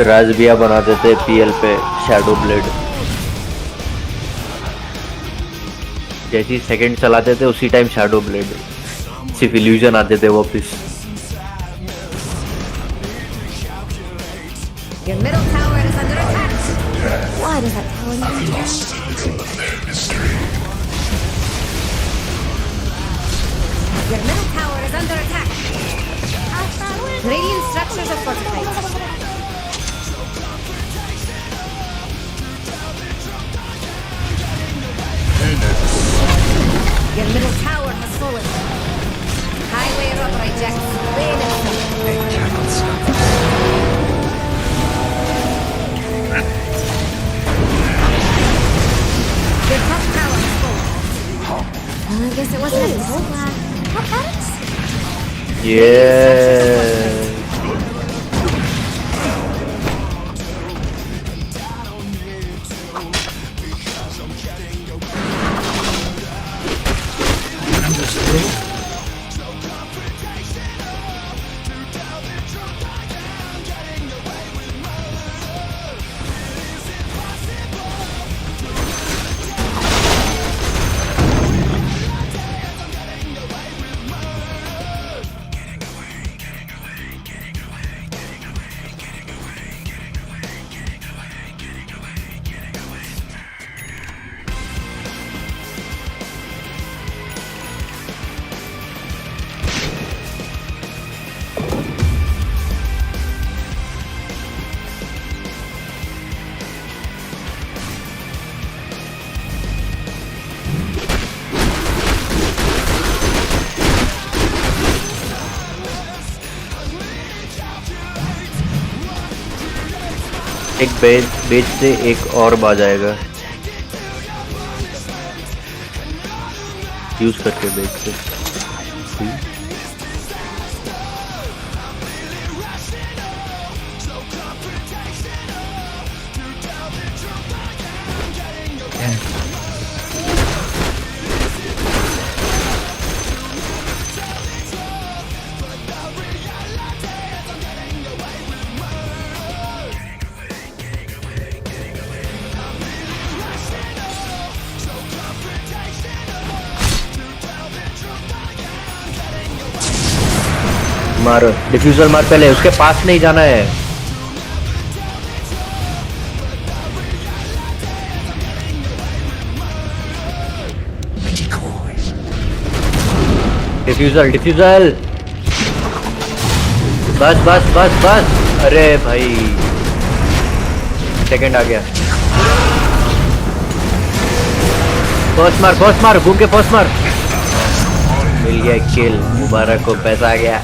राजबिया बनाते थे पीएल पे शैडो ब्लेड, जैसी सेकंड चलाते थे उसी टाइम शैडो ब्लेड, सिर्फ इल्यूजन आते थे वापिस। Your middle tower is under attack. Why does that tower need Lost in their mystery. Your middle tower is under attack. Radiant structures are fortified. Your middle tower has fallen. Highway up rejects. They cannot stop us. Your top tower is full. I guess it wasn't a whole lot. How about it? Yeah. एक बेच से एक और बाज आएगा, use करके बेच से। मारो डिफ्यूजर मार पहले, उसके पास नहीं जाना है। डिफ्यूजल डिफ्यूजल, बस बस बस बस। अरे भाई सेकंड आ गया। फर्स्ट मार घूम के फर्स्ट मार। मिल गया किल, मुबारक को पैसा आ गया।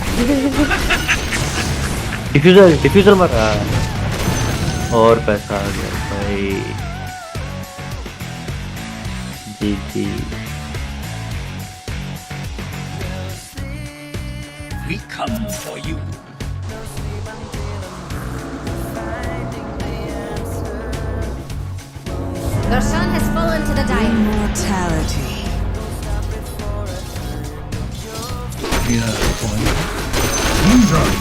डिफ्यूजल मार, और पैसा आ गया भाई। जी We come for you. Their son has fallen to the dire. Immortality. Yeah, boy. Enjoy.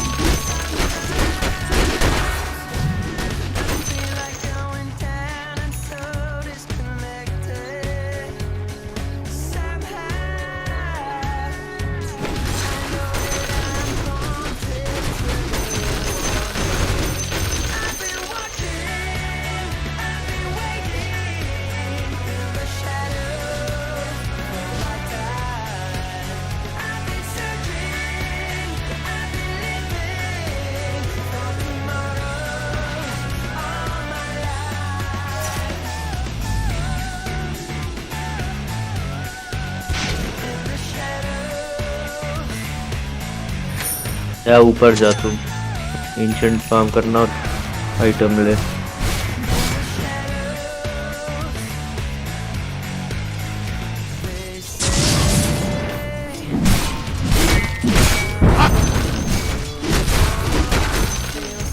या ऊपर जा तुम, एंशिएंट फार्म करना और आइटम ले।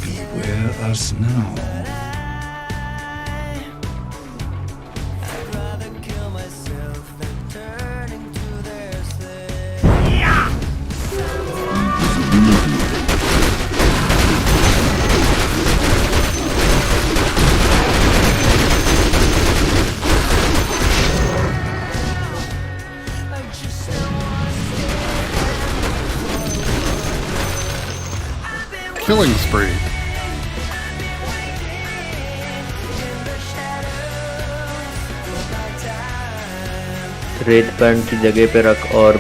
Beware us now. Killing spree. रेत पैंट की जगह पे रख और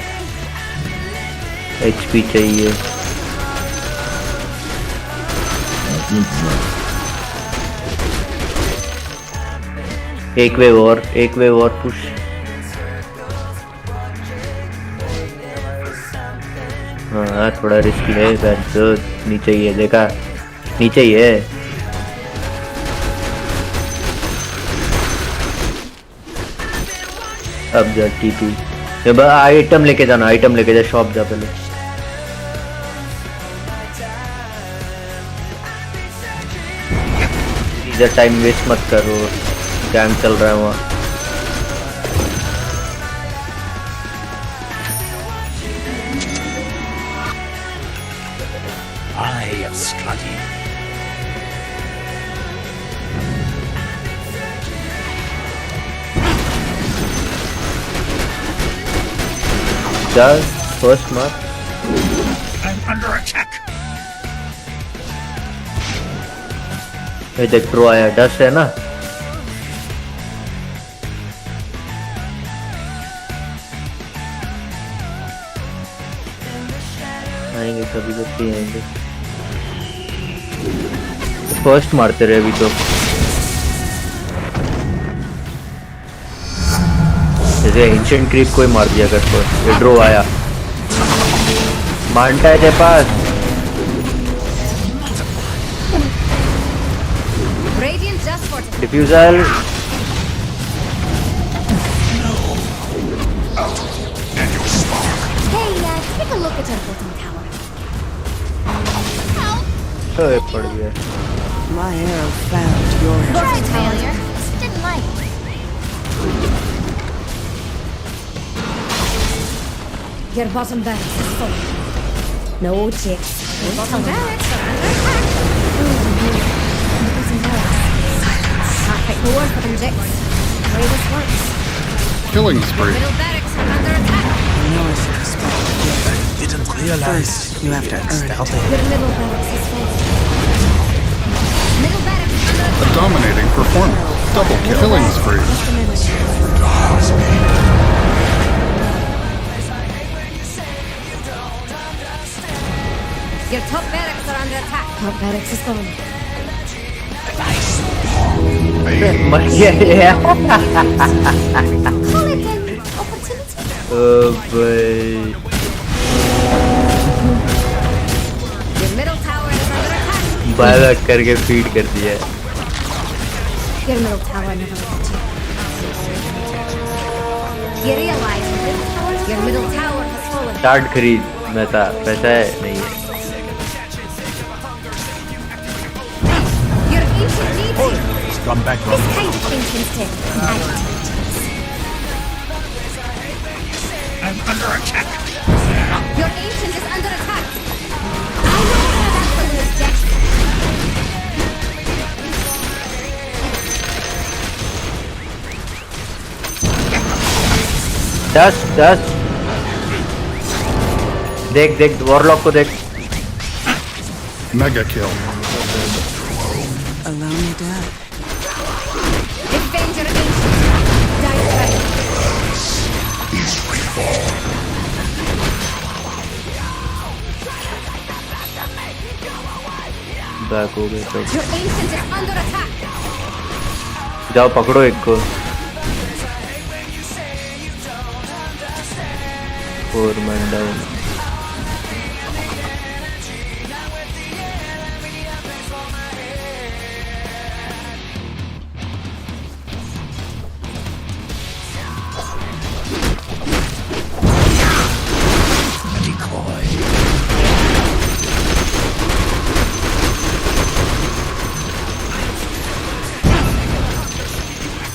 एचपी चाहिए। एक वेव और पुश। हाँ थोड़ा रिस्की है, तो नीचे ही है, देखा नीचे ही है। अब जा टीपी, आइटम लेके जाना, आइटम लेके जा, शॉप जा पहले। इधर टाइम वेस्ट मत करो, कैंप चल रहा है वहाँ। I have studied. फर्स्ट मार। I'm under attack. ये देख प्रो आया, डस्ट है ना। आएंगे कभी तो फ्री आएंगे। फर्स्ट मारते रहे अभी तो। जैसे एंशिएंट क्रीप को ही मार दिया कर फर्स्ट। ये ड्रो आया, मांटा है तेरे पास। Diffusal Take a look at your bottom tower. पड़ गया। My arrow found your Right, failure. Just didn't like it. Your bottom barracks is full. No chicks. Your bottom barracks are under attack. Your bottom barracks. Can't fight more for them chicks. Way this works. Killing spree. Middle barracks are under attack. I didn't First, you have to earn it. Your middle barracks is full. Middle barracks under A dominating performance. Double kill. Killing spree. just a minute. Your top barracks are under attack. Top barracks is gone. मर गया यार। Call it an opportunity. ओ भाई। Your middle tower is under attack. Buyback करके feed कर दिया है। Your middle tower never left you. You realize your middle tower has fallen. Card खरीद मैं था पैसा है नहीं है। Your ancient needs you. Come back This kind of ancient tale. I'm under attack. Your ancient is under attack. I know how that balloon is dead. दस देख देख वॉरलॉक को देख। Mega kill. Allow me to. Defend your ancient. Die right. Back हो गए back. Your ancient is under attack. जाओ पकड़ो एक को। 4 man down।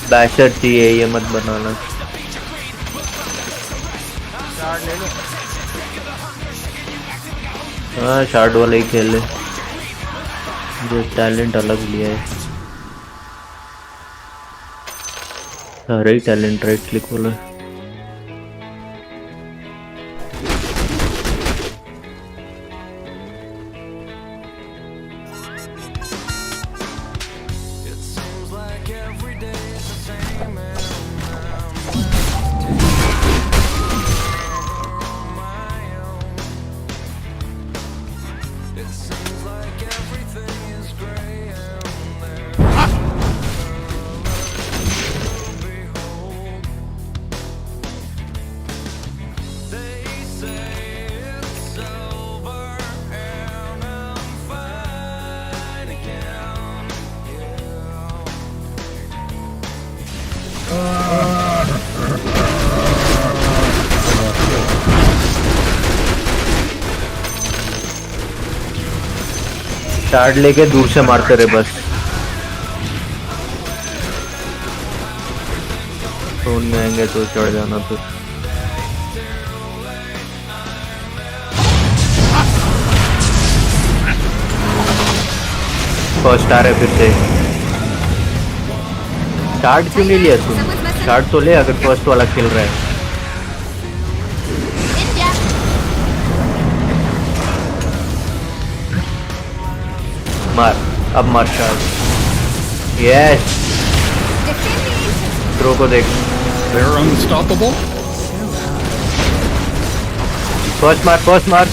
बैशर चाहिए ये मत बनाना। शार्ड ले लो। हाँ शार्ड वाला ही खेल ले जो टैलेंट अलग लिया है। सारे ही टैलेंट राइट क्लिक वाला। शार्ड लेके दूर से मारते रहे बस। फोन में आएंगे तो चढ़ जाना फिर। फर्स्ट आ रहे फिर से। शार्ड क्यों नहीं लिया तुम? शार्ड तो ले अगर फर्स्ट वाला खेल रहा है। मार अब मार शार्ड। यस थ्रो को देख। They're unstoppable. फर्स्ट मार फर्स्ट मार।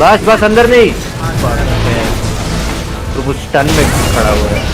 बस बस अंदर नहीं। तो कुछ टन में खड़ा हुआ है।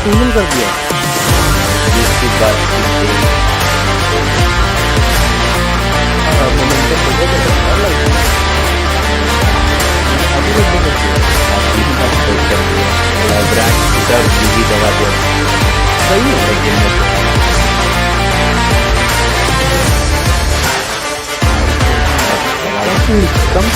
सिंगल कर दिया। इसकी बात सही है कम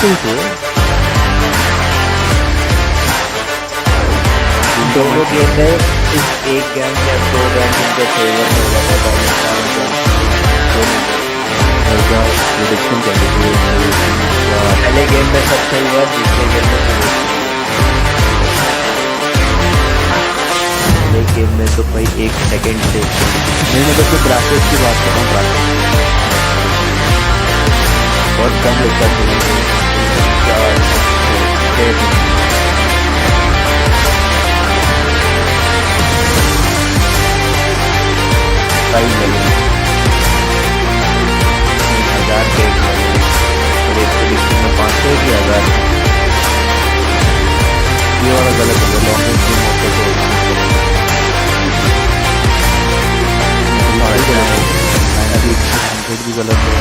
दोनों गेम में इस एक गेम या 2 गेम इनके फेवर में हुआ था। पहले गेम में सब सही हुआ, दूसरे गेम में पहले गेम में तो भाई 1 सेकेंड से मैं तो ग्राफिक्स की बात कर रहा हूँ। बहुत कम लगता है। टाइम लगेगा 1000 के और 120 में 500 की 1000। ये वाला गलत है, लॉन्ग रेंज गेम होते तो अभी 100 भी गलत है।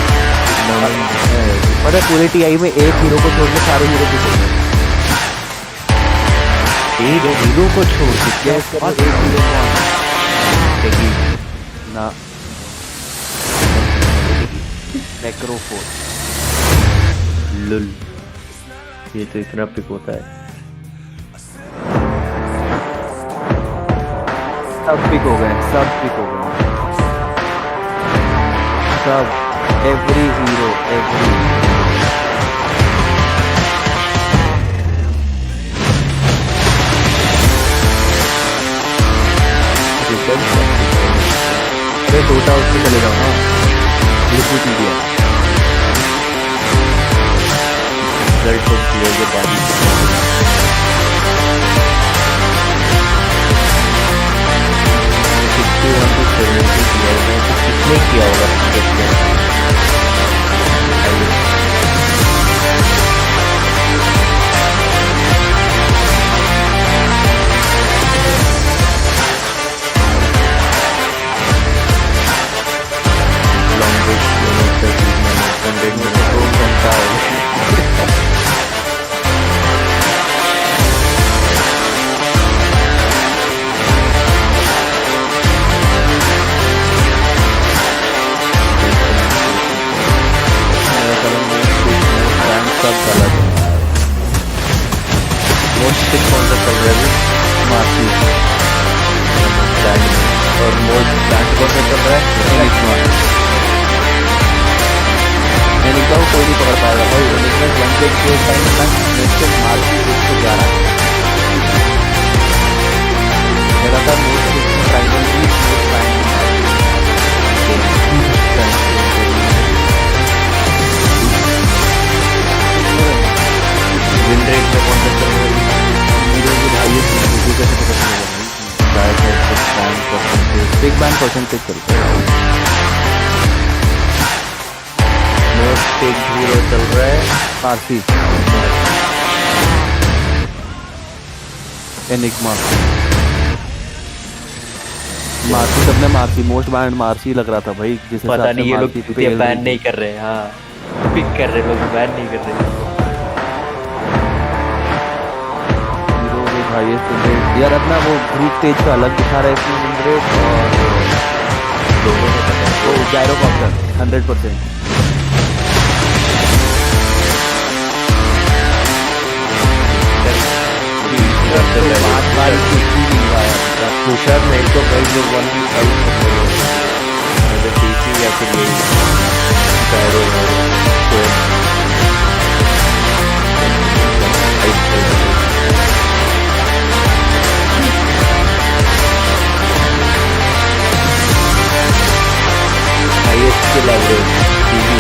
पता पूरे टीआई में एक हीरो को छोड़ के सारे हीरो को छोड़ एक हीरो को छोड़ के क्या एक हीरो ना नेक्रोफोर लुल, ये तो इतना पिक होता है। सब पिक हो गए, सब पिक हो गए, सब एवरी हीरो एवरी अरे टोटा उससे चले जाओ ना, बिल्कुल इंडिया रिजल्ट तो किए के बाद ही 61 to 70 किया है, तो कितने किया होगा बिग बैंग परसेंटेज करते हैं। मोस्ट पिक हीरो चल रहा है आरसी एनिग्मा मार्सी, सबने मार्सी मोस्ट बैंड मार्सी लग रहा था भाई, जिसे पता नहीं ये लोग बैन नहीं कर रहे। हाँ पिक कर रहे लोग, बैन नहीं कर रहे। यार अपना वो ग्रुप पेज का अलग दिखा रहा है इसमें विन रेट, और दोनों को पता है वो जायरोकॉप्टर 100%। तुषार नहीं तो भाई जो 1-5 टीसी या फिर highest skill average TV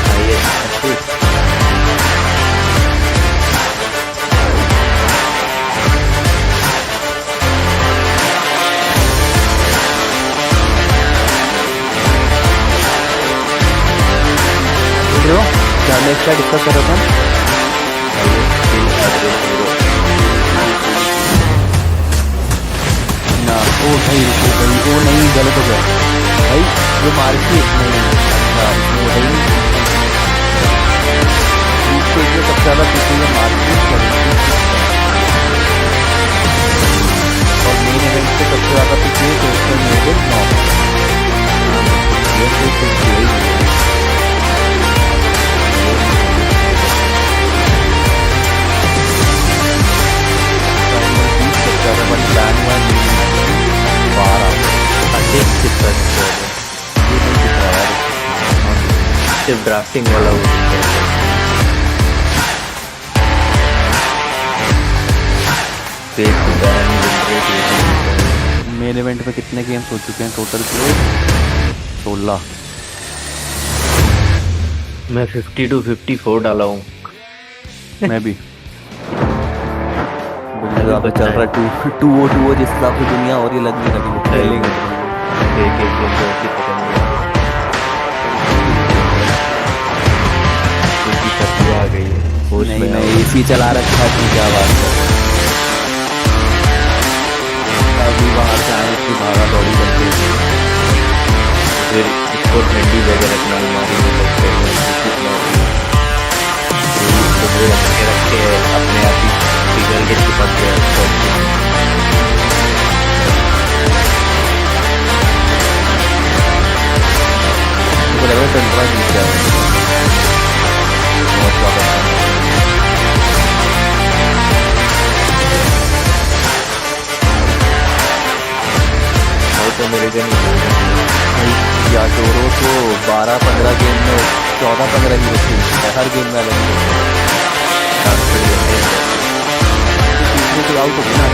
highest क्या नेक्स्ट का डिस्कस कर रहा था। ओ भाई रुको भाई, वो नहीं गलत हो गया भाई, वो मार के नहीं, अच्छा इसमें वो है ही नहीं। इसको इसमें सबसे ज़्यादा पीछे ये मार के करेंगे, और मेन इवेंट से सबसे ज़्यादा पीछे तो उसका नहीं है 9। ये तो कुछ यही नहीं है। सबसे ज़्यादा बड़ी बैन हुआ है 12। ये नहीं दिख रहा यार, सिर्फ ड्राफ्टिंग वाला वो मेन इवेंट में कितने गेम्स हो चुके हैं टोटल के? 16। मैं 50 to 54 डाला हूँ। मैं भी पे चल रहा है 2-2 जिस हिसाब से दुनिया और ये लगने लगी खेलेंगे एक गेम तो ऐसी पता नहीं आ गई है। नहीं नहीं एसी चला रखा है, क्या बात है। अभी बाहर से आए इसकी भागा दौड़ी करते हैं, फिर इसको ठंडी जगह रखना, अलमारी में रखते रख के अपने आप ही पिघल के चिपक गया। मुझे लग रहा है टेंपरा जीत गया बहुत ज़्यादा। साउथ अमेरिकन या डोरो तो 12-15 गेम में 14-15 ही रखी है, हर गेम में अलग आउट हो गया ना,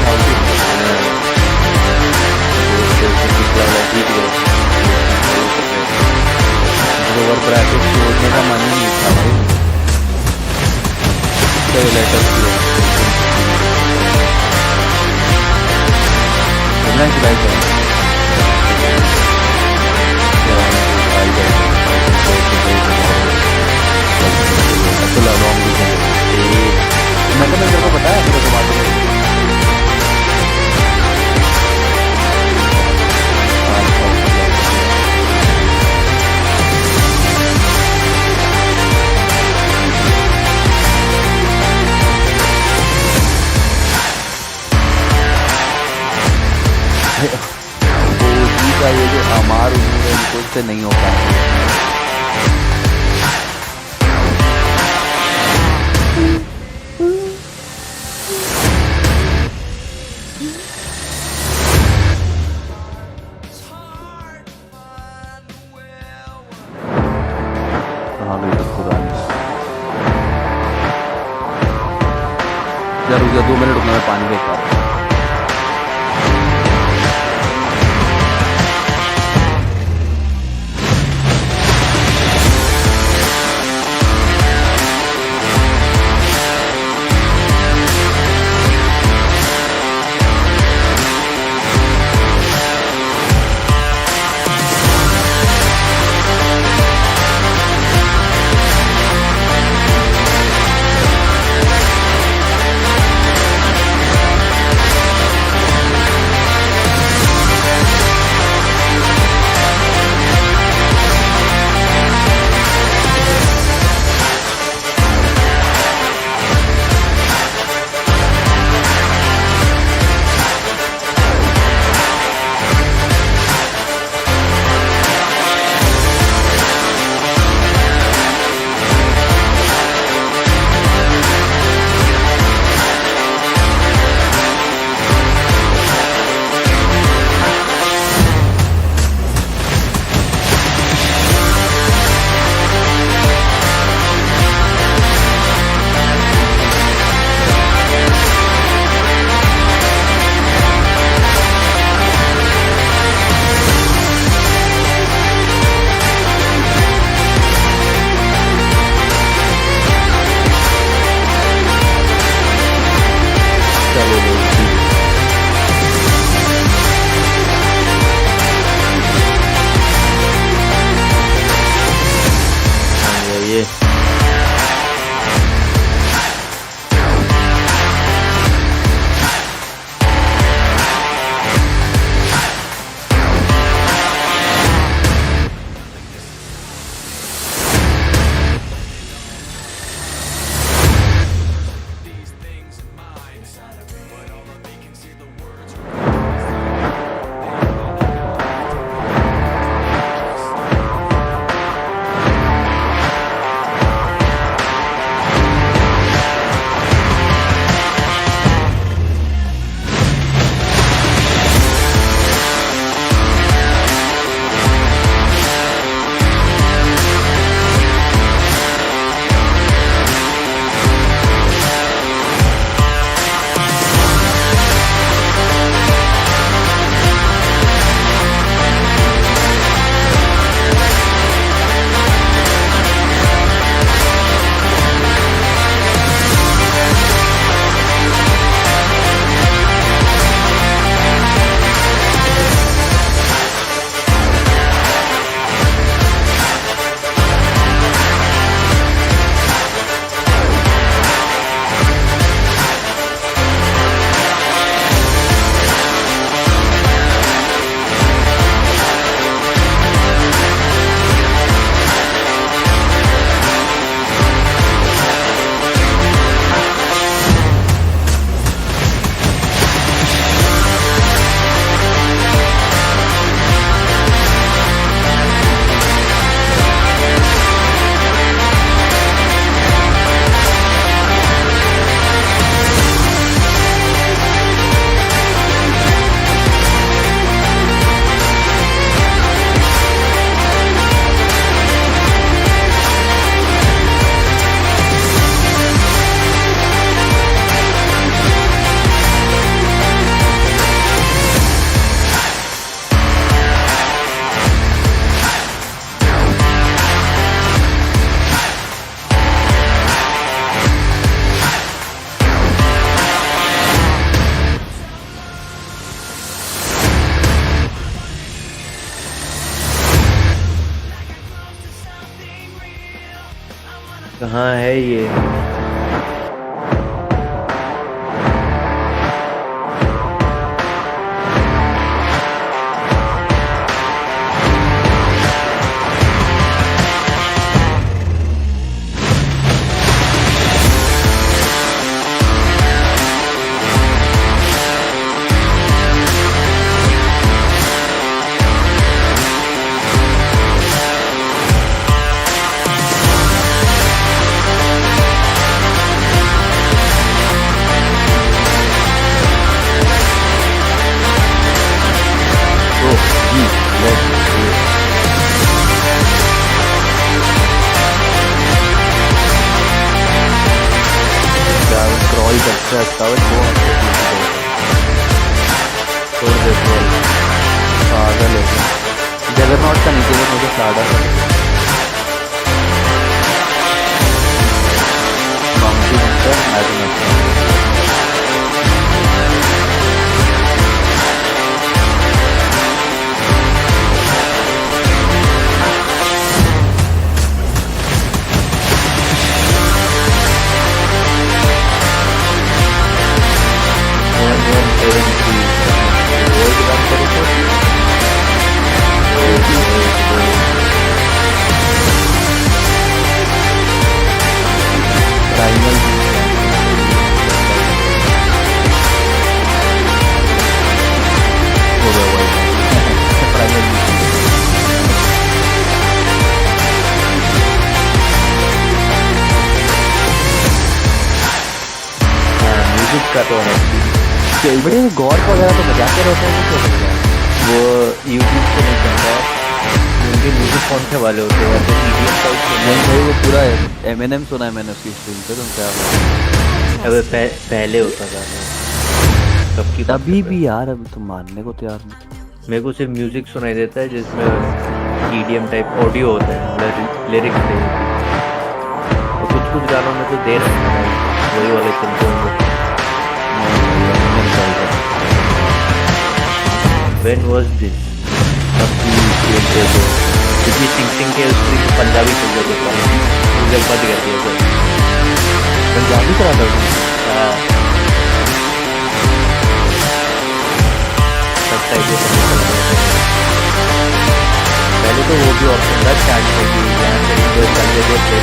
ओवर ब्रैकेट छोड़ने का मन ही नहीं था भाई। कई लेटर मैं तो मेरे को बताया मेरे को बात का ये जो हमार उम्र है इनको इससे नहीं हो पाएगा। कहाँ गई तो खुदा यार, रुक जा 2 मिनट, रुकना मैं पानी लेता हूँ। कहाँ है ये? जगरनॉट का नीचे मुझे फ्लाडा का तो है बड़े गॉड वगैरह तो बजाते रहते हैं वो यूट्यूब से नहीं करता है, उनके म्यूजिक कौन से वाले होते हैं तो EDM टाइप के नहीं भाई वो पूरा Eminem सुना है मैंने उसकी स्ट्रीम पे। तुम क्या अब पहले होता था सबकी अभी भी यार, अब तुम मानने को तैयार नहीं। मेरे को सिर्फ म्यूजिक सुनाई देता है जिसमें EDM टाइप ऑडियो होता है, लिरिक्स नहीं होती। और कुछ गानों में तो देर वही वाले चलते होंगे। When was this? क्योंकि सिंग के उसकी पंजाबी चल जाती है, मुझे बंद कर दिया सर। पंजाबी करा था हाँ पहले तो वो भी ऑप्शन था स्टार्ट करके यहाँ से तो चलते थे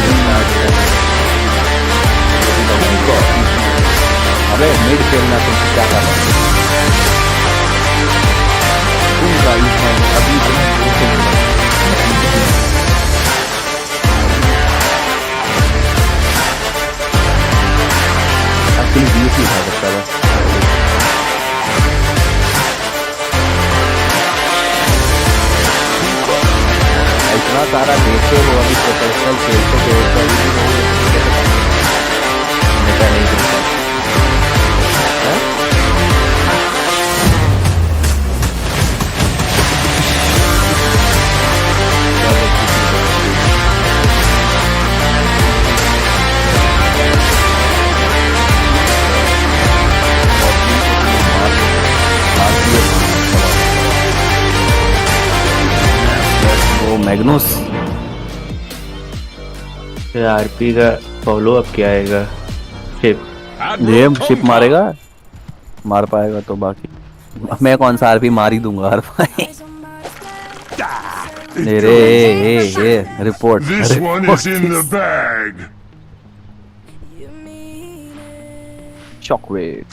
अबे मिड खेलना तुमसे क्या करना अभी बीस ही था सकता है इतना सारा देखे वो अभी प्रोफेशनल खेलते खेलते नहीं करता मैग्नस आरपी का फॉलो अप क्या आएगा? शिप मारेगा, मार पाएगा तो बाकी मैं कौन सा आरपी मार ही दूंगा हर पाए। Ray report This one is in the bag. Shockwave.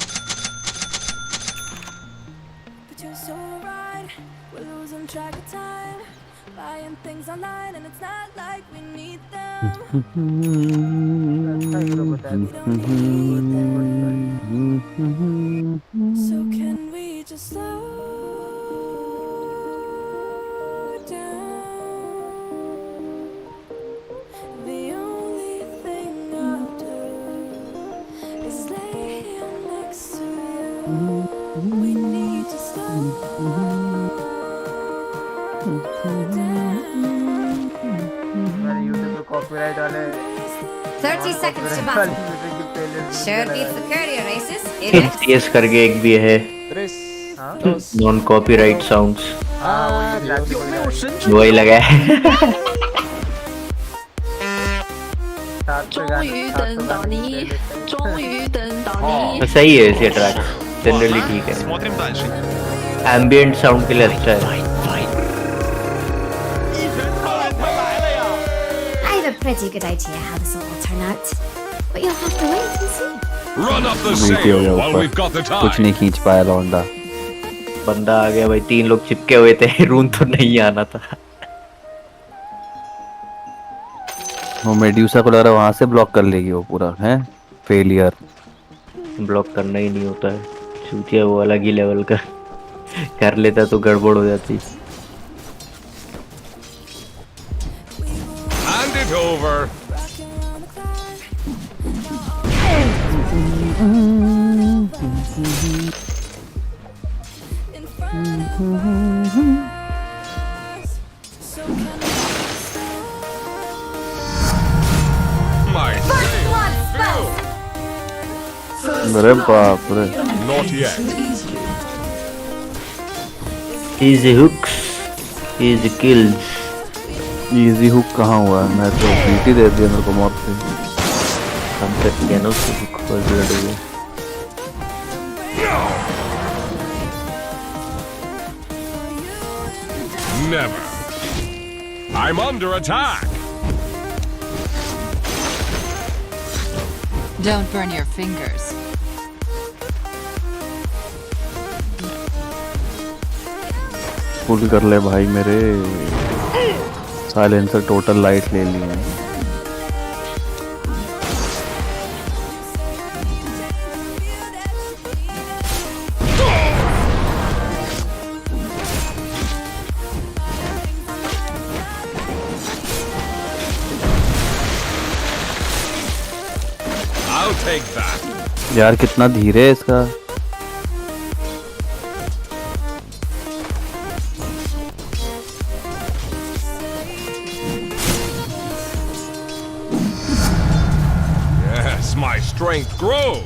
So can we just slow down? The only thing I'll do is lay here next to you. We need to slow down. YouTube पे copyright वाले 30 seconds to battle. Sure beats the courier races. CS करके एक भी है non copyright sounds, वही लगा है। 7 पे गाने 700 गाने ले लेते हैं। तो सही है ऐसे ट्रैक जनरली ठीक है एम्बिएंट साउंड के लिए अच्छा है I have a pretty good idea how this all will turn out, but you'll have to wait and see. Run up the video sail के while we've got the ऊपर कुछ time. नहीं खींच पाया लौंडा। बंदा आ गया भाई 3 लोग चिपके हुए थे रून तो नहीं आना था वो मेड्यूसा को लग रहा है वहां से ब्लॉक कर लेगी वो पूरा है फेलियर। ब्लॉक करना ही नहीं होता है चूतिया वो अलग ही लेवल का कर लेता तो गड़बड़ हो जाती Hand it over. My अरे बाप रे। not yet. easy hooks easy kills easy hook कहाँ हुआ है? मैं तो बीटी दे दिया मेरे को मौत से। हम कर दिया ना उसको हुक पर ब्लड हो गया Never. I'm under attack. Don't burn your fingers. Full कर ले भाई मेरे। साइलेंसर टोटल लाइट ले लिए हैं। I'll take that. यार कितना धीरे है इसका। Yes, my strength grows.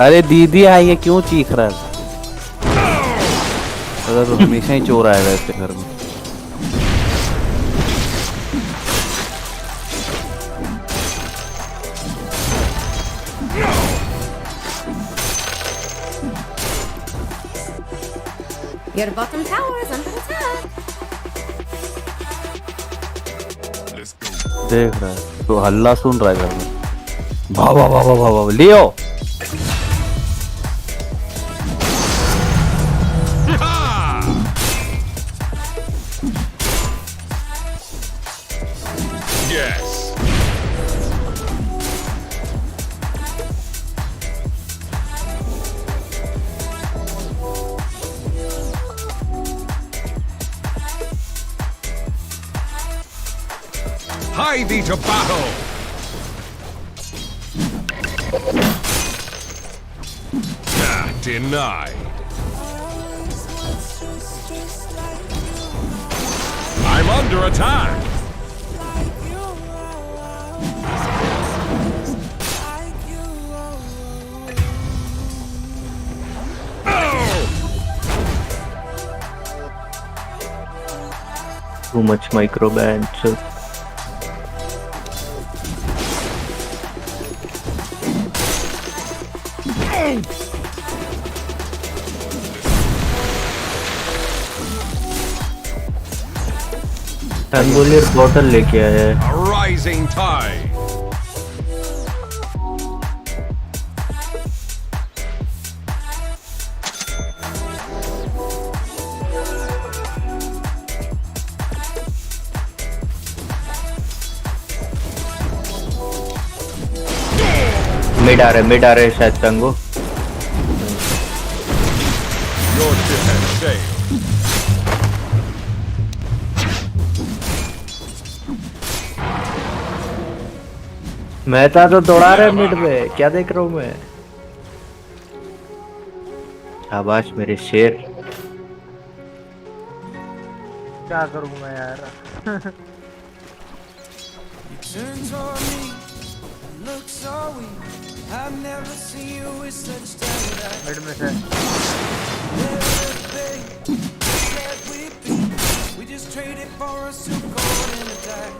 अरे दीदी आई है क्यों चीख रहा है? अगर तो हमेशा ही चोर आएगा इसके घर में। Your bottom tower is under attack. देख रहा है तो हल्ला सुन रहा है घर में। भाव भाव भाव भाव भाव लियो। Yes. Hie thee to battle. Denied. I'm under attack. too much microban so एम्बुलियर बॉटल लेके आया है। A rising tide. मिड आ रहे शायद टंगो। Your ship has sailed. Mehta तो दौड़ा रहे मिड में, क्या देख रहा हूँ मैं। शाबाश मेरे शेर। क्या करूँ मैं यार? मिड में से We just traded for a suit coat and a tie.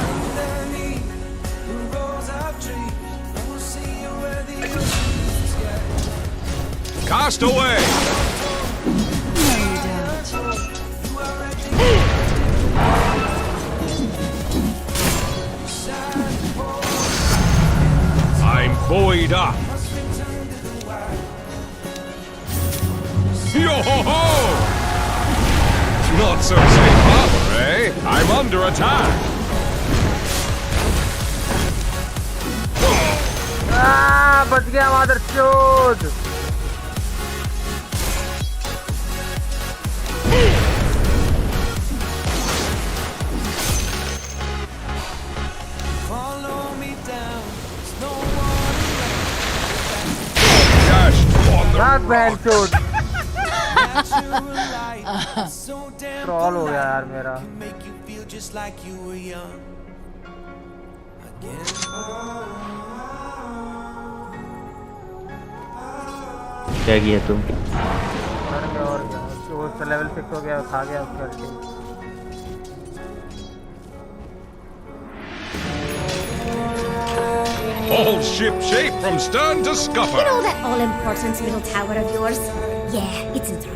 Underneath the rows of trees, I will see you where the ocean sky. Cast away! I'm buoyed up. Yo-ho-ho! Not so safe harbor, eh? I'm under attack. बच गया मदरचोद। Follow me down. There's no one भाग बहनचोद। natural light. So damn troll हो गया यार मेरा। make you feel just like you were young again. क्या किया तुम? और क्या वो लेवल 6 हो गया, खा गया उसका अल्टी। All ship shape from stern to scupper. You know that all-important middle tower of yours? Yeah, it's in trouble.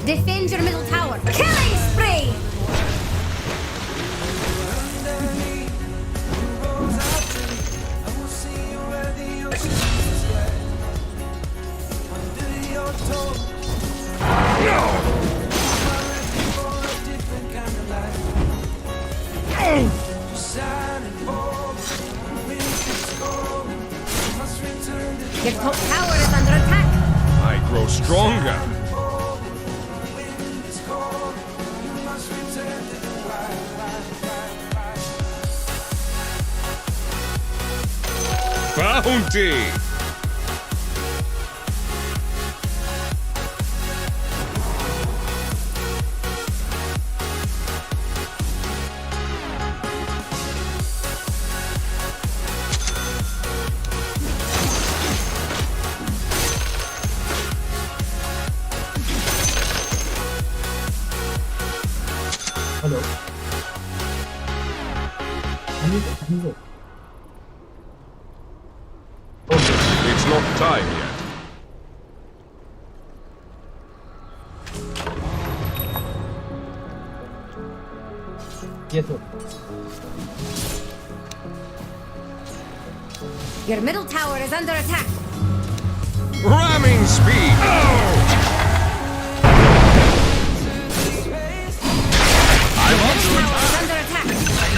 Defend your middle tower. Killing spree! Your top tower is under attack. I grow stronger. Bounty! Hello. It's not time yet. Yes, sir. Your middle tower is under attack. Ramming speed! I'm under attack!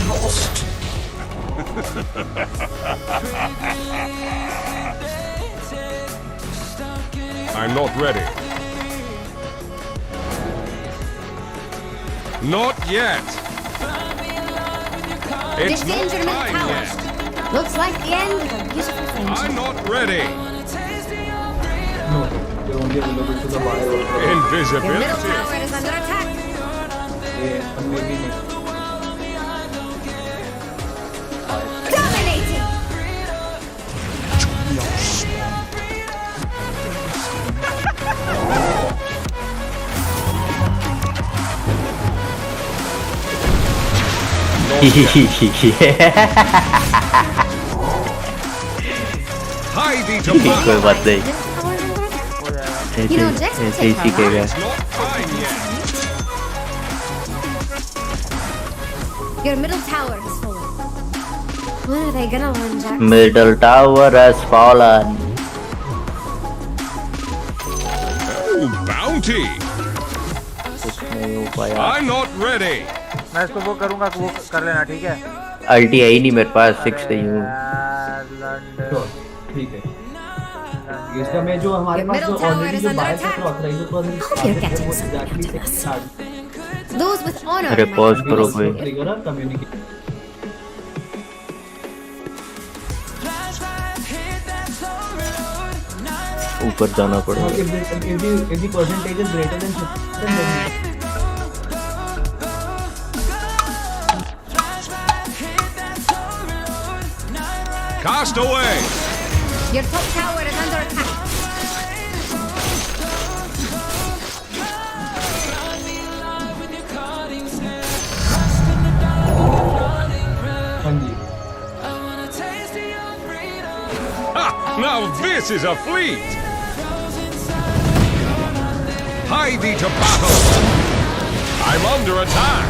Lost. I'm not ready. Not yet. It's Defend not your middle time tower. yet. Looks like the end of a beautiful friendship. I'm not ready. No, you're only available to the wire. Your middle Invisibility. tower is under attack. Yeah, maybe not. Dominating. Heidi to कोई बात नहीं, You know, Jax will ऐसे ही take our सीखेगा। It's not time yet. Your middle tower has fallen. When are they gonna learn, Jax? Middle tower has fallen. Oh, bounty. कुछ नहीं हो पाया। I'm not ready. मैं इसको वो करूँगा, वो कर लेना, ठीक है? अल्टी है ही नहीं मेरे पास, 6 से ही हूँ। ठीक है। इसका मैं जो हमारे पास जो ऑलरेडी जो बाहर से ऑथराइज है तो Hope you're getting something out of us. Those with honor. अरे पॉज करो कोई। ऊपर जाना पड़ेगा। if the percentage is greater than 50, then Cast away! Your top tower is under attack. Now this is a fleet! Hie thee to battle! I'm under attack!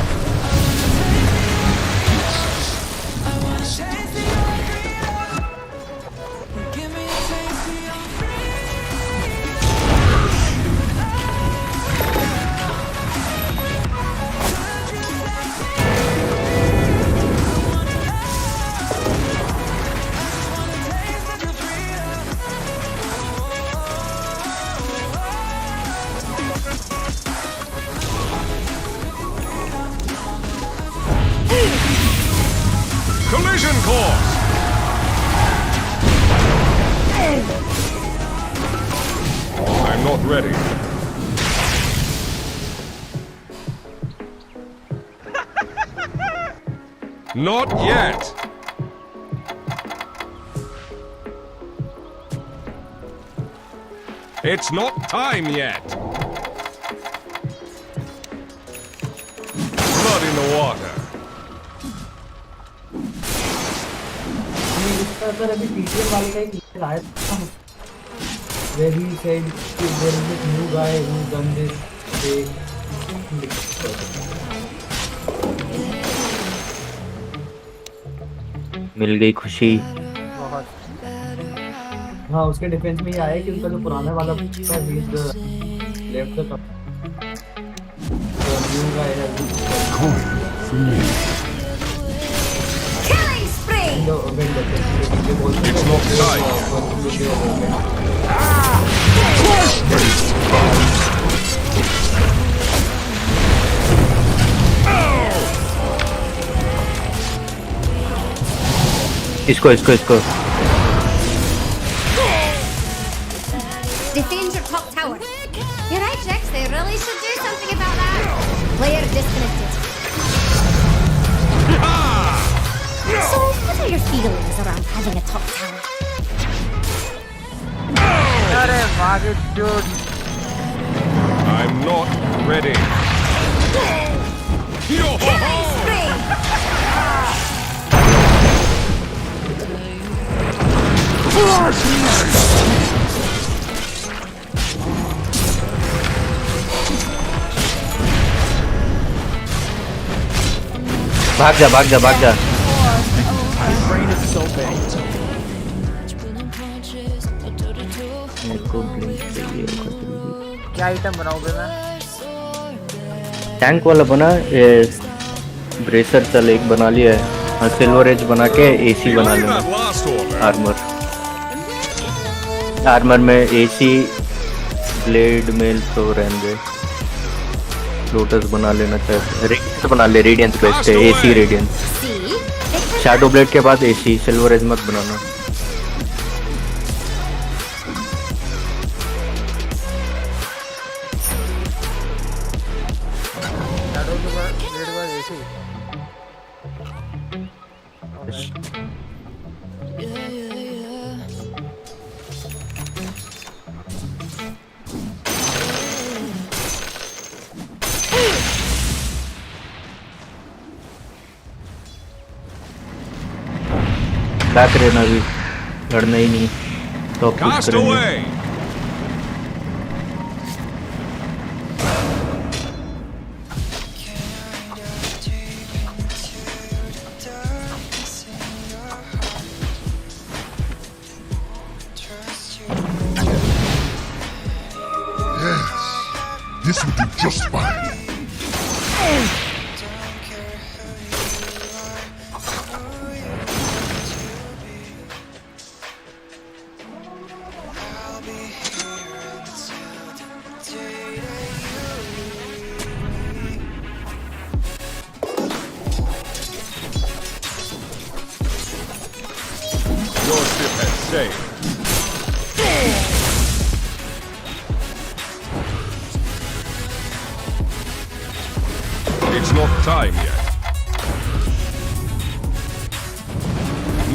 Collision course! I'm not ready. Not yet! It's not time yet! Blood in the water. sir, अभी TTL वाले का एक email आया था, where he said that there is this new guy who's done this thing. मिल गई खुशी। हाँ, उसके डिफेंस में ये आया कि उनका जो पुराना वाला है, लेफ्ट द न्यू गाय है। Killing spree! It's not time. इसको इसको इसको Defend your top tower. You're right, Jax. They really should do something about that. Player disconnected. So, what are your feelings around having a top tower? Dude. I'm not ready. Killing spree! भाग जा भाग जा भाग जा। मेरे को blink चाहिए। क्या आइटम बनाओगे मैं? टैंक वाला बना, ब्रेसर चल एक बना लिया है। हाँ, सिल्वर एज बना के एसी बना लेना। आर्मर में एसी ब्लेड में तो रहने। लोटस बना लेना चाहिए। रेडियंस बना ले, रेडियंस बेस्ट है। एसी रेडियंस, शैडो ब्लेड के बाद एसी। सिल्वर एज मत बनाना। बैक रहना भी, लड़ना ही नहीं तो अब कुछ करेंगे। This will do just fine. Your ship has sailed. It's not time yet.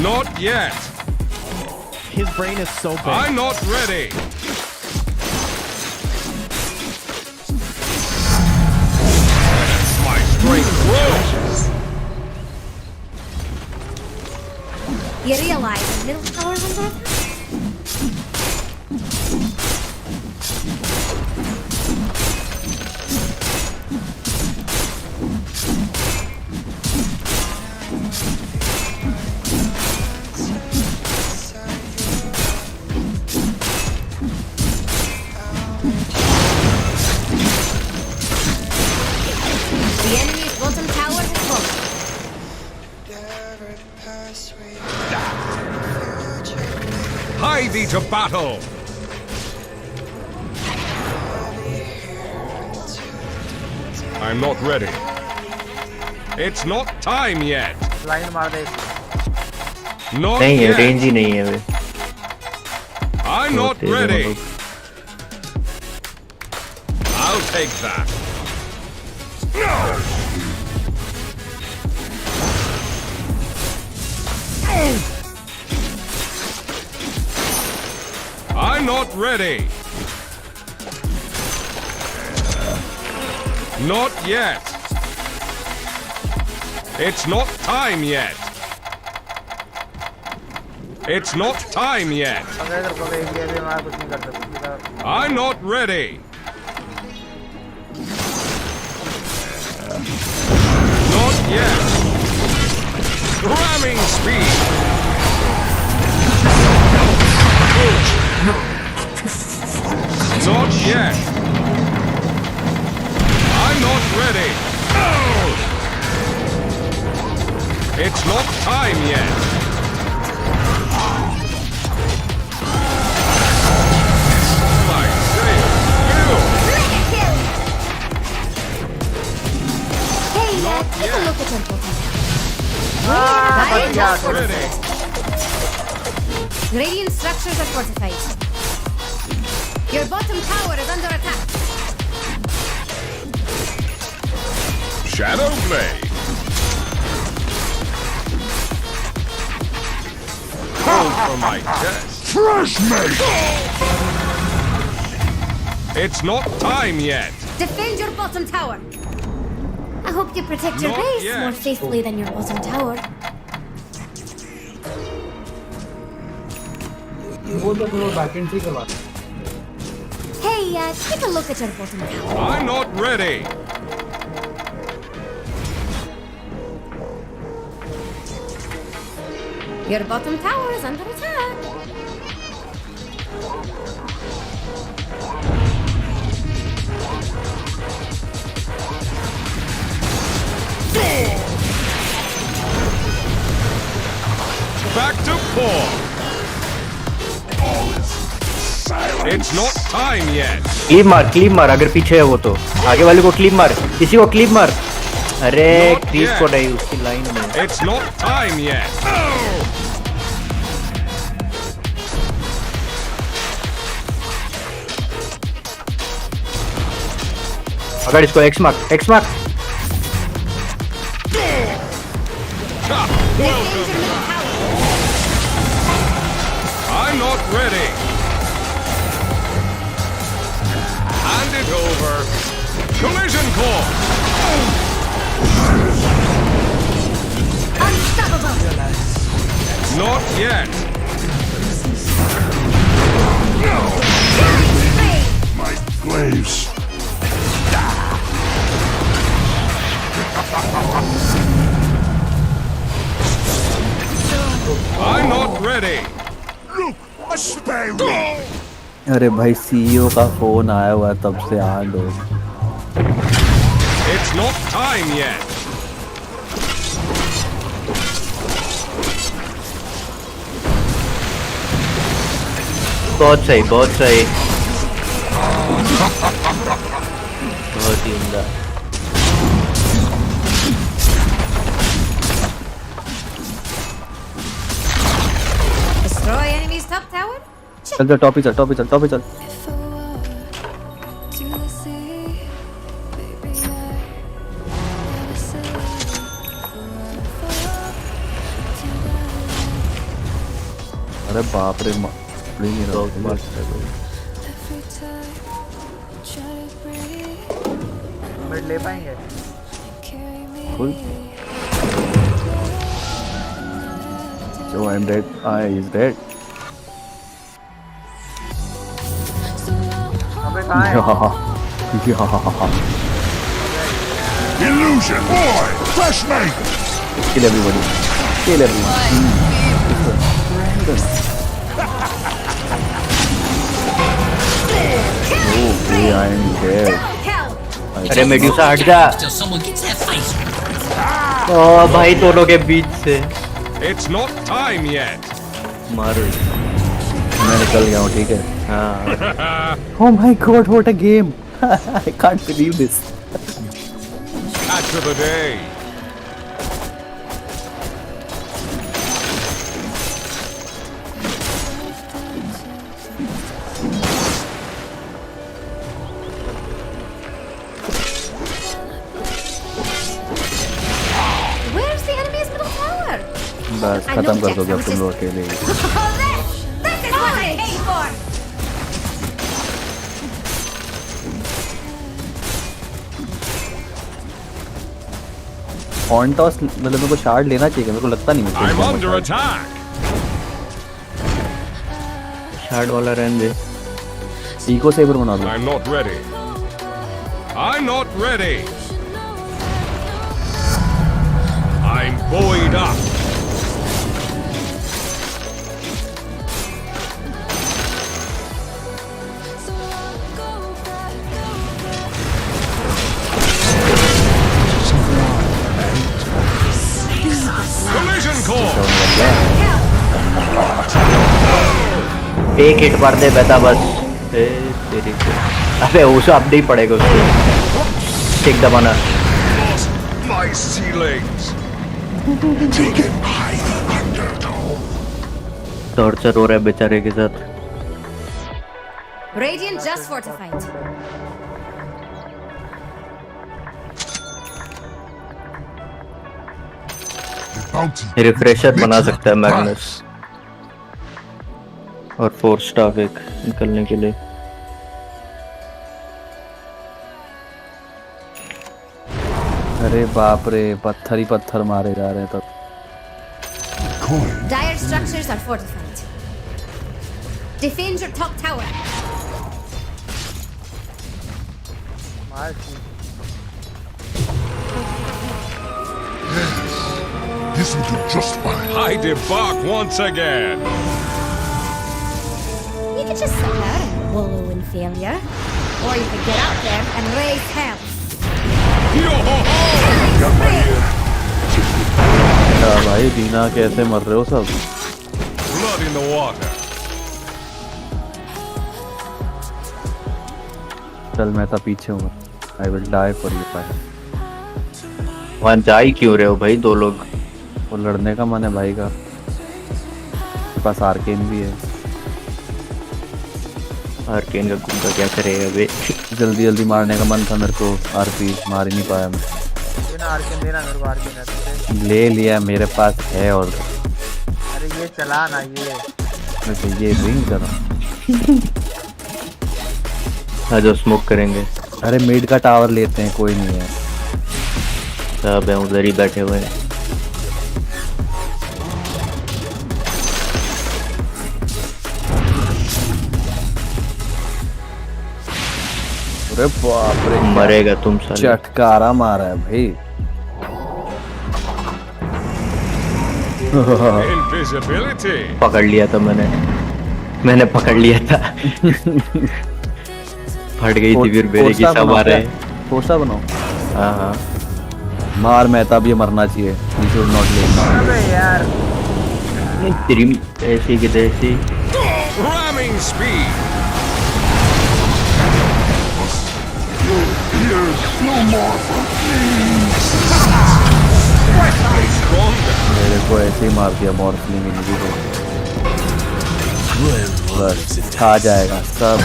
Not yet. His brain is so big. I'm not ready. That's my strength grows. You realize the middle tower is under attack? The enemy's bottom tower has fallen. Hie thee to battle. I'm not ready. It's not time yet. Line मार दे Not नहीं है, yet. Range ही नहीं है वे। I'm not तेज है ready. मतलब। I'll take that. No. I'm not ready. Not yet. It's not time yet. It's not time yet. अगर इधर कोई एरिया में मैं कुछ नहीं कर सकता I'm not ready. Not yet. Ramming speed. Not yet. I'm not ready. It's not time yet. I say, Hey, Not take a yet. look at your bottom. Not ready. Radiant structures are fortified. Your bottom tower is under attack. Shadow Blade. Hold for my chest. Fresh mate! It's not time yet. Defend your bottom tower. I hope you protect your Not base yet. more faithfully than your bottom tower. Hey, take a look at your bottom tower. I'm not ready. Your bottom tower is under attack. Back to 4. It's not time yet. Clip मार अगर पीछे है वो तो आगे वाले को clip मार, किसी को क्लीप मार। अरे Not क्लीप yet. को नहीं, उसकी लाइन में। It's not time yet. अगर इसको x mark I'm not ready. Hand it over. Collision course. Unstoppable. Not yet. My slaves. I'm not ready. Look, a sparrow. अरे भाई सीईओ का फोन आया हुआ है तब से आंड हो। It's not time yet. बहुत सही बहुत ही उम्दा। Destroy enemy's top tower? चल टॉप ही चल। अरे बाप रे नहीं रहा मिड ले पाएंगे कोई So I'm dead. He's dead. अबे कहाँ है? Illusion, boy! Flashlight! Kill everybody. Kill everyone. Okay, I'm dead. अरे मेड्यूसा हट जा। ओह भाई दोनों के बीच से। It's not time yet. मारो। मैं निकल गया हूँ ठीक है। हाँ। Oh my God, what a game! I can't believe this. Catch of the day. Where's the enemy's middle tower? बस खत्म कर दोगे अब तुम लोग अकेले ही। This is what I came for. On toss मतलब मेरे को शार्ड लेना चाहिए, मेरे को लगता नहीं मुझे। I'm under attack. शार्ड वाला रहने दे। इको सेवर बना दो। I'm not ready. I'm not ready. I'm buoyed up. Collision course. एक हिट मार दे बेटा बस। तेरी को। अबे उसे अब नहीं पड़ेगा उसको। एक दबाना। My ceilings. Taken by the undertow. Torture हो रहा है बेचारे के साथ। Radiant just fortified. रिफ्रेशर बना सकता है मैग्नस और 4 स्टार एक निकलने के लिए। अरे बाप रे पत्थर ही पत्थर मारे जा रहे हैं तब। Dire structures are fortified. Defend your top tower. This will do just fine. I debark once again. You could just sit there and wallow in failure. Or you could get out there and raise hell. भाई दीना कैसे मर रहे हो सब? Blood in the water. चल मैं तो पीछे हूँ। I will die for you भाई। वहाँ जा ही क्यों रहे हो भाई दो लोग? वो लड़ने का मन है भाई का। मेरे पास आर्केन भी है। आर्केन का कुंका क्या करेगा बे? जल्दी जल्दी मारने का मन था मेरे को। आरपी मार ही नहीं पाया मैं। आर्केन देना मेरे को। आर्केन ले लिया मेरे पास है और। अरे ये चला ना ये। मैं तो ये रिंग करा। हाँ जो स्मोक करेंगे। अरे मिड का टावर लेते हैं कोई नहीं है। सब है उधर ही बैठे हुए हैं। अरे बाप रे मरेगा तुम साले। चटकारा मारा है भाई। Invisibility. पकड़ लिया था मैंने पकड़ लिया था। फट गई थी फिर मेरे की सब आ रहे। पोस्टर बनाओ। हाँ हाँ मार मैं तब ये मरना चाहिए। You should not leave now. अबे यार तेरी ऐसी की तैसी। Ramming speed. No more for मेरे को ऐसे ही मार दिया मॉर्फलिंग इनकी को। बस खा जाएगा सब।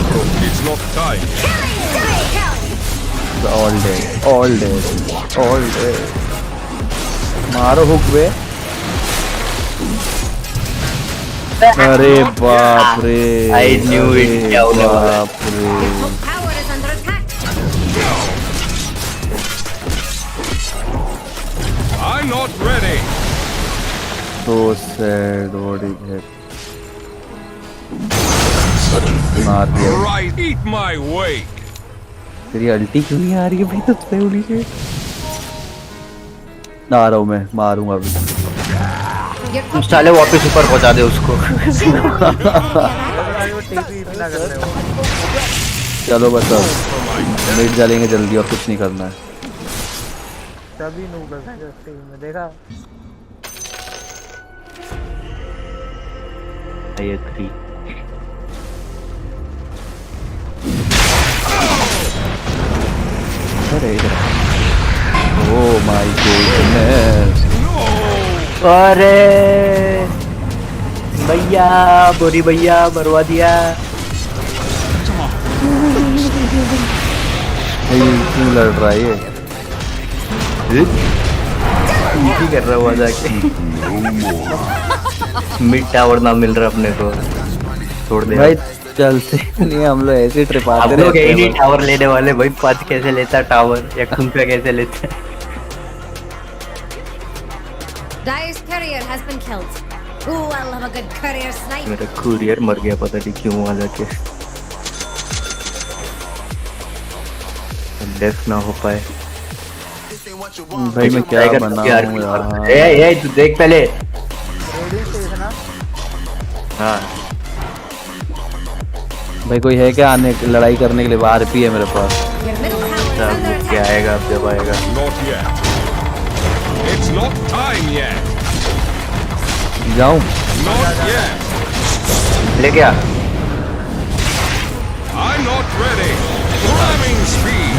It's not time. All day, all day, all day. मारो हुक वे। अरे बाप रे, I knew it, क्या होने वाला है। बाप रे। Tower is under attack. I'm not ready. So sad, what is it? मार दिया। Right, eat my wake. तेरी अल्टी क्यों नहीं आ रही है भाई तुझसे उड़ी से? ना आ रहा हूँ मैं, मारूंगा अभी। तुम साले वापस ऊपर पहुंचा दे उसको। चलो बस अब मिट डालेंगे जल्दी और कुछ नहीं करना है। सभी नूबल्स हैं जो टीम में देखा। I agree. Oh my goodness. अरे भैया, बोरी भैया मरवा दिया। क्यों लड़ रहा है ये? कर रहा हुआ जाके। मिड टावर ना मिल रहा अपने को, छोड़ दे भाई। चलते नहीं हम लोग ऐसे ट्रिप आते रहते हैं। टावर लेने वाले भाई, 5 कैसे लेता टावर या खुंपा कैसे लेता। Dire's courier has been killed. Ooh, I love a good courier snipe. मेरा कुरियर मर गया, पता नहीं क्यों वहां जाके। डेथ ना हो पाए। भाई मैं क्या बनाऊं यार? ए तू देख पहले। हाँ भाई कोई है क्या आने लड़ाई करने के लिए? आरपी है मेरे पास। क्या आएगा अब जब आएगा। Not yet. It's not time yet. जाऊं? Not yet. ले क्या? I'm not ready. Ramming speed.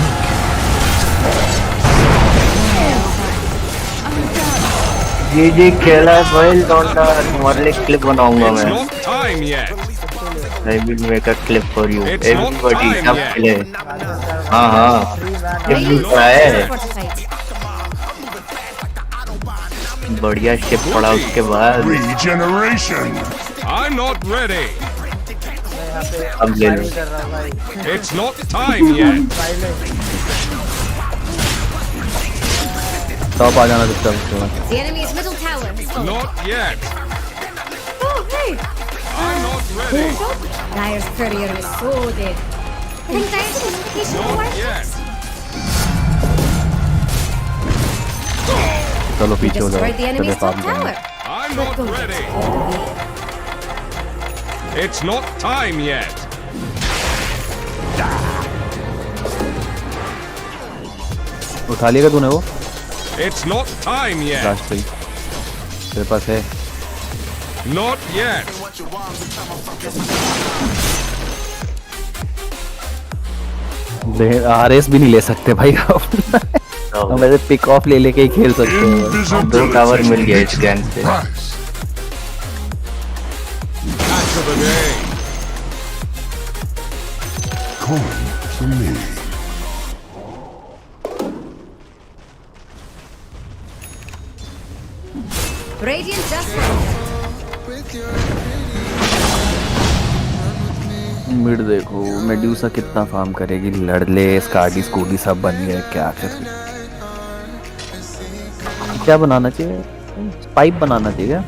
जी खेला भाई लौंडा, तुम्हारे लिए क्लिप बनाऊंगा मैं। It's not time yet. I will make a clip for you. Everybody सब खेले। हाँ ये है। बढ़िया शिप पड़ा उसके बाद। Regeneration. I'm not ready. अब ले लो। It's not time yet. Top आ जाना चुपचाप उसके बाद। The enemy's middle tower is full. Not yet. Oh, hey! I'm not ready. Dire's courier is so dead. I think Dire's communication will Not work. yet. चलो पीछे हो जाओ। Destroyed the enemy's top tower. I'm not ready. It's not time yet. उठा लिएगा तूने वो? It's not time yet. Last पे तेरे पास है? Not yet. आरएस भी नहीं ले सकते भाई आप। हम ऐसे पिक ऑफ ले लेके ही खेल सकते हैं। 2 टावर मिल गया इस गैंग से। Catch of the day. Coin for me. Radiant just launched. Mid देखो मेड्यूसा कितना फार्म करेगी। लड़ले स्कार्डी स्कूडी सब बन गए। क्या कर क्या बनाना चाहिए? पाइप बनाना चाहिए।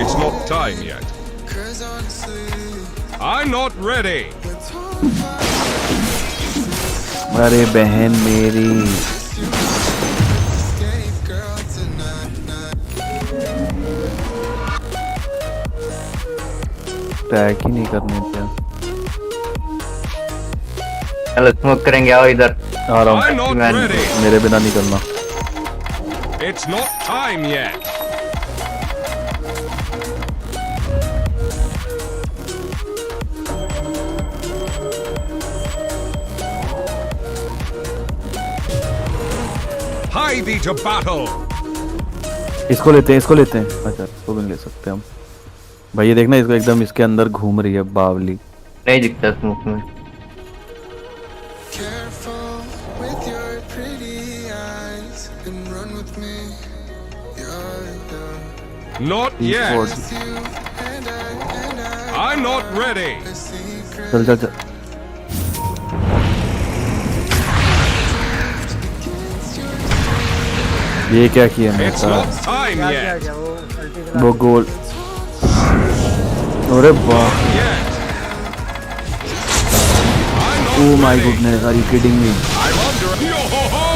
It's not time yet. I'm not ready. अरे बहन मेरी, टैग ही नहीं करने क्या? चलो स्मोक करेंगे, आओ इधर। आ रहा हूँ। मेरे बिना नहीं करना। It's not time yet. High BP to battle. इसको लेते हैं, इसको लेते हैं। अच्छा इसको भी ले सकते हैं हम। भाई ये देखना, इसको एकदम इसके अंदर घूम रही है बावली। नहीं दिखता स्मोक में। Not yet. I'm not ready. चल चल चल। ये क्या किया मेरे It's not साथ? time क्या yet. क्या वो अल्टी वो गोल। अरे वाह। Oh my goodness, are you kidding me? I'm under. Yo ho ho!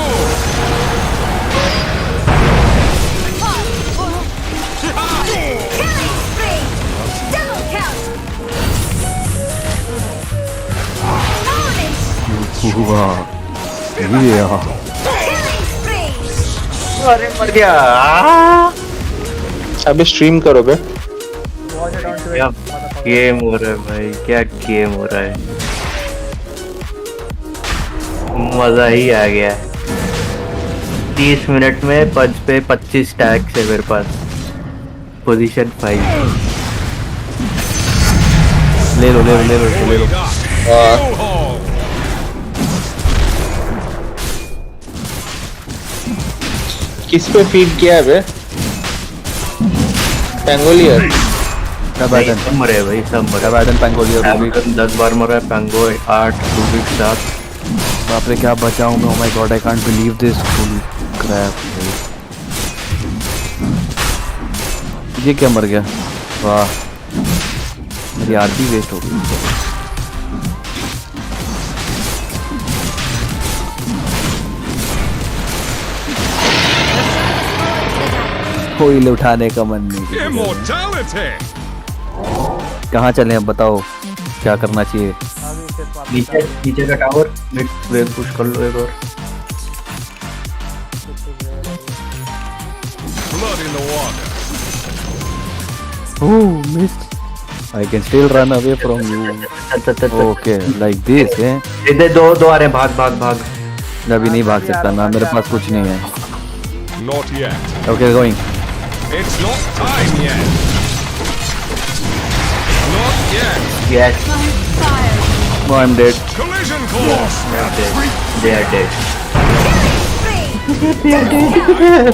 वाह। ये अरे मर गया। अभी स्ट्रीम करोगे? क्या गेम हो रहा है भाई, क्या गेम हो रहा है, मजा ही आ गया। 30 मिनट में पंच पे 25 टैक्स है मेरे पास। पोजीशन 5। ले लो ले लो ले लो ले लो। किस पे फीड किया है बे? पेंगोलियर। टबाडन सब मरे भाई, सब मरे। टबाडन पेंगोलियर रूबिक 10 बार मरा है, पेंगो 8, रूबिक 7। बाप रे क्या बचा हूँ मैं। Oh my god, I can't believe this. Holy crap. ये क्या मर गया? वाह, मेरी आरती वेस्ट हो गई। कोई ले उठाने का मन नहीं। Immortality. कहाँ चले अब बताओ, क्या करना चाहिए? नीचे का टावर मिड वेव पुश कर लो एक और। Blood in the water. Oh, missed. I can still run away from you. Okay, like this, eh? इधर दो आ रहे हैं, भाग भाग भाग। अभी नहीं भाग सकता ना, मेरे पास कुछ नहीं है। Not yet. Okay, going. It's not time yet. Not yet. Yes. No, I'm dead. Collision course. They are dead. I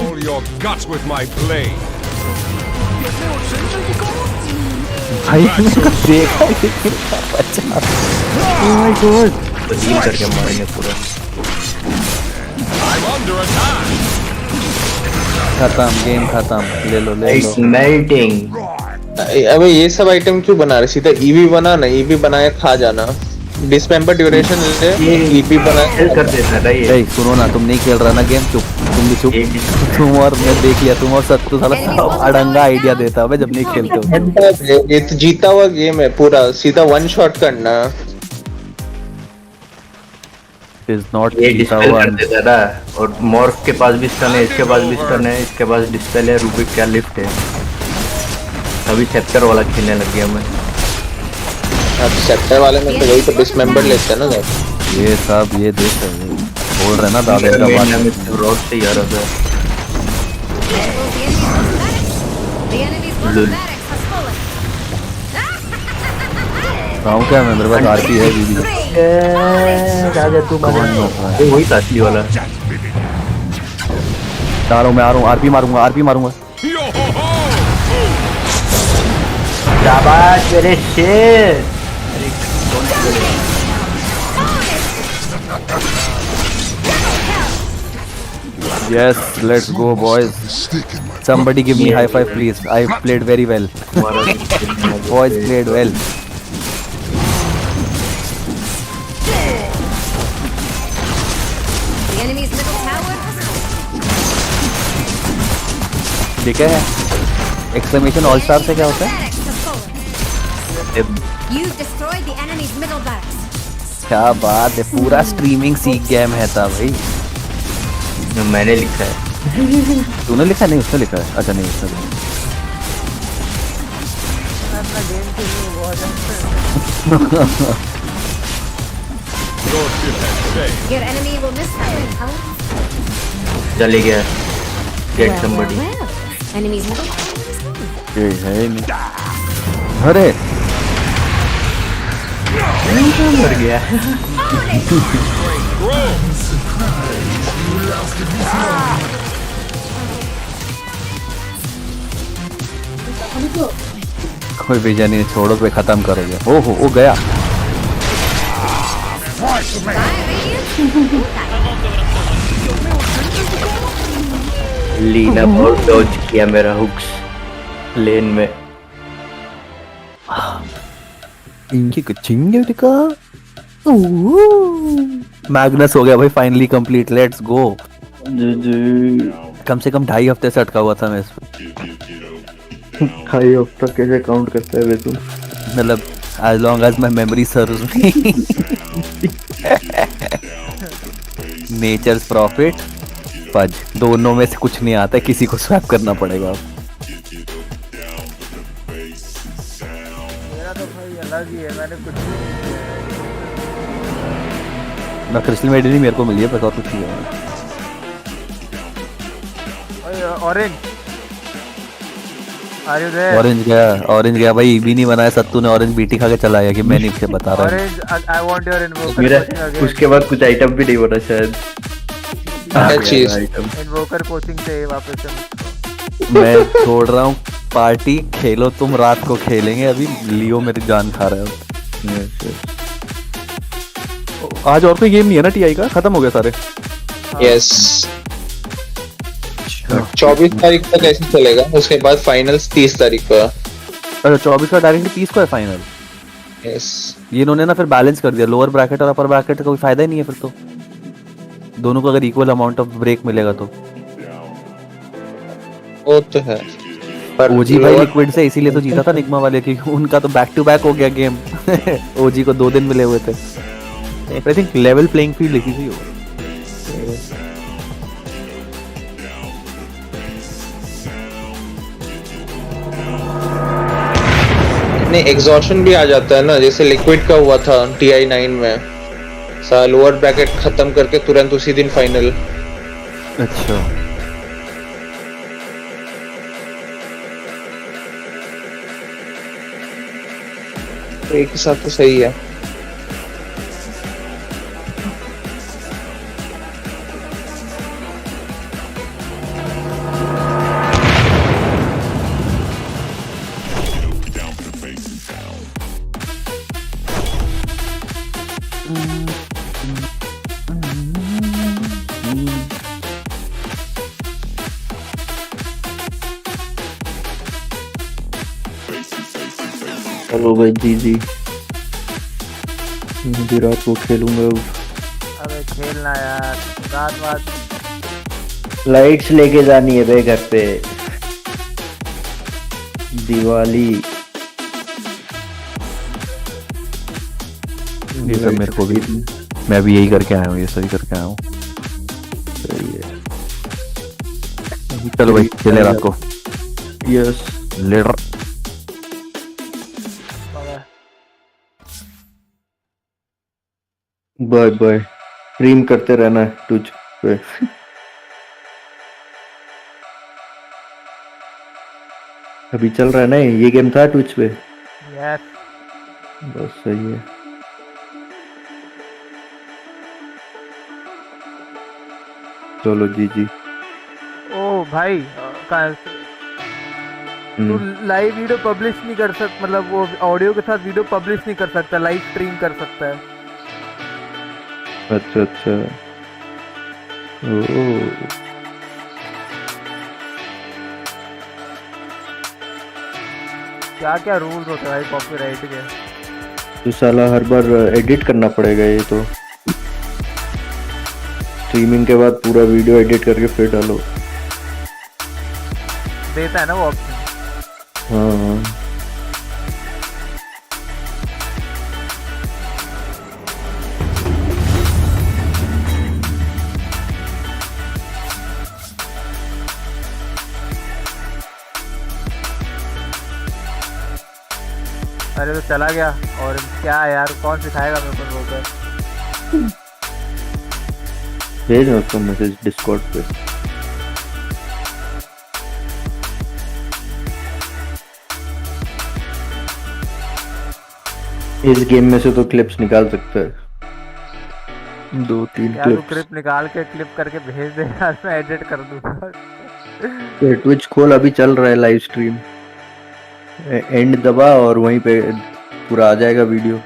pull your guts with my blade. भाई देखा कितना बचा। Oh my god. तो हील करके मारेंगे पूरा। I'm under attack. खत्म, game खत्म। ले लो ले लो। It's melting. अबे ये सब आइटम क्यों बना रहे? सीधा ईवी बना ना, ईवी बनाए खा जाना। डिस्पेम्पर ड्यूरेशन ले, ईवी बनाए कर देता है ये। नहीं सुनो ना, तुम नहीं खेल रहा ना गेम, चुप। तुम भी चुप। तुम और मैं देख लिया, तुम और सत्तू साला अड़ंगा आइडिया देता है जब नहीं खेलते हो। ये तो जीता हुआ गेम है पूरा, सीधा वन शॉट करना। Is not ये डिस्पेल कर देता है ना। और मॉर्फ के पास भी स्टन है, इसके पास भी स्टन है, इसके पास डिस्पेल है, रूबिक क्या लिफ्ट है। अभी चैप्टर वाला खेलने लग गया मैं। चैप्टर वाले में तो वही तो डिसमेंबर लेते हैं ना सर। ये सब ये देख बोल रहे ना दादा का बात रोड से यार अगर गाँव क्या मैं, मेरे पास आरपी है दीदी। राजा तू मारे वही था असली वाला। आ रहा हूँ मैं, आ रहा हूँ। आरपी मारूंगा, आरपी मारूंगा। शाबाश मेरे शेर। Yes, let's go boys. Somebody give me high five please. I played very well. Boys played well. देखा है एक्सक्लेमेशन ऑल स्टार से क्या होता है? क्या बात है, पूरा स्ट्रीमिंग सीख गया मैं था भाई। मैंने लिखा है। तूने लिखा? नहीं उसने लिखा है। अच्छा नहीं उसने चले गया। Get somebody. ये है नहीं। अरे मर गया। कोई विजन नहीं, छोड़ो पे खत्म करोगे। ओहो वो गया। लीना बहुत डॉज किया मेरा हुक्स लेन में। इनकी कुचिंगे टिका। मैग्नस हो गया भाई फाइनली कंप्लीट। Let's go. कम से कम 2.5 हफ्ते से अटका हुआ था मैं इस पे। 2.5 हफ्ता कैसे काउंट करता है वे तुम? मतलब as long as my memory serves me. Nature's profit फज दोनों में से कुछ नहीं आता है, किसी को स्वैप करना पड़ेगा। मेरा तो भाई अलग ही है, मैंने कुछ भी नहीं किया है। ना क्रिस्टल मेडल ही मेरे को मिली है, बस और कुछ नहीं है। Orange are you there? Orange गया भाई। भी नहीं बनाया सत्तू ने, ऑरेंज बीटी खा के चला गया कि मैं नहीं से बता रहा। Orange I want your Invoker. मेरा उसके बाद कुछ आइटम भी नहीं बना शायद। इन्वोकर कोचिंग चाहिए वापस से। मैं छोड़ रहा हूँ पार्टी, खेलो तुम, रात को खेलेंगे। अभी लियो मेरी जान खा रहा है। आज और कोई गेम नहीं है ना टीआई का? खत्म हो गया सारे? यस 24 तारीख तक ऐसे चलेगा, उसके बाद फाइनल्स 30 तारीख को। अच्छा 24 का डायरेक्टली 30 को है फाइनल? यस ये इन्होंने ना फिर बैलेंस कर दिया, लोअर ब्रैकेट और अपर ब्रैकेट का कोई फायदा ही नहीं है फिर तो। दोनों को अगर इक्वल अमाउंट ऑफ ब्रेक मिलेगा तो वो तो है। पर ओजी भाई लिक्विड से इसीलिए तो जीता था निग्मा वाले, क्योंकि उनका तो बैक टू बैक हो गया गेम। ओजी को 2 दिन मिले हुए थे। I think level playing field लिखी थी वो। नहीं एग्जॉशन भी आ जाता है ना, जैसे लिक्विड का हुआ था TI9 में। लोअर ब्रैकेट खत्म करके तुरंत उसी दिन फाइनल। अच्छा तो एक हिसाब तो सही है। चलो भाई जी मुझे रात को खेलूंगा। अबे खेलना यार, रात लाइट्स लेके जानी है भाई घर पे। दिवाली ये सब मेरे को भी, मैं भी यही करके आया हूँ, ये सही करके आया हूँ। सही है। चलो भाई खेले रात को। Yes later bye bye. Stream करते रहना है ट्विच पे। अभी चल रहा है ना ये गेम था ट्विच पे? यस बस सही है। चलो जी। ओ भाई तू लाइव वीडियो पब्लिश नहीं कर सकता, मतलब वो ऑडियो के साथ वीडियो पब्लिश नहीं कर सकता, लाइव स्ट्रीम कर सकता है। अच्छा ओह क्या रूल्स होते हैं भाई कॉपीराइट के? तो साला हर बार एडिट करना पड़ेगा ये तो। स्ट्रीमिंग के बाद पूरा वीडियो एडिट करके फिर डालो। देता है ना वो ऑप्शन? हाँ अरे तो चला गया। और क्या यार, कौन सिखाएगा मेरे को रोकर? भेज उसको मैसेज डिस्कॉर्ड पे। इस गेम में से तो क्लिप्स निकाल सकता है, 2-3 क्लिप्स। क्लिप निकाल के क्लिप करके भेज दे यार, मैं एडिट कर दूंगा। ट्विच खोल, अभी चल रहा है लाइव स्ट्रीम। एंड दबा और वहीं पे पूरा आ जाएगा वीडियो।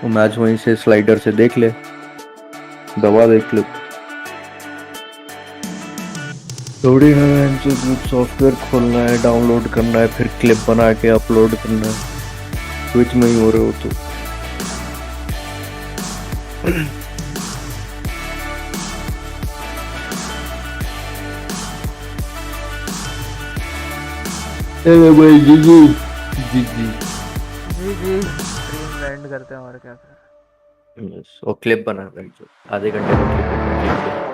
वो मैच वहीं से स्लाइडर से देख ले, दबा देख ले। थोड़ी है जो सॉफ्टवेयर खोलना है, डाउनलोड करना है, फिर क्लिप बना के अपलोड करना है। स्विच में ही हो रहे हो तो भाई जी जी जी जी स्ट्रीम एंड करते हैं और क्या कर। और क्लिप बना भाई, जो आधे घंटे में क्लिप